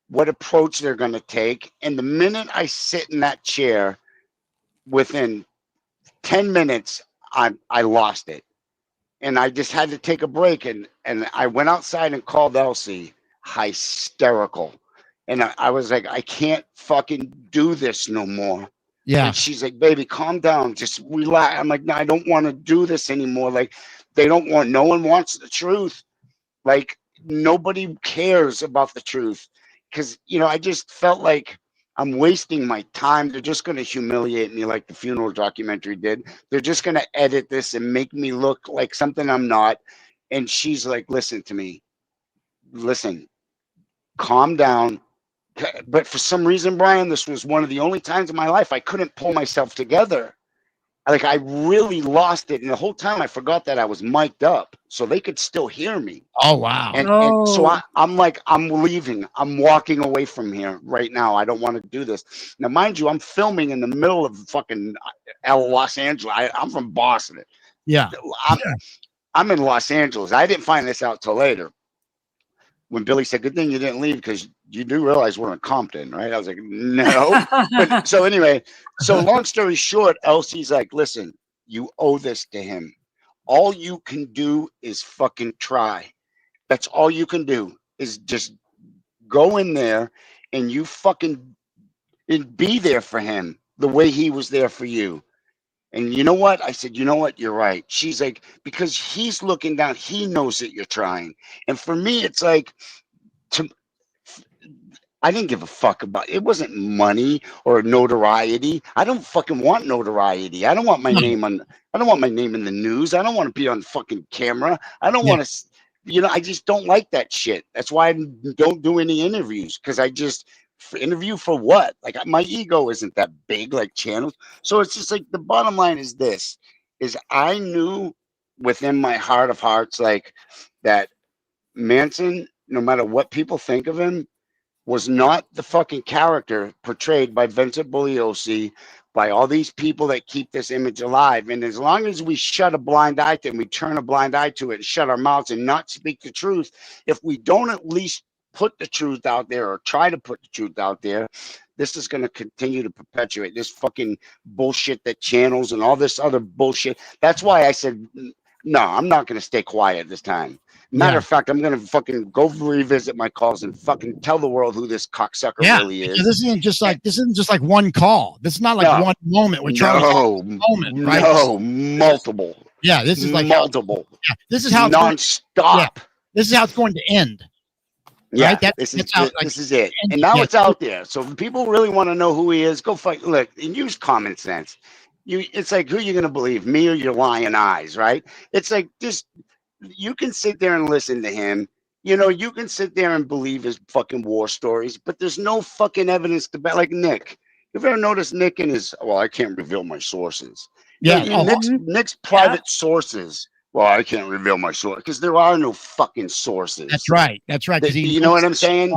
what approach they're going to take. And the minute I sit in that chair, within 10 minutes, I lost it, and I just had to take a break. And I went outside and called Elsie, hysterical, and I was like, I can't fucking do this no more. Yeah. And she's like, baby, calm down, just relax. I'm like, no, I don't want to do this anymore. Like, no one wants the truth. Like, nobody cares about the truth, because I just felt like I'm wasting my time. They're just going to humiliate me like the funeral documentary did. They're just going to edit this and make me look like something I'm not. And she's like, listen to me. Listen, calm down. But for some reason, Brian, this was one of the only times in my life I couldn't pull myself together. Like, I really lost it. And the whole time I forgot that I was mic'd up so they could still hear me. Oh, wow. And so I'm like, I'm leaving. I'm walking away from here right now. I don't want to do this. Now, mind you, I'm filming in the middle of fucking Los Angeles. I'm from Boston. Yeah. I'm in Los Angeles. I didn't find this out till later, when Billy said, good thing you didn't leave, because you do realize we're in Compton, right? I was like, no. But, so anyway, so long story short, Elsie's like, listen, you owe this to him. All you can do is fucking try. That's all you can do, is just go in there and you fucking be there for him the way he was there for you. And you know what? I said, you know what? You're right. She's like, because he's looking down. He knows that you're trying. And for me, it's like, I didn't give a fuck about it. It wasn't money or notoriety. I don't fucking want notoriety. I don't want my name in the news. I don't want to be on fucking camera. I don't want to, I just don't like that shit. That's why I don't do any interviews, because interview for what? Like, my ego isn't that big like channels. So it's just like, the bottom line is this, is I knew within my heart of hearts, like, that Manson, no matter what people think of him, was not the fucking character portrayed by Vincent Bugliosi, by all these people that keep this image alive. And as long as we shut a blind eye to it, and we turn a blind eye to it and shut our mouths and not speak the truth, if we don't at least put the truth out there, or try to put the truth out there, this is going to continue to perpetuate this fucking bullshit that channels and all this other bullshit. That's why I said, no, I'm not going to stay quiet this time. Matter of fact, I'm going to fucking go revisit my calls and fucking tell the world who this cocksucker really is. This isn't just like one call. This is not like one moment with Charlie. Right? No, multiple. Yeah, this is like multiple. This is how it's nonstop. This is how it's going to end. Yeah, right? This is it. And now it's out there. So if people really want to know who he is, go fight. Look, and use common sense. It's like, who are you going to believe, me or your lying eyes, right? It's like, just, you can sit there and listen to him. You can sit there and believe his fucking war stories, but there's no fucking evidence to back. Like Nick. You've ever noticed Nick and his, well, I can't reveal my sources. Yeah. Nick's private sources. Well, I can't reveal my source, because there are no fucking sources. That's right. You know what I'm saying?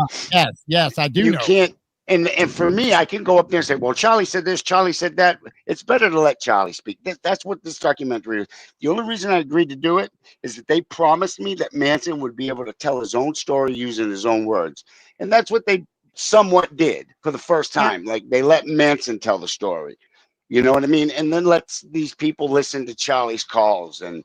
Yes, I do. You can't. And for me, I can go up there and say, well, Charlie said this, Charlie said that. It's better to let Charlie speak. That's what this documentary is. The only reason I agreed to do it is that they promised me that Manson would be able to tell his own story using his own words. And that's what they somewhat did for the first time. Like, they let Manson tell the story. You know what I mean? And then let these people listen to Charlie's calls. And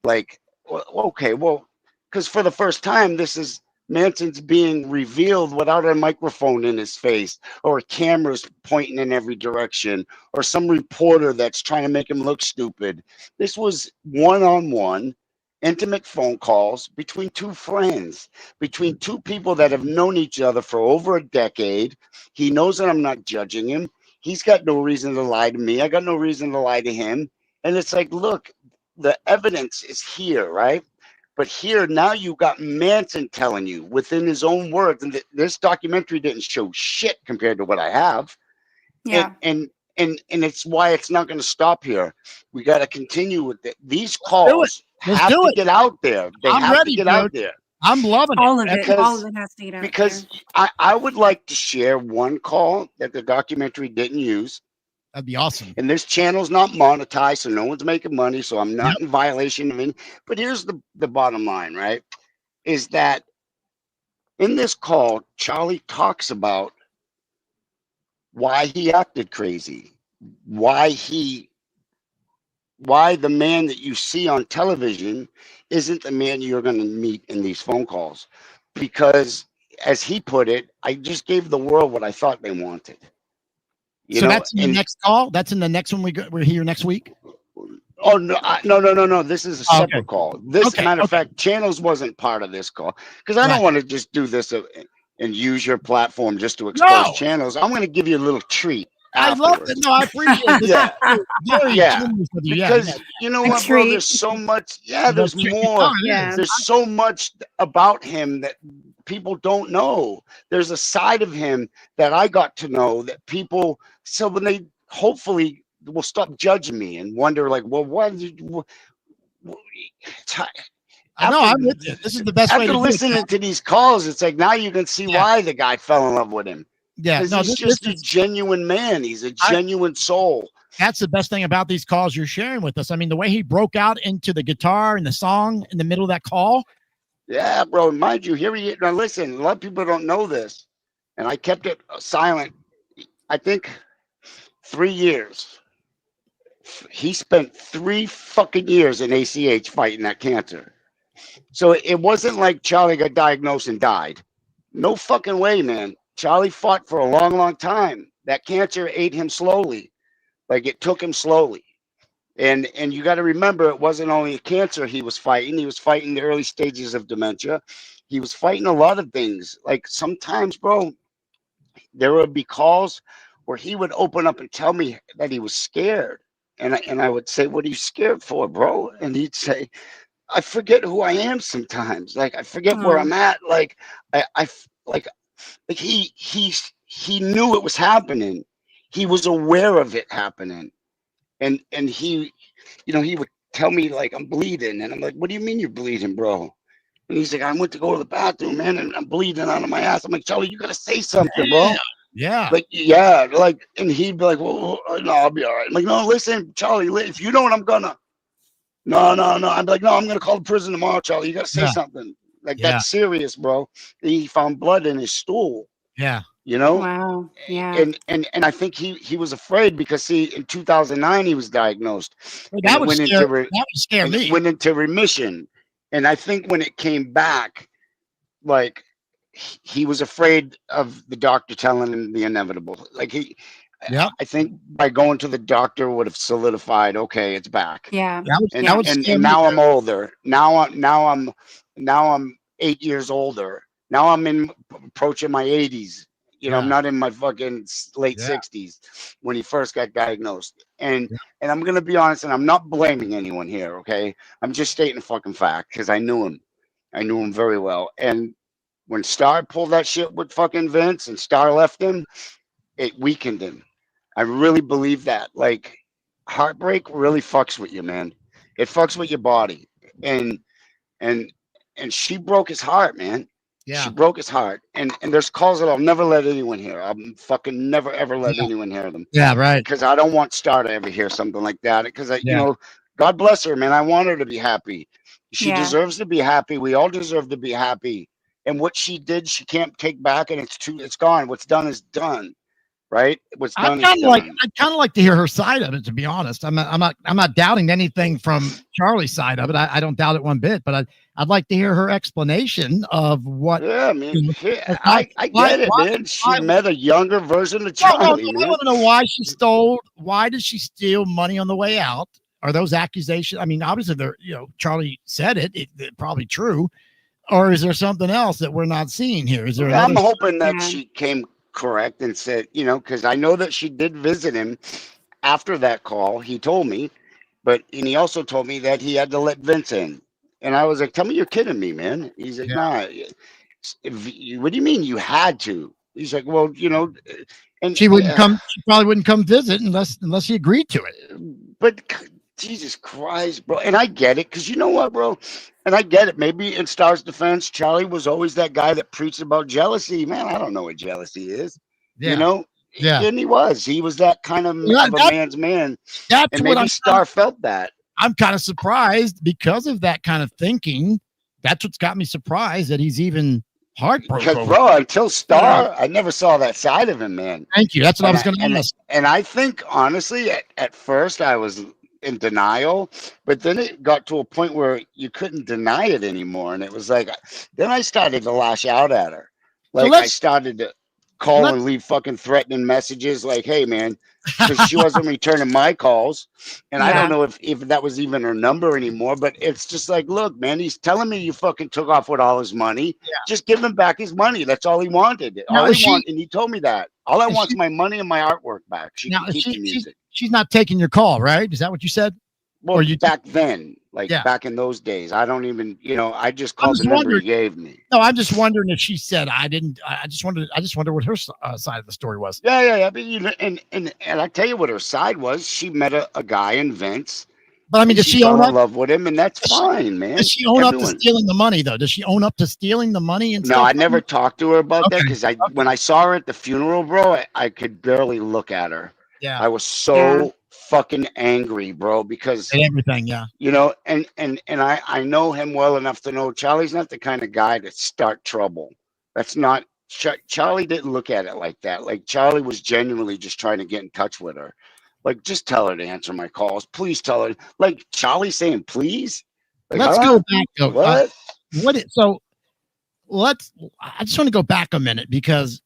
like, okay, well, because for the first time, this is Manson's being revealed without a microphone in his face or cameras pointing in every direction or some reporter that's trying to make him look stupid. This was one-on-one, intimate phone calls between two friends, between two people that have known each other for over a decade. He knows that I'm not judging him. He's got no reason to lie to me. I got no reason to lie to him. And it's like, look, the evidence is here, right? But here now you got Manson telling you within his own words, and this documentary didn't show shit compared to what I have. Yeah. And it's why it's not going to stop here. We got to continue with it. These calls have to get out there. They have to get out there. I'm loving all of it. All of it has to get out because there. I would like to share one call that the documentary didn't use. That'd be awesome. And this channel's not monetized, so no one's making money, so I'm not in violation of any. But here's the bottom line, right? Is that in this call, Charlie talks about why he acted crazy, why the man that you see on television isn't the man you're going to meet in these phone calls. Because, as he put it, I just gave the world what I thought they wanted. So that's in the next call? That's in the next one we're here next week? Oh, no. This is a separate call. This, matter of fact, channels wasn't part of this call. Because I don't want to just do this and use your platform just to expose channels. I'm going to give you a little treat. I love it. No, I appreciate it. Because you know what, bro? There's so much. Yeah, there's more. There's so much about him that people don't know. There's a side of him that I got to know that people. So when they hopefully will stop judging me and wonder, like, well, what? I know. I'm with you. This is the best way to listening to these calls. It's like now you can see why the guy fell in love with him. Yeah, no, he's just a genuine man. He's a genuine soul. That's the best thing about these calls you're sharing with us. I mean, the way he broke out into the guitar and the song in the middle of that call. Yeah, bro. Mind you, here he is. Now, listen, a lot of people don't know this, and I kept it silent. I think 3 years. He spent 3 fucking years in ACH fighting that cancer. So it wasn't like Charlie got diagnosed and died. No fucking way, man. Charlie fought for a long, long time. That cancer ate him slowly. Like, it took him slowly. And you got to remember, it wasn't only a cancer he was fighting. He was fighting the early stages of dementia. He was fighting a lot of things. Like, sometimes, bro, there would be calls where he would open up and tell me that he was scared. And I would say, what are you scared for, bro? And he'd say, I forget who I am sometimes. Like, I forget where I'm at. Like, he knew it was happening. He was aware of it happening. And he, he would tell me, like, I'm bleeding. And I'm like, what do you mean you're bleeding, bro? And he's like, I went to go to the bathroom, man, and I'm bleeding out of my ass. I'm like, Charlie, you got to say something, bro. Yeah. Like, yeah. Like, and he'd be like, well, no, I'll be all right. I'm like, no, listen, Charlie, if you know what I'm gonna. No. I'm like, no, I'm going to call the prison tomorrow, Charlie. You got to say something. Like, that's serious, bro. He found blood in his stool. Yeah. Wow. Yeah. And I think he was afraid because, see, in 2009 he was diagnosed. Well, that would scare me. It went into remission. And I think when it came back, like, he was afraid of the doctor telling him the inevitable. Like, I think by going to the doctor would have solidified, okay, it's back. Yeah. And now I'm older. Now I'm 8 years older. Now I'm approaching my 80s. I'm not in my fucking late 60s when he first got diagnosed. And I'm going to be honest, and I'm not blaming anyone here, okay? I'm just stating a fucking fact because I knew him. I knew him very well. And when Star pulled that shit with fucking Vince and Star left him, it weakened him. I really believe that. Like, heartbreak really fucks with you, man. It fucks with your body. And she broke his heart, man. She broke his heart, and there's calls that I'll never let anyone hear. I'm fucking never ever let anyone hear them. Yeah, right. Because I don't want Star to ever hear something like that. Because you know, God bless her, man. I want her to be happy. She deserves to be happy. We all deserve to be happy. And what she did, she can't take back, and it's gone. What's done is done. Right? What's done is done. I'd kind of like to hear her side of it, to be honest. I'm not doubting anything from Charlie's side of it. I don't doubt it one bit, but I'd like to hear her explanation of what. Yeah, man. I get it, man. She met a younger version of Charlie. I want to know why she stole. Why did she steal money on the way out? Are those accusations? I mean, obviously, they're, Charlie said it's probably true, or is there something else that we're not seeing here? Is there? I'm hoping that she came correct and said, because I know that she did visit him after that call. He told me, and he also told me that he had to let Vince in. And I was like, tell me you're kidding me, man. He's like, nah. What do you mean you had to? He's like, well, and she wouldn't come. She probably wouldn't come visit unless he agreed to it. But Jesus Christ, bro. And I get it, because you know what, bro? And I get it. Maybe in Star's defense, Charlie was always that guy that preached about jealousy. Man, I don't know what jealousy is. Yeah. Yeah. And he was that kind of, a man's man. That's and maybe Star felt that. I'm kind of surprised because of that kind of thinking. That's what's got me surprised that he's even heartbroken. Because, bro, until Star, I never saw that side of him, man. Thank you. That's what I was going to ask. And I think, honestly, at first I was in denial, but then it got to a point where you couldn't deny it anymore. And it was like, then I started to lash out at her. Like, I started to call and leave fucking threatening messages like, hey, man, because she wasn't returning my calls. And I don't know if that was even her number anymore, but it's just like, look, man, he's telling me you fucking took off with all his money. Yeah. Just give him back his money. That's all he wanted. And he told me that. All I want is my money and my artwork back. She can keep the music. She's not taking your call, right? Is that what you said? Well, back then, back in those days, I don't even, I just called the number he gave me. No, I'm just wondering if she said I didn't. I just wonder what her side of the story was. Yeah. But, and I tell you what her side was. She met a guy in Vince. But I mean, does she own up? In love with him, and that's fine, man. Does she own up to stealing the money, though? Does she own up to stealing the money? And no, I never talked to her about that, because when I saw her at the funeral, bro, I could barely look at her. Yeah, I was so fucking angry, bro, because everything, and I know him well enough to know Charlie's not the kind of guy to start trouble. That's not Charlie. Didn't look at it like that. Like, Charlie was genuinely just trying to get in touch with her. Like, just tell her to answer my calls. Please tell her. Like, Charlie saying please. Like, let's go back. What? I just want to go back a minute, because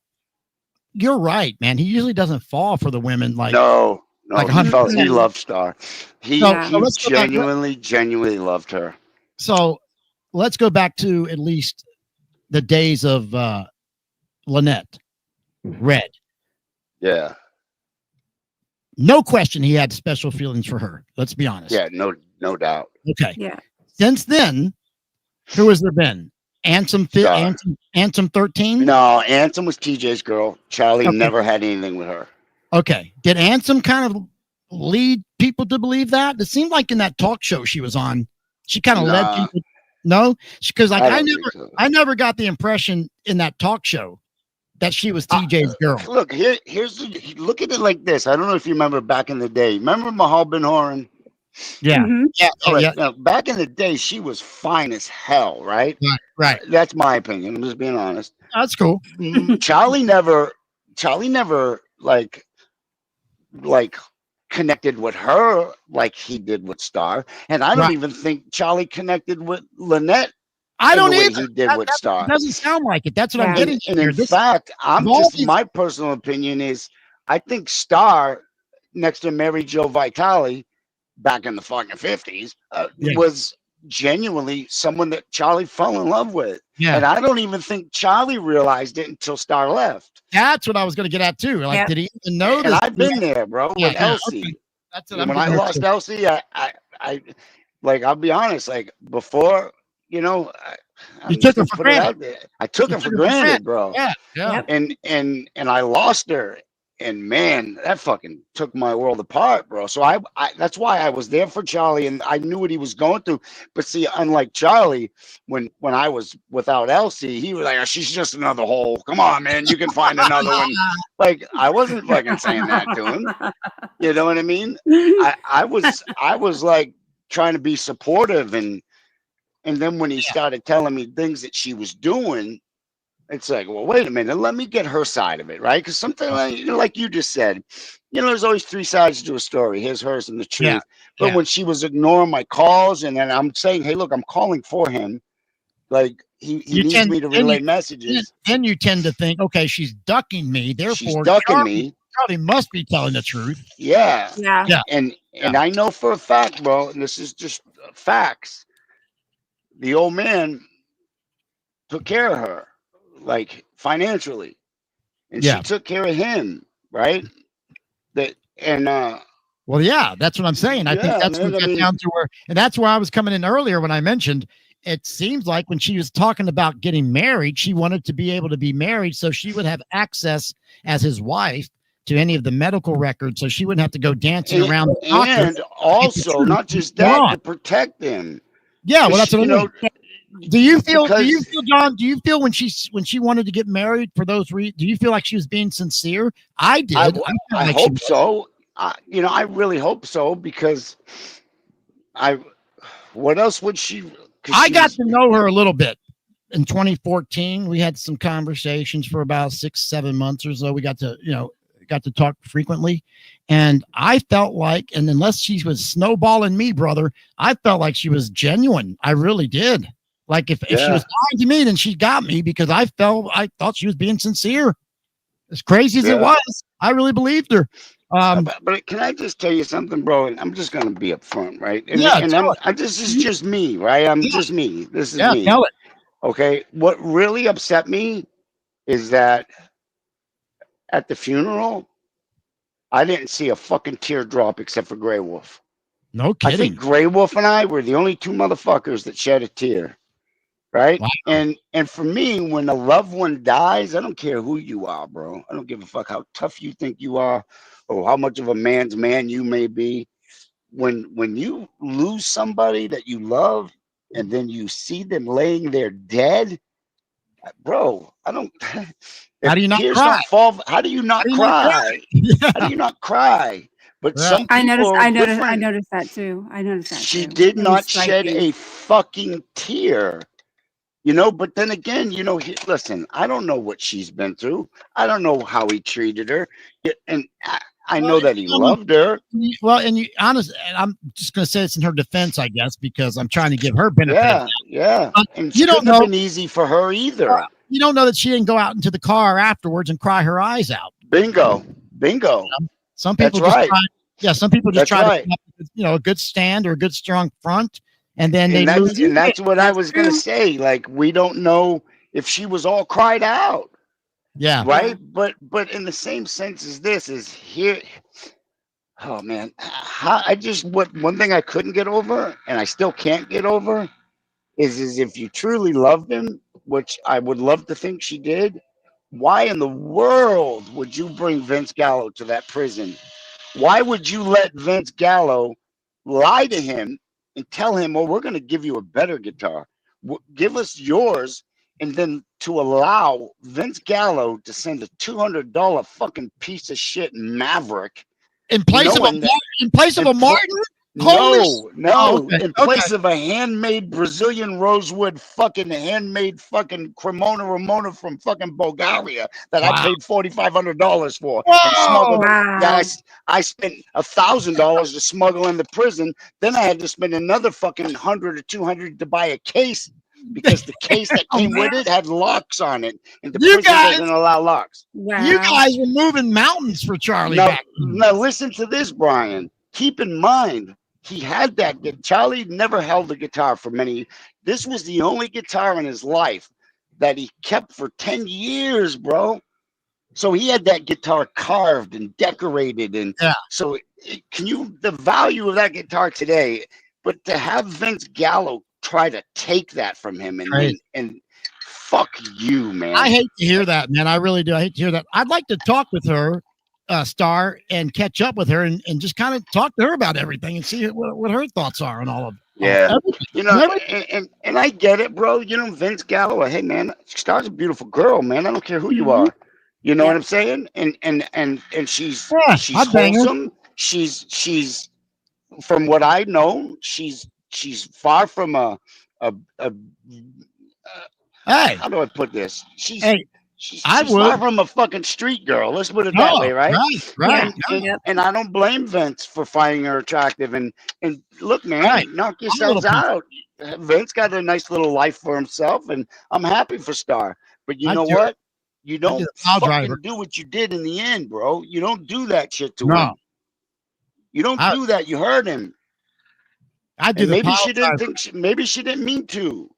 you're right, man. He usually doesn't fall for the women like. No, like he loved Star. He genuinely loved her. So let's go back to at least the days of Lynette, Red. Yeah. No question he had special feelings for her. Let's be honest. Yeah, no doubt. Okay. Yeah. Since then, who has there been? Ansem 13? No, Ansem was TJ's girl. Charlie never had anything with her. Okay. Did Ansem kind of lead people to believe that? It seemed like in that talk show she was on, she kind of led people. No, because I never got the impression in that talk show that she was TJ's girl. Look, look at it like this. I don't know if you remember back in the day. Remember Mahal Ben Horan? Yeah. Mm-hmm. Yeah. Now, back in the day, she was fine as hell, right? Right. That's my opinion. I'm just being honest. That's cool. Charlie never like connected with her like he did with Star. And I don't even think Charlie connected with Lynette. I don't either. He did with Star. It doesn't sound like it. That's what I'm getting. And in fact, my personal opinion is I think Star, next to Mary Jo Vitale, back in the fucking 50s, was genuinely someone that Charlie fell in love with. Yeah. And I don't even think Charlie realized it until Star left. That's what I was going to get at too. Like, did he even know this? And I've been there, bro, with Elsie. Okay. That's what when I lost Elsie, I like, I'll be honest, like before, you took her for granted. I took her for granted, bro. Yeah. And I lost her. man, that fucking took my world apart, bro. So I that's why I was there for Charlie, and I knew what he was going through. But see, unlike Charlie, when I was without Elsie, he was like, oh, she's just another hole. Come on, man, you can find another one. Like, I wasn't fucking saying that to him. You know what I mean? I was like trying to be supportive, and then when he started telling me things that she was doing, it's like, well, wait a minute, let me get her side of it, right? Because something like you just said, there's always three sides to a story. Here's hers and the truth. Yeah. But when she was ignoring my calls, and then I'm saying, hey, look, I'm calling for him. Like, he needs me to relay messages. Then you tend to think, okay, she's ducking me. Therefore, she's ducking me. Charlie must be telling the truth. Yeah. Yeah. And I know for a fact, bro, and this is just facts, the old man took care of her, like, financially, and she took care of him, right? Well, yeah, that's what I'm saying. I think that's what got down to her, and that's where I was coming in earlier when I mentioned it seems like when she was talking about getting married, she wanted to be able to be married so she would have access as his wife to any of the medical records, so she wouldn't have to go dancing around. And also, not just that, to protect him. Yeah, well, that's what I mean. Do you feel, John? Do you feel when she wanted to get married for those reasons? Do you feel like she was being sincere? I did. I hope so. I really hope so, because what else would she? I got to know her a little bit in 2014. We had some conversations for about 6-7 months or so. We got to talk frequently, and I felt like, and unless she was snowballing me, brother, I felt like she was genuine. I really did. Like if she was lying to me, then she got me, because I thought she was being sincere. As crazy as it was, I really believed her. But can I just tell you something, bro? And I'm just gonna be upfront, right? And this is just me, right? I'm just me. This is me. Tell it. Okay. What really upset me is that at the funeral, I didn't see a fucking teardrop except for Grey Wolf. No kidding. I think Grey Wolf and I were the only two motherfuckers that shed a tear. Right. Wow. And for me, when a loved one dies, I don't care who you are, bro. I don't give a fuck how tough you think you are or how much of a man's man you may be. When you lose somebody that you love and then you see them laying there dead, bro, I don't. How do you not cry? How do you not cry? How do you not cry? But some people I noticed that too. She did not shed a fucking tear. But then again, listen, I don't know what she's been through. I don't know how he treated her. And I know that he loved her. Well, and I'm just going to say it's in her defense, I guess, because I'm trying to give her benefit. Yeah. And you don't know. Been easy for her either. You don't know that she didn't go out into the car afterwards and cry her eyes out. Bingo. Some people some people just try to, a good stand or a good strong front. And then that's what I was gonna say. Like, we don't know if she was all cried out. Yeah. Right. But in the same sense as this is here. Oh man, one thing I couldn't get over, and I still can't get over, is if you truly loved him, which I would love to think she did. Why in the world would you bring Vince Gallo to that prison? Why would you let Vince Gallo lie to him and tell him, "Oh, we're going to give you a better guitar. Give us yours," and then to allow Vince Gallo to send a $200 fucking piece of shit Maverick in place of a Martin? No. In place of a handmade Brazilian rosewood handmade Cremona Ramona from fucking Bulgaria that I paid $4,500 for. Yeah, I spent $1,000 to smuggle in the prison. Then I had to spend another fucking $100 or $200 to buy a case, because the case that came with it had locks on it, and the prison doesn't allow locks. Wow. You guys were moving mountains for Charlie. Now listen to this, Brian. Keep in mind, he had that. Charlie never held a guitar for many. This was the only guitar in his life that he kept for 10 years, bro. So he had that guitar carved and decorated, and so the value of that guitar today. But to have Vince Gallo try to take that from him and fuck you, man. I hate to hear that, man. I really do. I hate to hear that. I'd like to talk with her Star and catch up with her and just kind of talk to her about everything and see what her thoughts are on all of it. Yeah. You know, and I get it, bro. You know, Vince Galloway, hey, man, Star's a beautiful girl, man. I don't care who you are. You know what I'm saying? And she's wholesome. She's from what I know, she's far from a hey, how do I put this? She's far from a fucking street girl. Let's put it that way, right? Right. And I don't blame Vince for finding her attractive. And look, man, knock yourselves out. Vince got a nice little life for himself, and I'm happy for Star. But you know what? You don't fucking do what you did in the end, bro. You don't do that shit to him. You don't do that. You hurt him. Maybe she didn't think. Maybe she didn't mean to.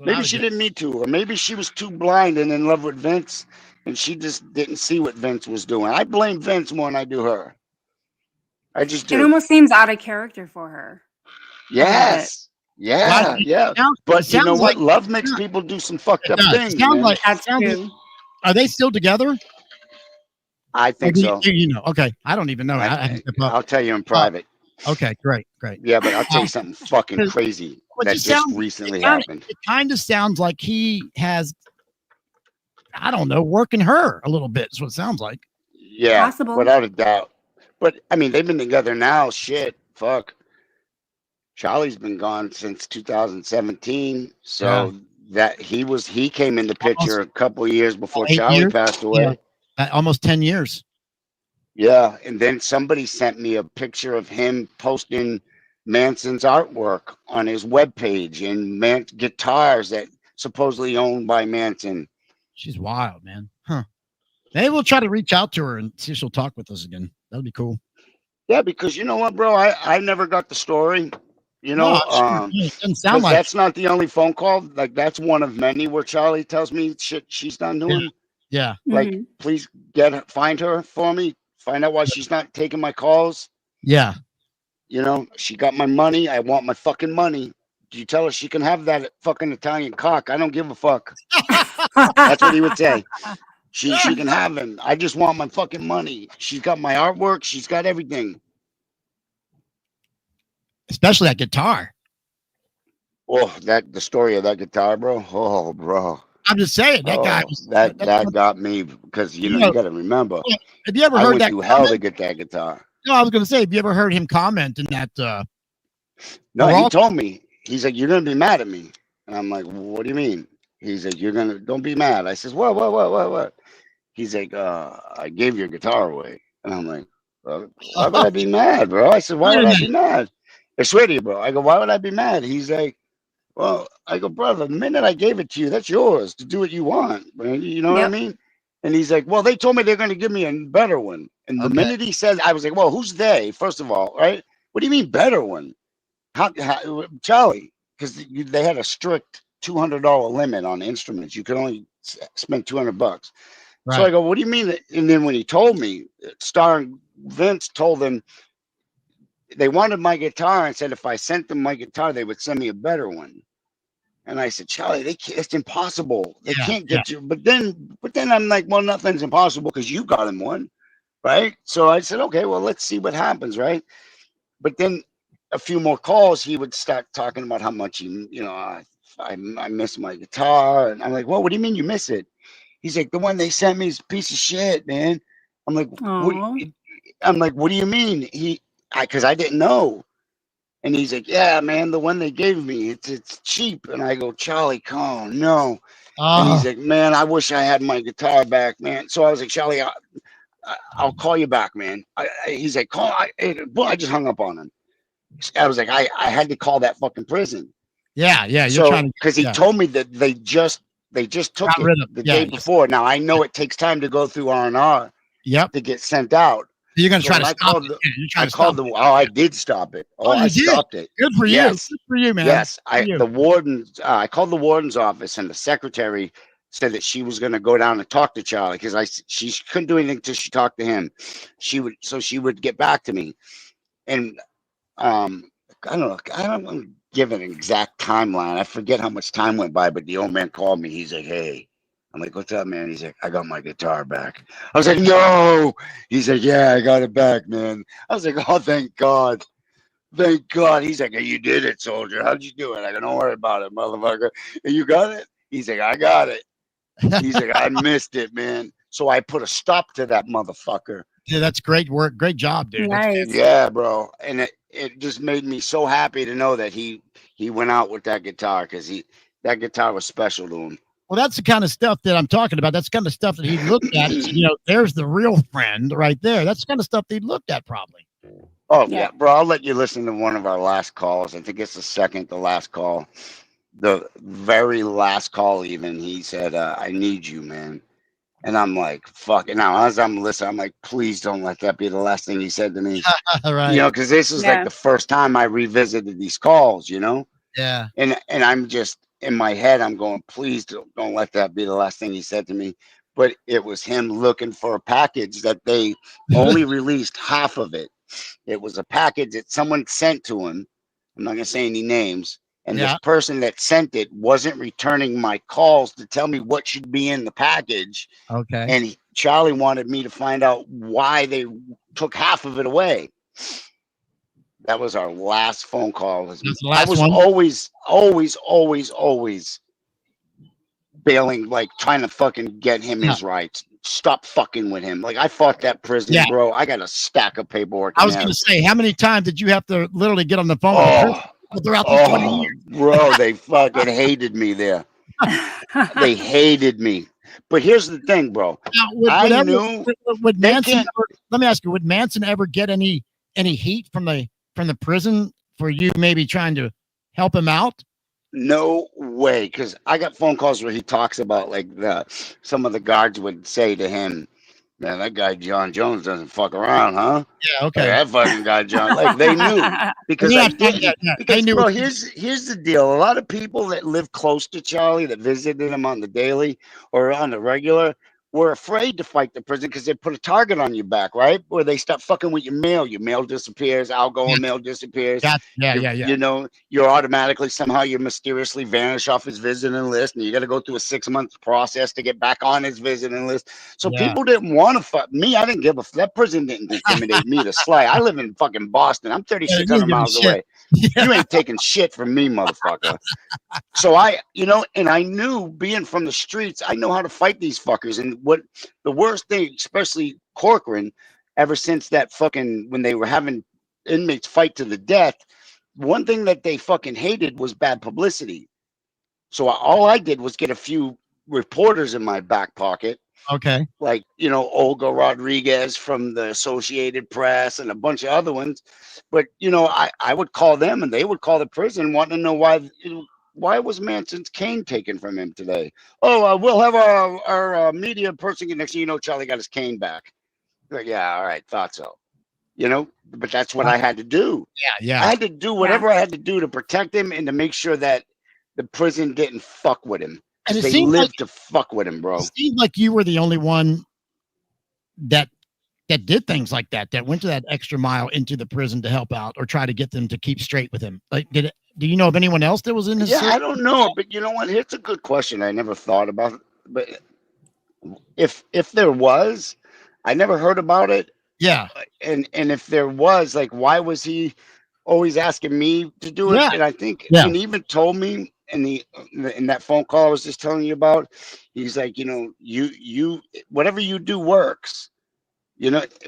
Maybe she didn't mean to, or maybe she was too blind and in love with Vince, and she just didn't see what Vince was doing. I blame Vince more than I do her. I just do. It almost seems out of character for her. Yes. Yeah. But you know what? Love makes people do some fucked up things. Are they still together? I think so. You know, okay. I don't even know. I'll tell you in private. Okay, great. Yeah, but I'll tell you something fucking crazy that just recently happened. It kind of sounds like he has, I don't know, working her a little bit is what it sounds like. Yeah, without a doubt. But, I mean, they've been together now. Shit, fuck. Charlie's been gone since 2017. So he came in the picture a couple of years before Charlie passed away. Yeah. Almost 10 years. Yeah, and then somebody sent me a picture of him posting Manson's artwork on his webpage and guitars that supposedly owned by Manson. She's wild, man. Huh. Maybe we'll try to reach out to her and see if she'll talk with us again. That'd be cool. Yeah, because you know what, bro? I never got the story. You know, it doesn't sound like that's not the only phone call. Like, that's one of many where Charlie tells me shit she's done to him. Yeah. Like, please find her for me. Find out why she's not taking my calls. Yeah. You know, she got my money. I want my fucking money. Do you tell her she can have that fucking Italian cock? I don't give a fuck. That's what he would say. She can have him. I just want my fucking money. She's got my artwork. She's got everything. Especially that guitar. Oh, the story of that guitar, bro. Oh, bro. I'm just saying that guy. That got me because you got to remember. Have you ever heard that? I went through hell to get that guitar. No, I was going to say, have you ever heard him comment in that? No, he told me. He's like, "You're going to be mad at me," and I'm like, "What do you mean?" He's like, don't be mad." I says, "What?" He's like, "I gave your guitar away," and I'm like, "Why would I be mad, bro?" I said, "Why would I be mad?" I swear to you, bro. I go, "Why would I be mad?" He's like, "Well," I go, "Brother, the minute I gave it to you, that's yours to do what you want. You know what I mean?" And he's like, "Well, they told me they're going to give me a better one." And the minute he said, I was like, "Well, who's they?" First of all, right? What do you mean better one? How Charlie? Because they had a strict $200 limit on instruments. You could only spend $200. Right. So I go, "What do you mean?" And then when he told me, Vince told him they wanted my guitar and said if I sent them my guitar, they would send me a better one. And I said, "Charlie, it's impossible. They can't get you." But then I'm like, "Well, nothing's impossible because you got him one, right?" So I said, "Okay, well, let's see what happens, right?" But then a few more calls, he would start talking about how much I miss my guitar, and I'm like, "Well, what do you mean you miss it?" He's like, "The one they sent me is a piece of shit, man." I'm like, "What do you mean?" Because I didn't know. And he's like, "Yeah, man, the one they gave me, it's cheap." And I go, "Charlie, come on, no." And he's like, "Man, I wish I had my guitar back, man." So I was like, "Charlie, I'll call you back, man." He's like, "Call." I just hung up on him. I was like, I had to call that fucking prison. Yeah. You're trying to, because he told me that they just took it the day before. Now I know it takes time to go through R&R. Yep. To get sent out. You're going to try to stop it. I did stop it. I stopped it. Good for you. Yes. Good for you, man. Yes. I called the warden's office, and the secretary said that she was going to go down and talk to Charlie because she couldn't do anything until she talked to him. She would get back to me. And I don't know. I don't want to give an exact timeline. I forget how much time went by, but the old man called me. He's like, "Hey, I'm like, what's up, man? He's like, I got my guitar back. I was like, no. He's like, yeah, I got it back, man. I was like, oh, thank God. Thank God. He's like, hey, you did it, soldier. How'd you do it? I go, don't worry about it, motherfucker. And you got it? He's like, I got it. He's like, I missed it, man. So I put a stop to that motherfucker. Yeah, that's great work. Great job, dude. Nice. Yeah, bro. And it just made me so happy to know that he went out with that guitar because that guitar was special to him. Well, that's the kind of stuff that I'm talking about. That's the kind of stuff that he looked at. There's the real friend right there. That's the kind of stuff that he looked at probably. Oh, yeah, bro. I'll let you listen to one of our last calls. I think it's the second to last call. The very last call, even, he said, I need you, man. And I'm like, fuck it. Now, as I'm listening, I'm like, please don't let that be the last thing he said to me. Right. Because this is like the first time I revisited these calls, Yeah. And I'm just, in my head, I'm going, please don't let that be the last thing he said to me. But it was him looking for a package that they only released half of it. It was a package that someone sent to him. I'm not going to say any names. And this person that sent it wasn't returning my calls to tell me what should be in the package. Okay. And Charlie wanted me to find out why they took half of it away. That was our last phone call. I was always bailing, like trying to fucking get him his rights. Stop fucking with him. Like I fought that prison, bro. I got a stack of paperwork. I was going to say, how many times did you have to literally get on the phone throughout these 20 years? Bro, they fucking hated me there. They hated me. But here's the thing, bro. Now, would Manson let me ask you, would Manson ever get any heat from the prison for you maybe trying to help him out? No way, because I got phone calls where he talks about like some of the guards would say to him, man, that guy John Jones doesn't fuck around, huh? Yeah, okay. Like, that fucking guy John, like they knew because I didn't. Because bro, here's the deal. A lot of people that live close to Charlie that visited him on the daily or on the regular were afraid to fight the prison because they put a target on your back, right? Or they start fucking with your mail. Your mail disappears. Outgoing mail disappears. Yeah. You're automatically somehow you mysteriously vanish off his visiting list, and you got to go through a 6-month process to get back on his visiting list. So people didn't want to fuck me. I didn't give a that prison didn't intimidate me to slay. I live in fucking Boston. I'm 3,600 miles away. You ain't taking shit from me, motherfucker. So and I knew being from the streets, I know how to fight these fuckers. And what the worst thing, especially Corcoran, ever since that fucking when they were having inmates fight to the death, one thing that they fucking hated was bad publicity. So all I did was get a few reporters in my back pocket. Okay. Like, Olga Rodriguez from the Associated Press and a bunch of other ones. But, I would call them and they would call the prison wanting to know why was Manson's cane taken from him today? Oh, we'll have our media person get next thing you know, Charlie got his cane back. Like, yeah, all right, thought so. But that's what I had to do. Yeah. I had to do whatever I had to do to protect him and to make sure that the prison didn't fuck with him. And they lived to fuck with him, bro. It seemed like you were the only one that did things like that went to that extra mile into the prison to help out or try to get them to keep straight with him. Like, do you know of anyone else that was in his? Yeah, I don't know, but you know what? It's a good question. I never thought about it, but if there was, I never heard about it. Yeah, and if there was, like, why was he always asking me to do it? And I think, and he even told me in that phone call I was just telling you about, he's like, you whatever you do works.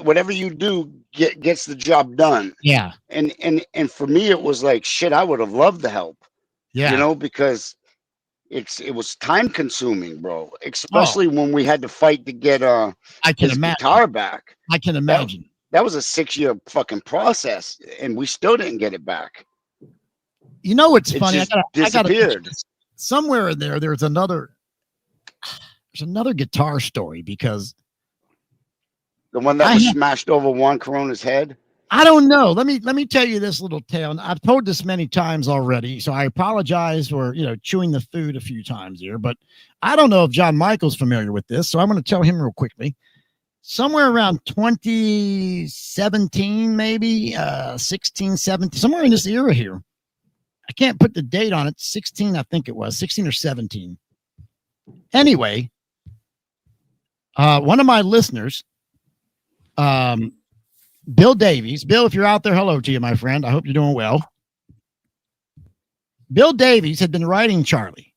Whatever you do gets the job done. Yeah. And for me, it was like, shit, I would have loved the help. Yeah. Because it was time consuming, bro. Especially when we had to fight to get his guitar back. I can imagine. That was a 6-year fucking process, and we still didn't get it back. You know what's funny? Disappeared. Somewhere in there's another guitar story because the one that was smashed over Juan Corona's head. I don't know. Let me tell you this little tale. And I've told this many times already, so I apologize for chewing the food a few times here. But I don't know if John Michael's familiar with this, so I'm going to tell him real quickly. Somewhere around 2017, maybe 16, 17, somewhere in this era here. I can't put the date on it. 16, I think it was 16 or 17. Anyway, One of my listeners, Bill Davies. Bill, if you're out there, hello to you, my friend. I hope you're doing well. Bill Davies had been writing Charlie.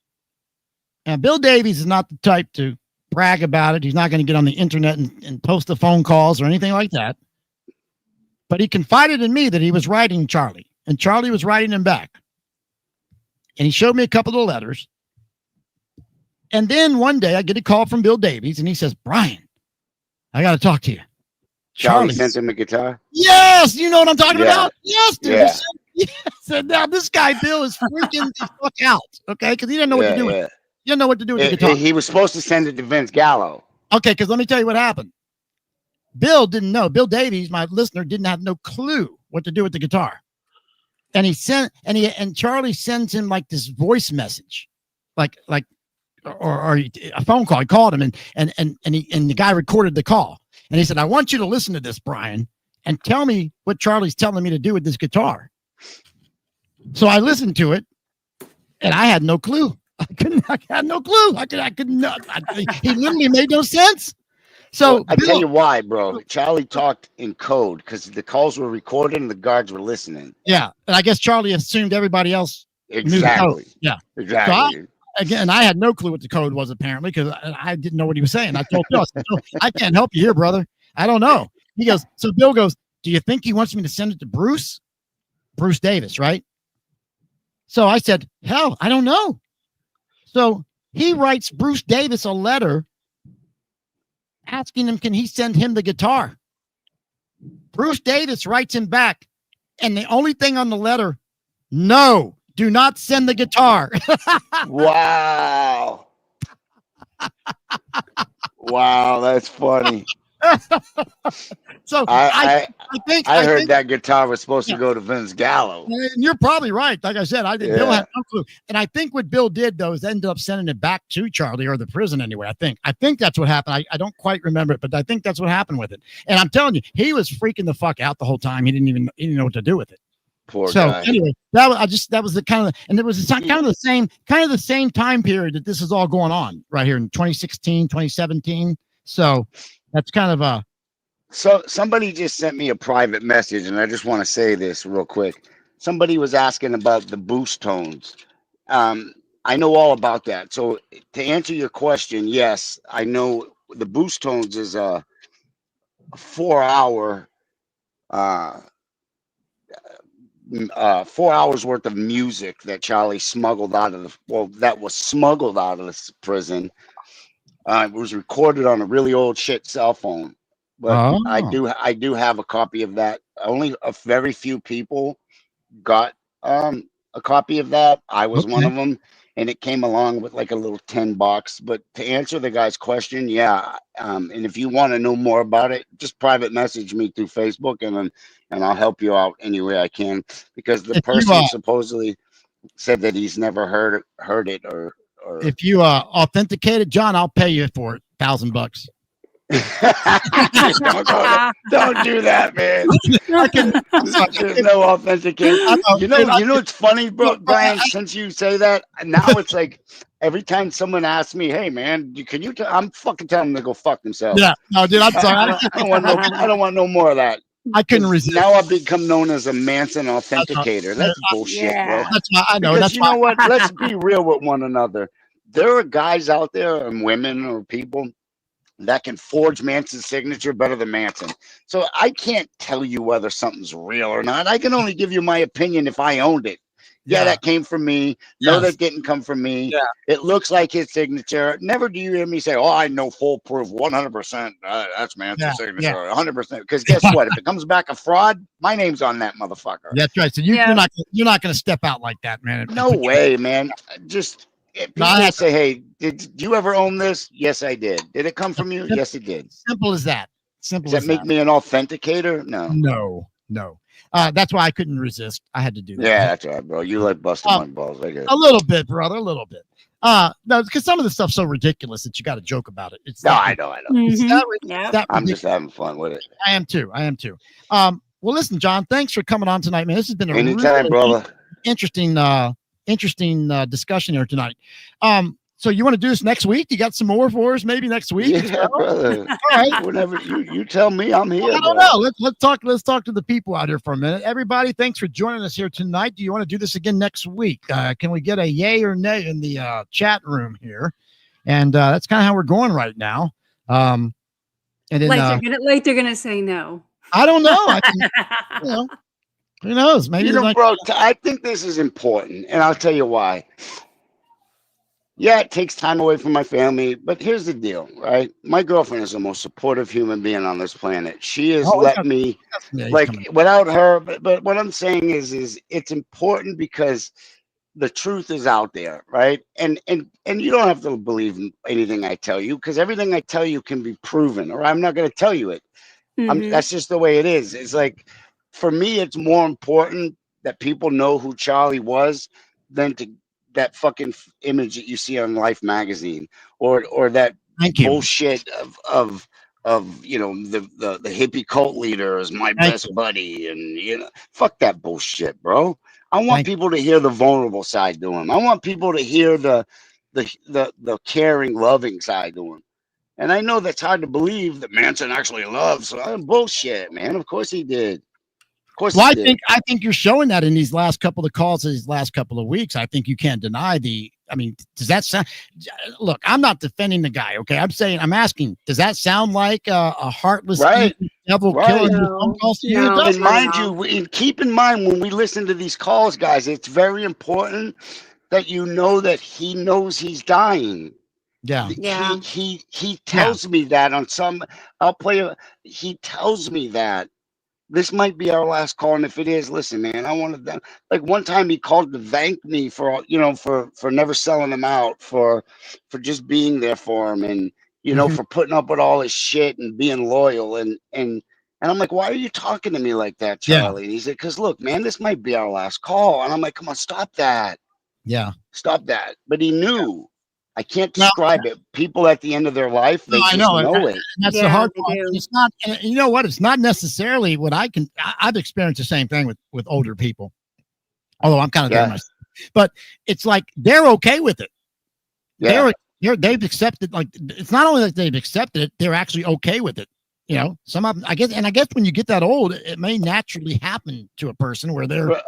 And Bill Davies is not the type to brag about it. He's not going to get on the internet and post the phone calls or anything like that. But he confided in me that he was writing Charlie, and Charlie was writing him back. And he showed me a couple of letters. And then one day I get a call from Bill Davies, and he says, Brian, I got to talk to you. Charlie sent him a guitar? Yes, you know what I'm talking about? Yes, dude. Yeah. Yes. And now this guy, Bill, is freaking the fuck out, okay? Because he didn't know what to do with it. He didn't know what to do with the guitar. He was supposed to send it to Vince Gallo. Okay, because let me tell you what happened. Bill didn't know. Bill Davies, my listener, didn't have no clue what to do with the guitar. And and Charlie sends him like this voice message, or a phone call. He called him and the guy recorded the call. And he said, I want you to listen to this, Brian, and tell me what Charlie's telling me to do with this guitar. So I listened to it, and I had no clue. I had no clue. I could not. He literally made no sense. So well, I tell you why, bro. Charlie talked in code because the calls were recorded and the guards were listening. Yeah, and I guess Charlie assumed everybody else knew the code. Yeah, exactly. So I had no clue what the code was apparently because I didn't know what he was saying. I told Bill, I can't help you here, brother. I don't know. He goes, so Bill goes, do you think he wants me to send it to Bruce? Bruce Davis, right? So I said, hell, I don't know. So he writes Bruce Davis a letter asking him, can he send him the guitar? Bruce Davis writes him back. And the only thing on the letter, no, do not send the guitar. Wow. Wow, that's funny. So I think that guitar was supposed to go to Vince Gallo. And you're probably right. Like I said, Bill had no clue. And I think what Bill did though is ended up sending it back to Charlie or the prison anyway. I think that's what happened. I don't quite remember it, but I think that's what happened with it. And I'm telling you, he was freaking the fuck out the whole time. He didn't know what to do with it. Poor guy. Anyway, that was the kind of, and it was kind of the same time period that this is all going on right here in 2016, 2017. So that's kind of a. So somebody just sent me a private message, and I just want to say this real quick. Somebody was asking about the boost tones. I know all about that. So to answer your question, yes, I know the boost tones is a 4-hour 4 hours worth of music that Charlie smuggled out of that was smuggled out of the prison. It was recorded on a really old shit cell phone, but I do have a copy of that. Only a very few people got a copy of that. I was one of them, and it came along with like a little $10. But to answer the guy's question, yeah, and if you want to know more about it, just private message me through Facebook, and I'll help you out any way I can, because the person supposedly said that he's never heard it or if you authenticate it, John, I'll pay you for it, $1,000. Don't do that, man. There's no authentication. You know it's funny, bro, Brian, since you say that, now it's like every time someone asks me, hey man, can you I'm fucking telling them to go fuck themselves. Yeah, no, dude, I'm sorry. I don't want no more of that. I couldn't resist. Now I've become known as a Manson authenticator. That's bullshit, bro. That's why I know. Because you know what? Let's be real with one another. There are guys out there, and women or people, that can forge Manson's signature better than Manson. So I can't tell you whether something's real or not. I can only give you my opinion if I owned it. Yeah, that came from me. No, that didn't come from me. Yeah. It looks like his signature. Never do you hear me say, oh, I know full proof, 100%. That's Manson's signature, 100%. Because guess what? If it comes back a fraud, my name's on that motherfucker. That's right. So you're not going to step out like that, man. No way, man. Just people say, hey, did you ever own this? Yes, I did. Did it come from you? Yes, it did. Simple as that. Simple. Does that make me an authenticator? No. That's why I couldn't resist. I had to do that. Yeah, that's right, bro. You like busting my balls. I get it. A little bit, brother. A little bit. No, because some of the stuff's so ridiculous that you got to joke about it. I know. Mm-hmm. I'm just having fun with it. I am too. Well, listen, John, thanks for coming on tonight, man. This has been a anytime, brother. Interesting discussion here tonight. So you want to do this next week? You got some more for us maybe next week? Yeah, brother. All right. Whenever you tell me, I'm here. I don't know. Let's talk to the people out here for a minute. Everybody, thanks for joining us here tonight. Do you want to do this again next week? Can we get a yay or nay in the chat room here? And that's kind of how we're going right now. And then they're gonna say no. I don't know. I think, who knows? Maybe bro. I think this is important, and I'll tell you why. Yeah, it takes time away from my family, but here's the deal, right? My girlfriend is the most supportive human being on this planet. She has let me, without her, but what I'm saying is it's important because the truth is out there, right? And you don't have to believe anything I tell you, because everything I tell you can be proven, or I'm not going to tell you it. That's just the way it is. It's like, for me, it's more important that people know who Charlie was than that fucking image that you see on Life magazine, or that bullshit of the hippie cult leader is my best buddy, and fuck that bullshit, bro. I want people to hear the vulnerable side to him. I want people to hear the caring, loving side to him. And I know that's hard to believe that Manson actually loves. Bullshit, man. Of course he did. Well, I think you're showing that in these last couple of calls, these last couple of weeks. I think you can't deny does that sound? Look, I'm not defending the guy. Okay, I'm asking. Does that sound like a heartless devil killer? No. And mind you, keep in mind when we listen to these calls, guys, it's very important that you know that he knows he's dying. Yeah. He tells me that on some. He tells me that. This might be our last call, and if it is, listen, man, I wanted that. Like one time he called to thank me for never selling him out, for just being there for him, and for putting up with all his shit and being loyal, and I'm like, why are you talking to me like that, Charlie? And he said, because look, man, this might be our last call, and I'm like, come on, stop that. Yeah, stop that. But he knew. I can't describe it. People at the end of their life, they just know it. And that's the hard part. It's not, you know what? It's not necessarily what I've experienced the same thing with older people. Although I'm kind of there myself. But it's like they're okay with it. Yeah. They've accepted, like, it's not only that they've accepted it, they're actually okay with it. Some of them, I guess when you get that old, it may naturally happen to a person where they're, or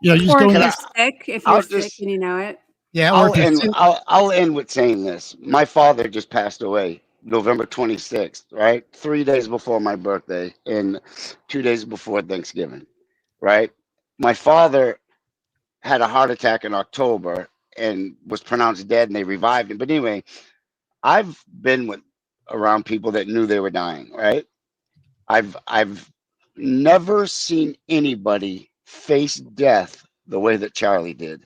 you're sick, if you're sick and you know it. Yeah, I'll end with saying this. My father just passed away November 26th, right? 3 days before my birthday and 2 days before Thanksgiving, right? My father had a heart attack in October and was pronounced dead, and they revived him. But anyway, I've been around people that knew they were dying, right? I've never seen anybody face death the way that Charlie did.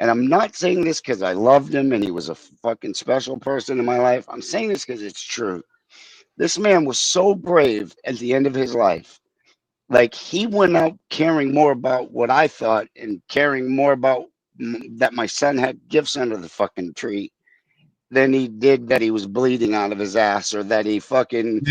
And I'm not saying this because I loved him and he was a fucking special person in my life. I'm saying this because it's true. This man was so brave at the end of his life. Like, he went out caring more about what I thought and caring more about that my son had gifts under the fucking tree than he did that he was bleeding out of his ass, or that he fucking,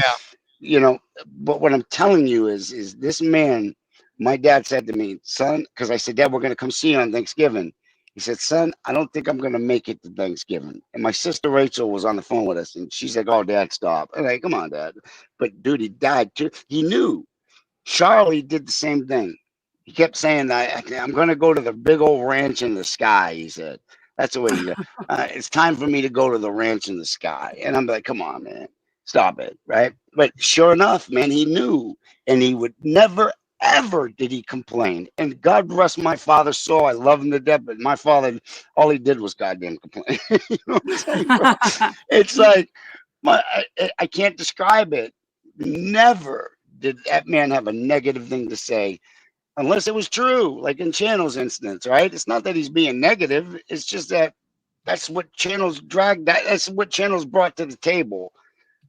But what I'm telling you is this man, my dad said to me, son, because I said, Dad, we're going to come see you on Thanksgiving. He said, son, I don't think I'm going to make it to Thanksgiving. And my sister Rachel was on the phone with us, and she's like, oh, Dad, stop. I'm like, come on, Dad. But dude, he died too. He knew. Charlie did the same thing. He kept saying, I'm going to go to the big old ranch in the sky, he said. That's the way he it's time for me to go to the ranch in the sky. And I'm like, come on, man, stop it, right? But sure enough, man, he knew. And he would never, ever did he complain. And God rest my father's soul. I love him to death, but my father, all he did was goddamn complain. You know what I'm saying, bro? It's like, I can't describe it. Never did that man have a negative thing to say, unless it was true, like in Channel's instance, right? It's not that he's being negative. It's just that that's what Channel's that's what Channel's brought to the table.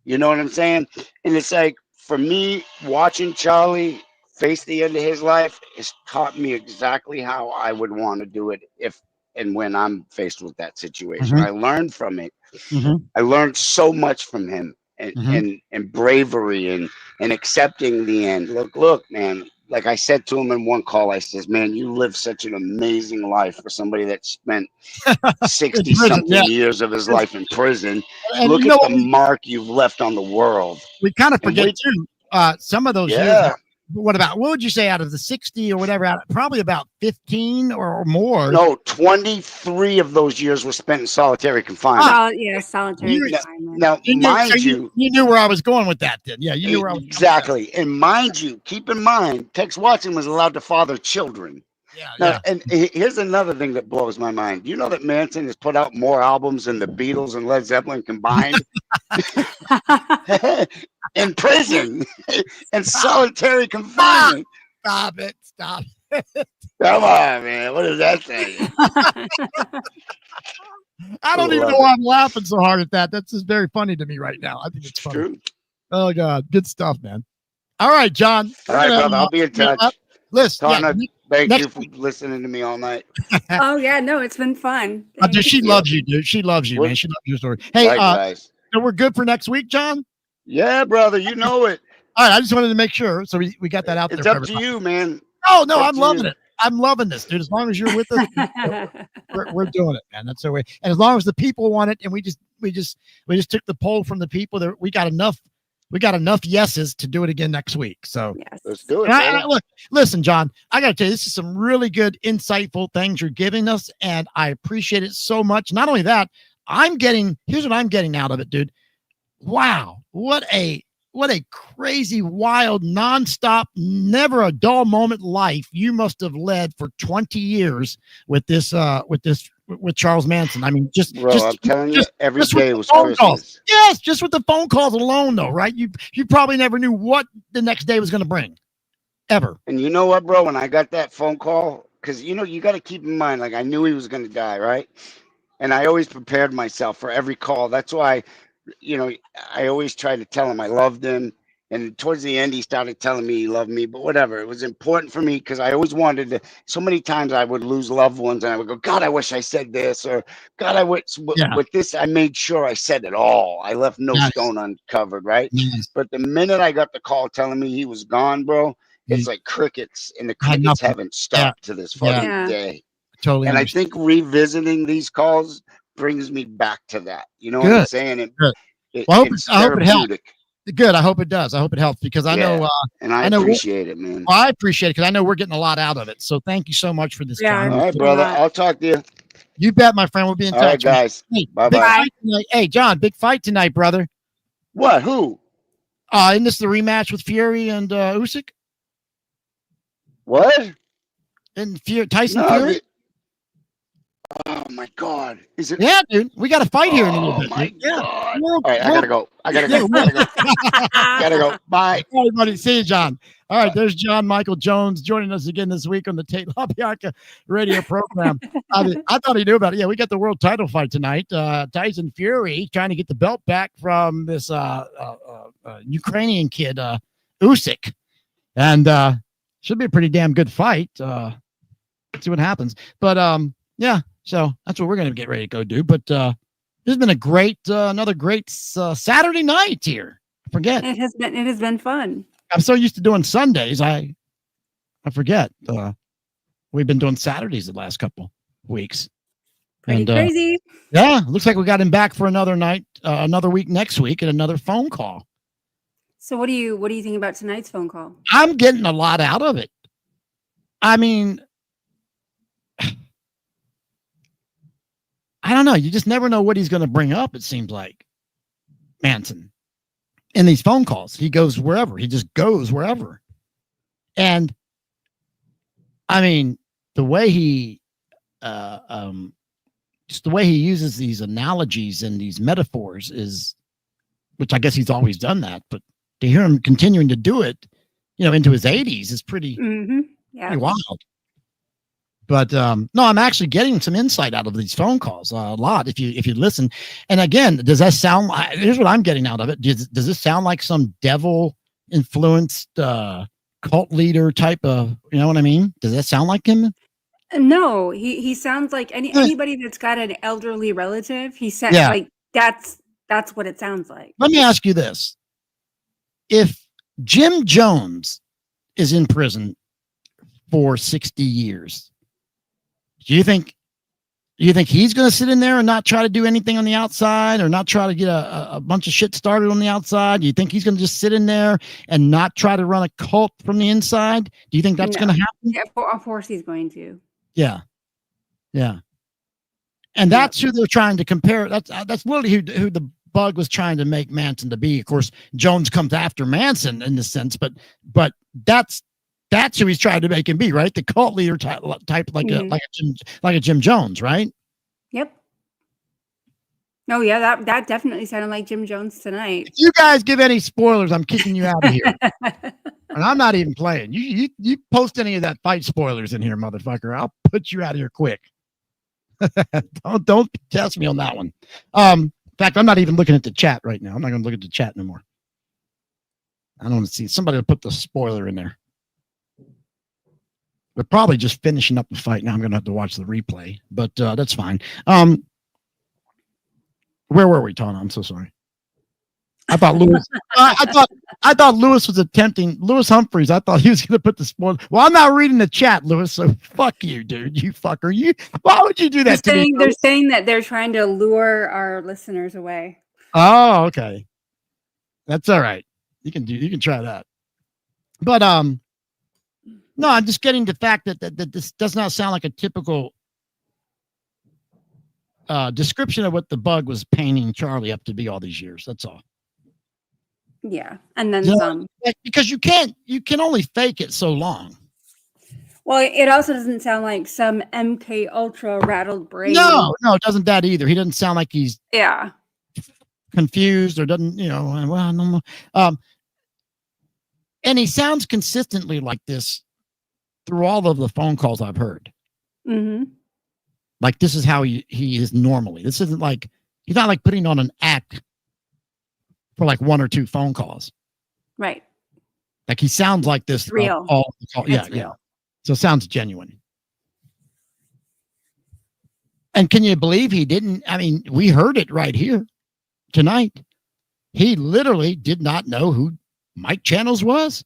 You know what I'm saying? And it's like, for me, watching Charlie face the end of his life has taught me exactly how I would want to do it if and when I'm faced with that situation. I learned from it. I learned so much from him, and bravery and accepting the end. Look, man, like I said to him in one call, I says, man, you live such an amazing life for somebody that spent 60 something years of his life in prison. And Look at the mark you've left on the world. We kind of forget too, some of those years. What would you say out of the 60 or whatever, probably about 15 or more? No, 23 of those years were spent in solitary confinement. Solitary confinement. Now, mind you, you knew where I was going with that then. Yeah, you knew where I was exactly. And mind you, keep in mind, Tex Watson was allowed to father children. And here's another thing that blows my mind. You know that Manson has put out more albums than the Beatles and Led Zeppelin combined? In prison and solitary confinement. Stop it. Come on, man. What is that saying? I don't even know why I'm laughing so hard at that. That's just very funny to me right now. I think it's funny. True. Oh, God. Good stuff, man. All right, John. All right, brother. I'll be in touch. Listen, Tawna, thank you for listening to me all night. Oh, yeah. No, it's been fun. She loves you, dude. She loves you, man. She loves your story. Hey, so we're good for next week, John? Yeah, brother. You know it. All right. I just wanted to make sure. So we got that out there. It's up to you, man. Oh, no, I'm loving it. I'm loving this, dude. As long as you're with us, we're doing it, man. That's the way. And as long as the people want it, and we just took the poll from the people that we got enough yeses to do it again next week. So let's do it. Look, listen, John, I got to tell you, this is some really good, insightful things you're giving us, and I appreciate it so much. Not only that, here's what I'm getting out of it, dude. Wow, what a crazy, wild, nonstop, never a dull moment life you must have led for 20 years with Charles Manson. I mean, I'm telling you, every day was Christmas. Calls. Yes, just with the phone calls alone, though, right? You probably never knew what the next day was going to bring, ever. And you know what, bro? When I got that phone call, because you got to keep in mind, like I knew he was going to die, right? And I always prepared myself for every call. That's why. I always tried to tell him I loved him. And towards the end, he started telling me he loved me, but whatever. It was important for me because I always wanted to. So many times I would lose loved ones and I would go, God, I wish I said this, or God, I wish with this. I made sure I said it all. I left no stone uncovered, right? But the minute I got the call telling me he was gone, bro, it's like crickets, and the crickets haven't stopped to this fucking day. Totally. And I think revisiting these calls brings me back to that. You know what I'm saying? I hope it helps. Good. I hope it does. I hope it helps because I know. And I appreciate it, man. I appreciate it because I know we're getting a lot out of it. So thank you so much for this time. All right, brother. I'll talk to you. You bet, my friend. We'll be in touch. All right, guys. Hey, bye-bye. Hey, John, big fight tonight, brother. What? Who? Isn't this the rematch with Fury and Usyk? What? And Tyson Fury? Oh my God! Is it? Yeah, dude. We got to fight here in a little bit. Oh my God! Yeah. All right, I gotta go. Gotta go. Bye. All right, buddy. See you, John. All right, there's John Michael Jones joining us again this week on the Tate LaBianca radio program. I thought he knew about it. Yeah, we got the world title fight tonight. Tyson Fury trying to get the belt back from this Ukrainian kid, Usyk, and should be a pretty damn good fight. Let's see what happens. But yeah. So that's what we're going to get ready to go do. But this has been another great Saturday night here. I forget. It has been fun. I'm so used to doing Sundays. I forget. We've been doing Saturdays the last couple weeks. Pretty crazy. Yeah. Looks like we got him back for another night, another week next week, and another phone call. So what do you think about tonight's phone call? I'm getting a lot out of it. I mean, I don't know. You just never know what he's going to bring up, it seems like. Manson. In these phone calls, he goes wherever. He just goes wherever. And, I mean, the way he just the way he uses these analogies and these metaphors is, which I guess he's always done that, but to hear him continuing to do it, into his 80s is pretty wild. But no, I'm actually getting some insight out of these phone calls a lot. If you listen, and again, does that sound? Here's what I'm getting out of it. Does this sound like some devil influenced cult leader type of? You know what I mean? Does that sound like him? No, he sounds like anybody that's got an elderly relative. He sounds like that's what it sounds like. Let me ask you this: if Jim Jones is in prison for 60 years. Do you think he's going to sit in there and not try to do anything on the outside, or not try to get a bunch of shit started on the outside? Do you think he's going to just sit in there and not try to run a cult from the inside? Do you think that's going to happen? Yeah, of course he's going to. Yeah. Yeah. And that's who they're trying to compare. That's literally who the bug was trying to make Manson to be. Of course, Jones comes after Manson in this sense, but that's who he's trying to make him be, right? The cult leader type like a Jim Jones, right? Yep. Oh yeah, that definitely sounded like Jim Jones tonight. If you guys give any spoilers, I'm kicking you out of here. And I'm not even playing. You post any of that fight spoilers in here, motherfucker. I'll put you out of here quick. don't test me on that one. In fact, I'm not even looking at the chat right now. I'm not going to look at the chat no more. I don't want to see somebody put the spoiler in there. We're probably just finishing up the fight now. I'm going to have to watch the replay, but that's fine. Where were we, Tawna? I'm so sorry. I thought Lewis. I thought Lewis was attempting. Lewis Humphreys. I thought he was going to put the spoiler. Well, I'm not reading the chat, Lewis. So fuck you, dude. You fucker. You. Why would you do that to me? They're saying that they're trying to lure our listeners away. Oh, okay. That's all right. You can try that. But no, I'm just getting the fact that this does not sound like a typical description of what the bug was painting Charlie up to be all these years. That's all. Yeah, and then some. Because you can only fake it so long. Well, it also doesn't sound like some MK Ultra rattled brain. No, it doesn't that either. He doesn't sound like he's confused or doesn't, well, no more. And he sounds consistently like this through all of the phone calls I've heard. Mm-hmm. Like this is how he is normally. This isn't like he's not like putting on an act for like one or two phone calls. Right. Like he sounds like this. Real. Yeah. So it sounds genuine. And can you believe he didn't? I mean, we heard it right here tonight. He literally did not know who Mike Channels was.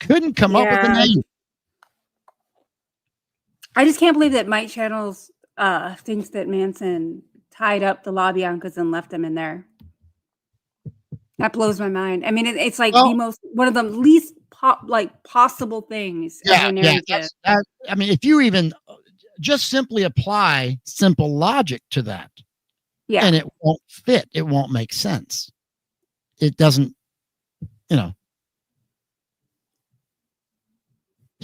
Couldn't come up with a name. I just can't believe that Mike Channels thinks that Manson tied up the LaBiancas and left them in there. That blows my mind. I mean, it's like one of the least possible things. Yeah. I mean, if you even just simply apply simple logic to that, and it won't fit. It won't make sense. It doesn't, So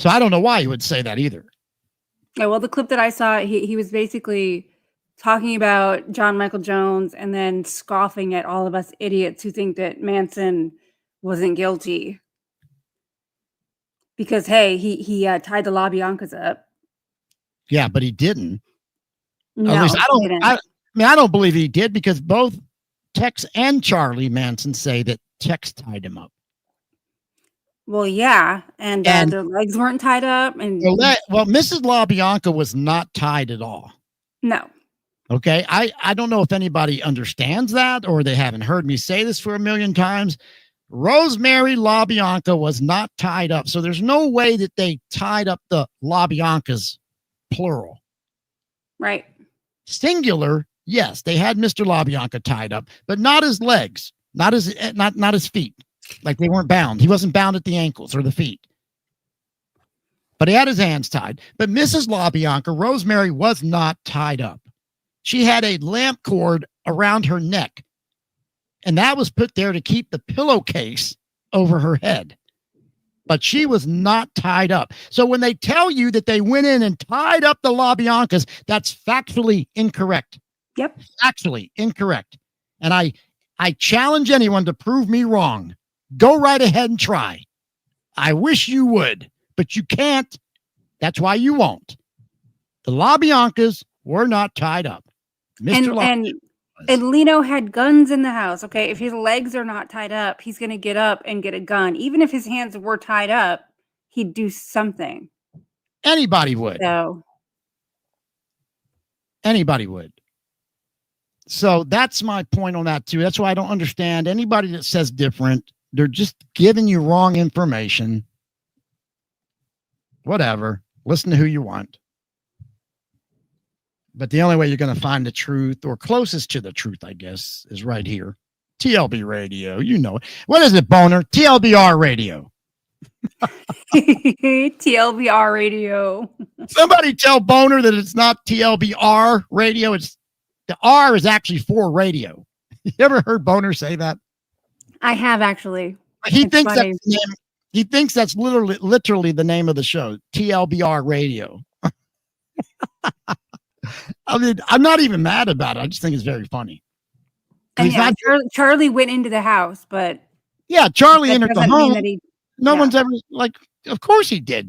I don't know why you would say that either. Yeah, well, the clip that I saw, he was basically talking about John Michael Jones and then scoffing at all of us idiots who think that Manson wasn't guilty. Because, hey, he tied the LaBiancas up. Yeah, but he didn't. No, at least I don't believe he did, because both Tex and Charlie Manson say that Tex tied him up. Well, yeah, and their legs weren't tied up. And Mrs. LaBianca was not tied at all. No. Okay, I don't know if anybody understands that, or they haven't heard me say this for a million times. Rosemary LaBianca was not tied up, so there's no way that they tied up the LaBiancas, plural. Right. Singular, yes, they had Mr. LaBianca tied up, but not his legs, not his feet. Like they weren't bound. He wasn't bound at the ankles or the feet. But he had his hands tied. But Mrs. LaBianca, Rosemary, was not tied up. She had a lamp cord around her neck. And that was put there to keep the pillowcase over her head. But she was not tied up. So when they tell you that they went in and tied up the LaBiancas, that's factually incorrect. Yep. Factually incorrect. And I challenge anyone to prove me wrong. Go right ahead and try. I wish you would, but you can't. That's why you won't. The LaBiancas were not tied up. And Lino had guns in the house. Okay, if his legs are not tied up, he's going to get up and get a gun. Even if his hands were tied up, he'd do something. Anybody would. Anybody would. So that's my point on that too. That's why I don't understand anybody that says different. They're just giving you wrong information. whatever. Listen to who you want. But the only way you're going to find the truth, or closest to the truth, I guess, is right here. TLB Radio. You know it. What is it, Boner? TLBR Radio. TLBR Radio. Somebody tell Boner that it's not TLBR Radio. It's the R is actually for radio. You ever heard Boner say that? I have, actually. He thinks that's the name. He thinks that's literally the name of the show, TLBR Radio. I mean, I'm not even mad about it. I just think it's very funny. And yeah, Charlie went into the house, but yeah, Charlie entered the home. No one's ever like. Of course he did,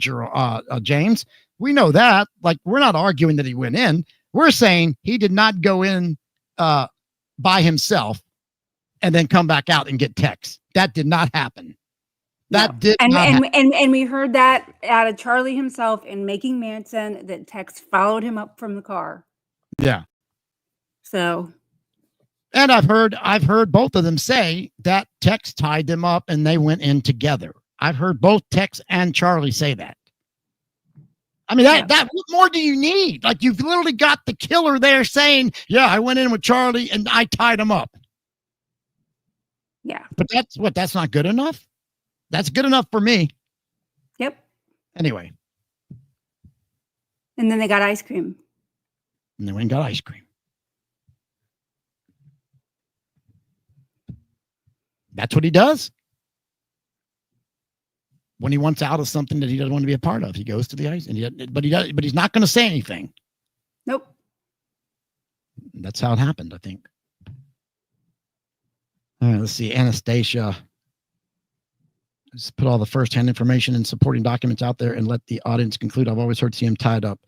James. We know that. Like, we're not arguing that he went in. We're saying he did not go in by himself and then come back out and get texts. That did not happen. That did not happen. And we heard that out of Charlie himself in Making Manson, that Tex followed him up from the car. Yeah. So. And I've heard both of them say that Tex tied them up and they went in together. I've heard both Tex and Charlie say that. I mean, that what more do you need? Like, you've literally got the killer there saying, yeah, I went in with Charlie and I tied him up. Yeah. But that's not good enough. That's good enough for me. Yep. Anyway. And then they got ice cream. And they went and got ice cream. That's what he does. When he wants out of something that he doesn't want to be a part of, he goes to the ice, but he's not going to say anything. Nope. That's how it happened, I think. All right, let's see. Anastasia. Just put all the first-hand information and supporting documents out there and let the audience conclude. I've always heard CM tied up.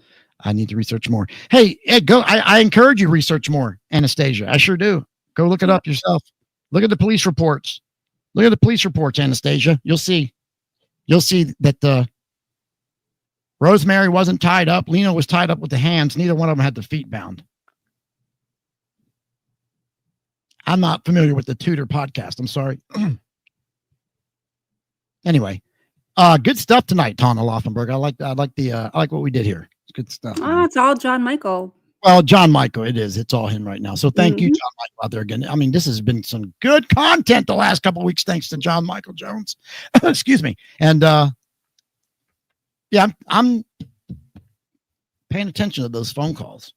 I need to research more. Hey, go. I encourage you to research more, Anastasia. I sure do. Go look it up yourself. Look at the police reports. Look at the police reports, Anastasia. You'll see that Rosemary wasn't tied up. Lena was tied up with the hands. Neither one of them had the feet bound. I'm not familiar with the Tudor podcast. I'm sorry. Anyway, good stuff tonight, Tawna Laufenberg. I like what we did here. It's good stuff. Oh, it's all John Michael. Well, John Michael, it is. It's all him right now. So thank you, John Michael, out there again. I mean, this has been some good content the last couple of weeks, thanks to John Michael Jones. Excuse me. And yeah, I'm paying attention to those phone calls.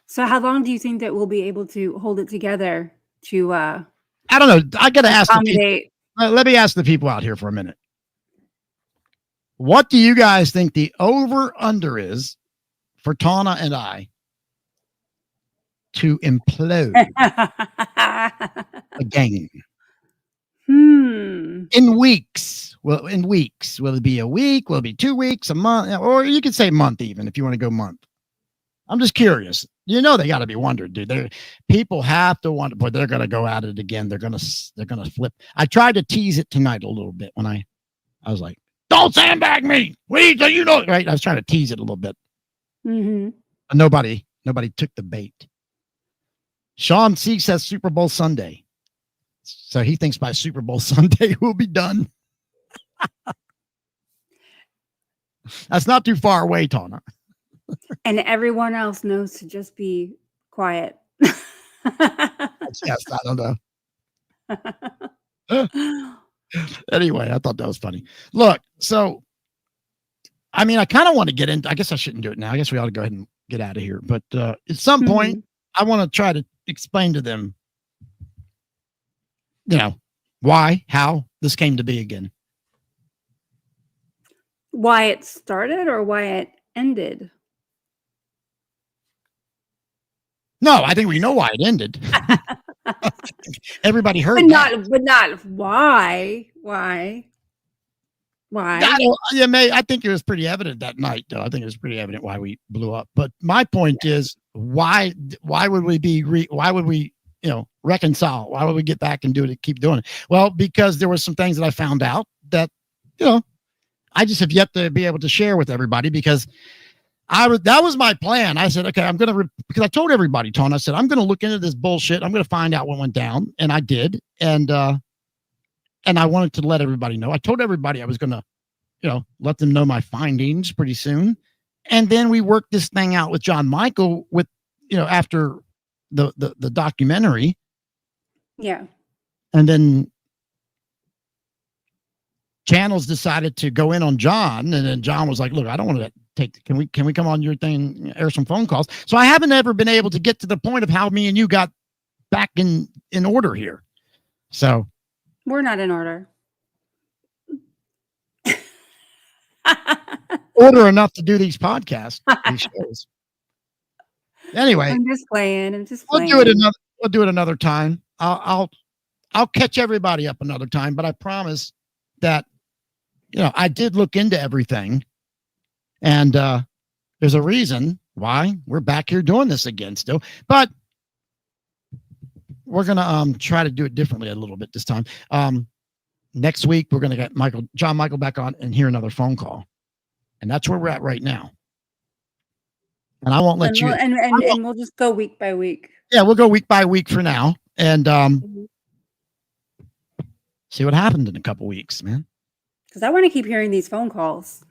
So how long do you think that we'll be able to hold it together to I don't know. I gotta ask the people. Let me ask the people out here for a minute. What do you guys think the over-under is for Tawna and I to implode again? In weeks. Well, in weeks. Will it be a week? Will it be 2 weeks, a month? Or you could say month even if you want to go month. I'm just curious. You know, they got to be wondering, dude. People have to wonder, but they're going to go at it again. They're going to flip. I tried to tease it tonight a little bit when I was like, don't sandbag me. Wait, you know, right? I was trying to tease it a little bit. But nobody took the bait. Sean C says Super Bowl Sunday. So he thinks by Super Bowl Sunday we'll be done. That's not too far away, Tawna. And everyone else knows to just be quiet. Yes, I don't know. Anyway, I thought that was funny. Look, so I mean, I kind of want to get into, I guess I shouldn't do it now. I guess we ought to go ahead and get out of here. But at some point, I want to try to explain to them, you know, why, how this came to be again. Why it started or why it ended? No, I think we know why it ended. Everybody heard but not why. Why? I think it was pretty evident that night, though. I think it was pretty evident why we blew up. But my point is, why would we reconcile? Why would we get back and do it? Keep doing it? Well, because there were some things that I found out that, I just have yet to be able to share with everybody, because that was my plan. I said, okay, because I told everybody, Tawna, I said, I'm going to look into this bullshit. I'm going to find out what went down. And I did. And I wanted to let everybody know. I told everybody I was going to let them know my findings pretty soon. And then we worked this thing out with John Michael with, after the documentary. Yeah. And then channels decided to go in on John. And then John was like, look, I don't want to can we come on your thing, air some phone calls? So I haven't ever been able to get to the point of how me and you got back in order here. So we're not in order. Order enough to do these podcasts. These shows. Anyway, I'm just playing. We'll do it another time. I'll catch everybody up another time, but I promise that I did look into everything, and there's a reason why we're back here doing this again still. But we're gonna try to do it differently a little bit this time. Next week we're gonna get John Michael back on and hear another phone call. And that's where we're at right now. And I won't let you. And we'll just go week by week. Yeah, we'll go week by week for now. And see what happened in a couple weeks, man. Because I want to keep hearing these phone calls.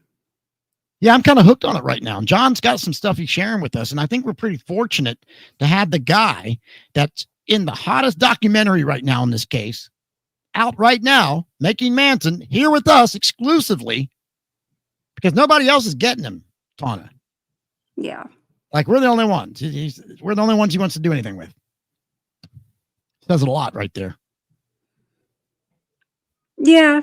Yeah, I'm kind of hooked on it right now. And John's got some stuff he's sharing with us. And I think we're pretty fortunate to have the guy that's in the hottest documentary right now in this case, out right now, making Manson, here with us exclusively. Because nobody else is getting him, Tawna. Yeah. Like, we're the only ones. We're the only ones he wants to do anything with. Says a lot right there. Yeah.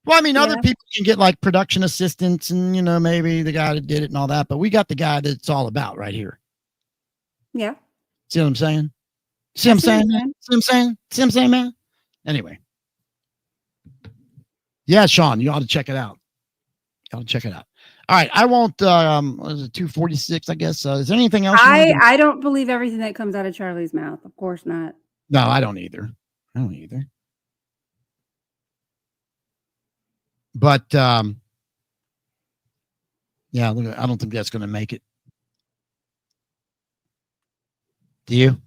Well, I mean, other people can get like production assistants and, maybe the guy that did it and all that. But we got the guy that it's all about right here. Yeah. See what I'm saying? See what I'm saying, man? See what I'm saying, man? Anyway. Yeah, Sean, you ought to check it out. All right, I won't. What is it, 246? I guess. Is there anything else? I don't believe everything that comes out of Charlie's mouth. Of course not. No, I don't either. But yeah, look, I don't think that's going to make it. Do you?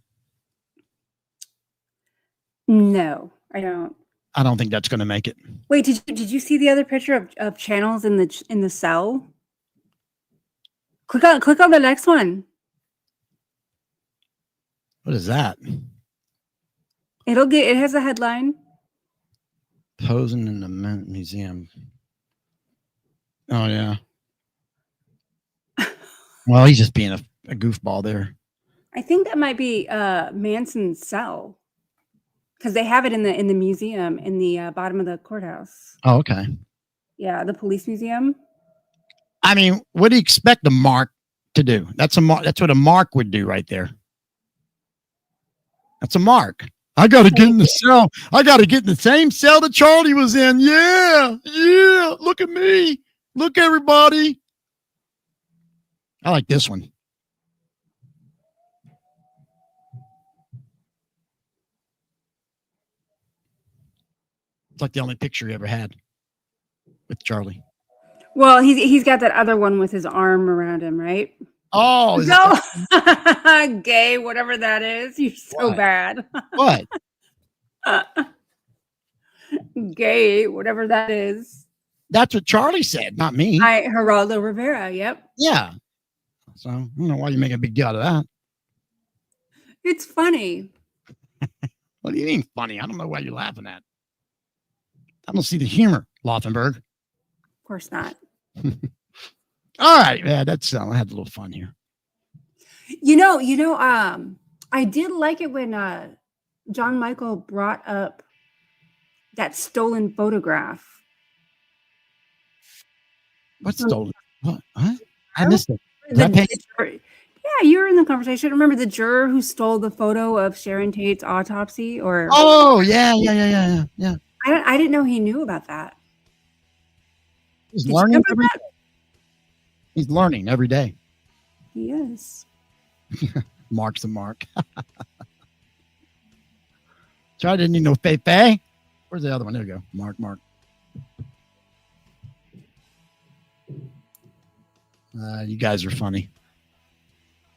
No, I don't. I don't think that's going to make it. Wait, did you see the other picture of channels in the cell? Click on the next one. What is that? It has a headline. Posing in the museum. Oh yeah. Well, he's just being a goofball there. I think that might be Manson's cell. Because they have it in the museum in the bottom of the courthouse. Oh, okay. Yeah, the police museum. I mean, what do you expect a mark to do? That's what a mark would do right there. That's a mark. I got to get in the cell. I got to get in the same cell that Charlie was in. Yeah. Look at me. Look, everybody. I like this one. It's like the only picture he ever had with Charlie. Well, he's got that other one with his arm around him, right? Oh, no, gay, whatever that is. You're so bad. What? Gay, whatever that is. That's what Charlie said, not me. Geraldo Rivera. Yep. Yeah. So I don't know why you make a big deal out of that. It's funny. What do you mean funny? I don't know why you're laughing at. I don't see the humor, Laufenberg. Of course not. All right, man. That's I had a little fun here. I did like it when John Michael brought up that stolen photograph. What stolen? What? I missed it. Yeah, you were in the conversation. Remember the juror who stole the photo of Sharon Tate's autopsy? Oh, yeah. I didn't know he knew about that. He's learning every day. He's learning every day. He is. Mark's a mark. So I didn't need no Fefe. Where's the other one? There we go. Mark. You guys are funny.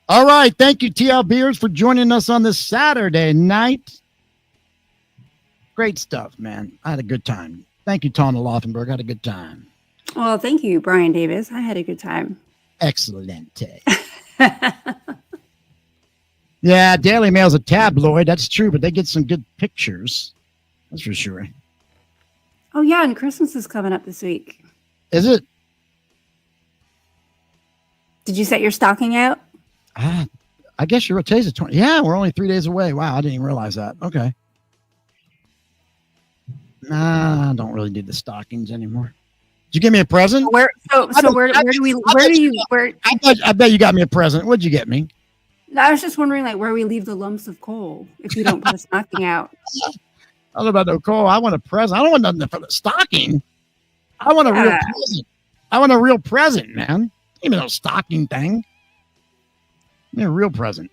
All right. Thank you, TL Beers, for joining us on this Saturday night. Great stuff, man. I had a good time. Thank you, Tate LaBianca. I had a good time. Well, thank you, Brian Davis. I had a good time. Excellent. Yeah, Daily Mail's a tabloid. That's true, but they get some good pictures. That's for sure. Oh, yeah, and Christmas is coming up this week. Is it? Did you set your stocking out? I guess you're right. Today's the 20th. Yeah, we're only 3 days away. Wow, I didn't even realize that. Okay. Nah, I don't really do the stockings anymore. Did you give me a present? Where do you? I bet you got me a present. What'd you get me? I was just wondering, like, where we leave the lumps of coal if you don't put a stocking out. I don't know about no coal. I want a present. I don't want nothing for the stocking. I want a real present. I want a real present, man. Even no stocking thing. Give me a real present.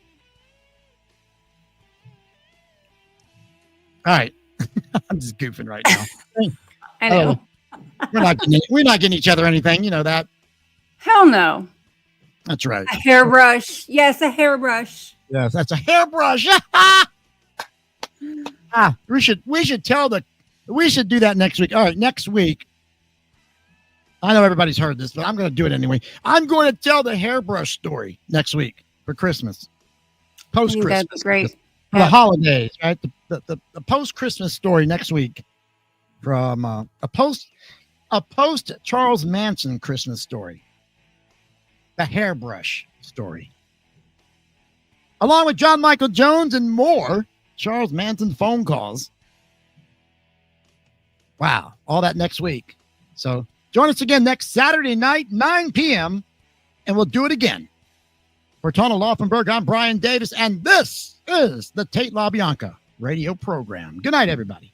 All right. I'm just goofing right now. I know. We're not getting each other anything. You know that. Hell no. That's right. A hairbrush. Yes, a hairbrush. Yes, that's a hairbrush. We should do that next week. All right, next week. I know everybody's heard this, but I'm going to do it anyway. I'm going to tell the hairbrush story next week for Christmas. Post-Christmas. That'd be great. For the holidays, right? The post-Christmas story next week from a post Charles Manson Christmas story. The hairbrush story. Along with John Michael Jones and more Charles Manson phone calls. Wow. All that next week. So join us again next Saturday night, 9 p.m., and we'll do it again. For Tawna Laufenberg, I'm Brian Davis, and this is the Tate LaBianca radio program. Good night, everybody.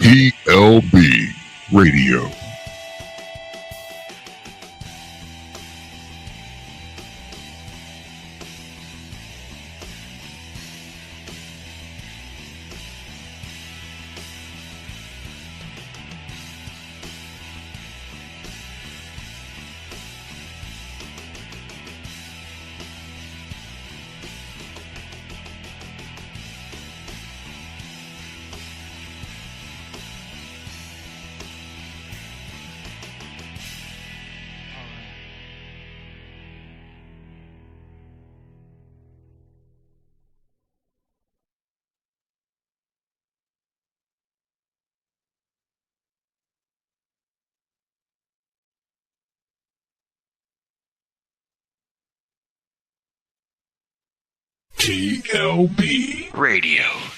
TLB Radio. TLB Radio.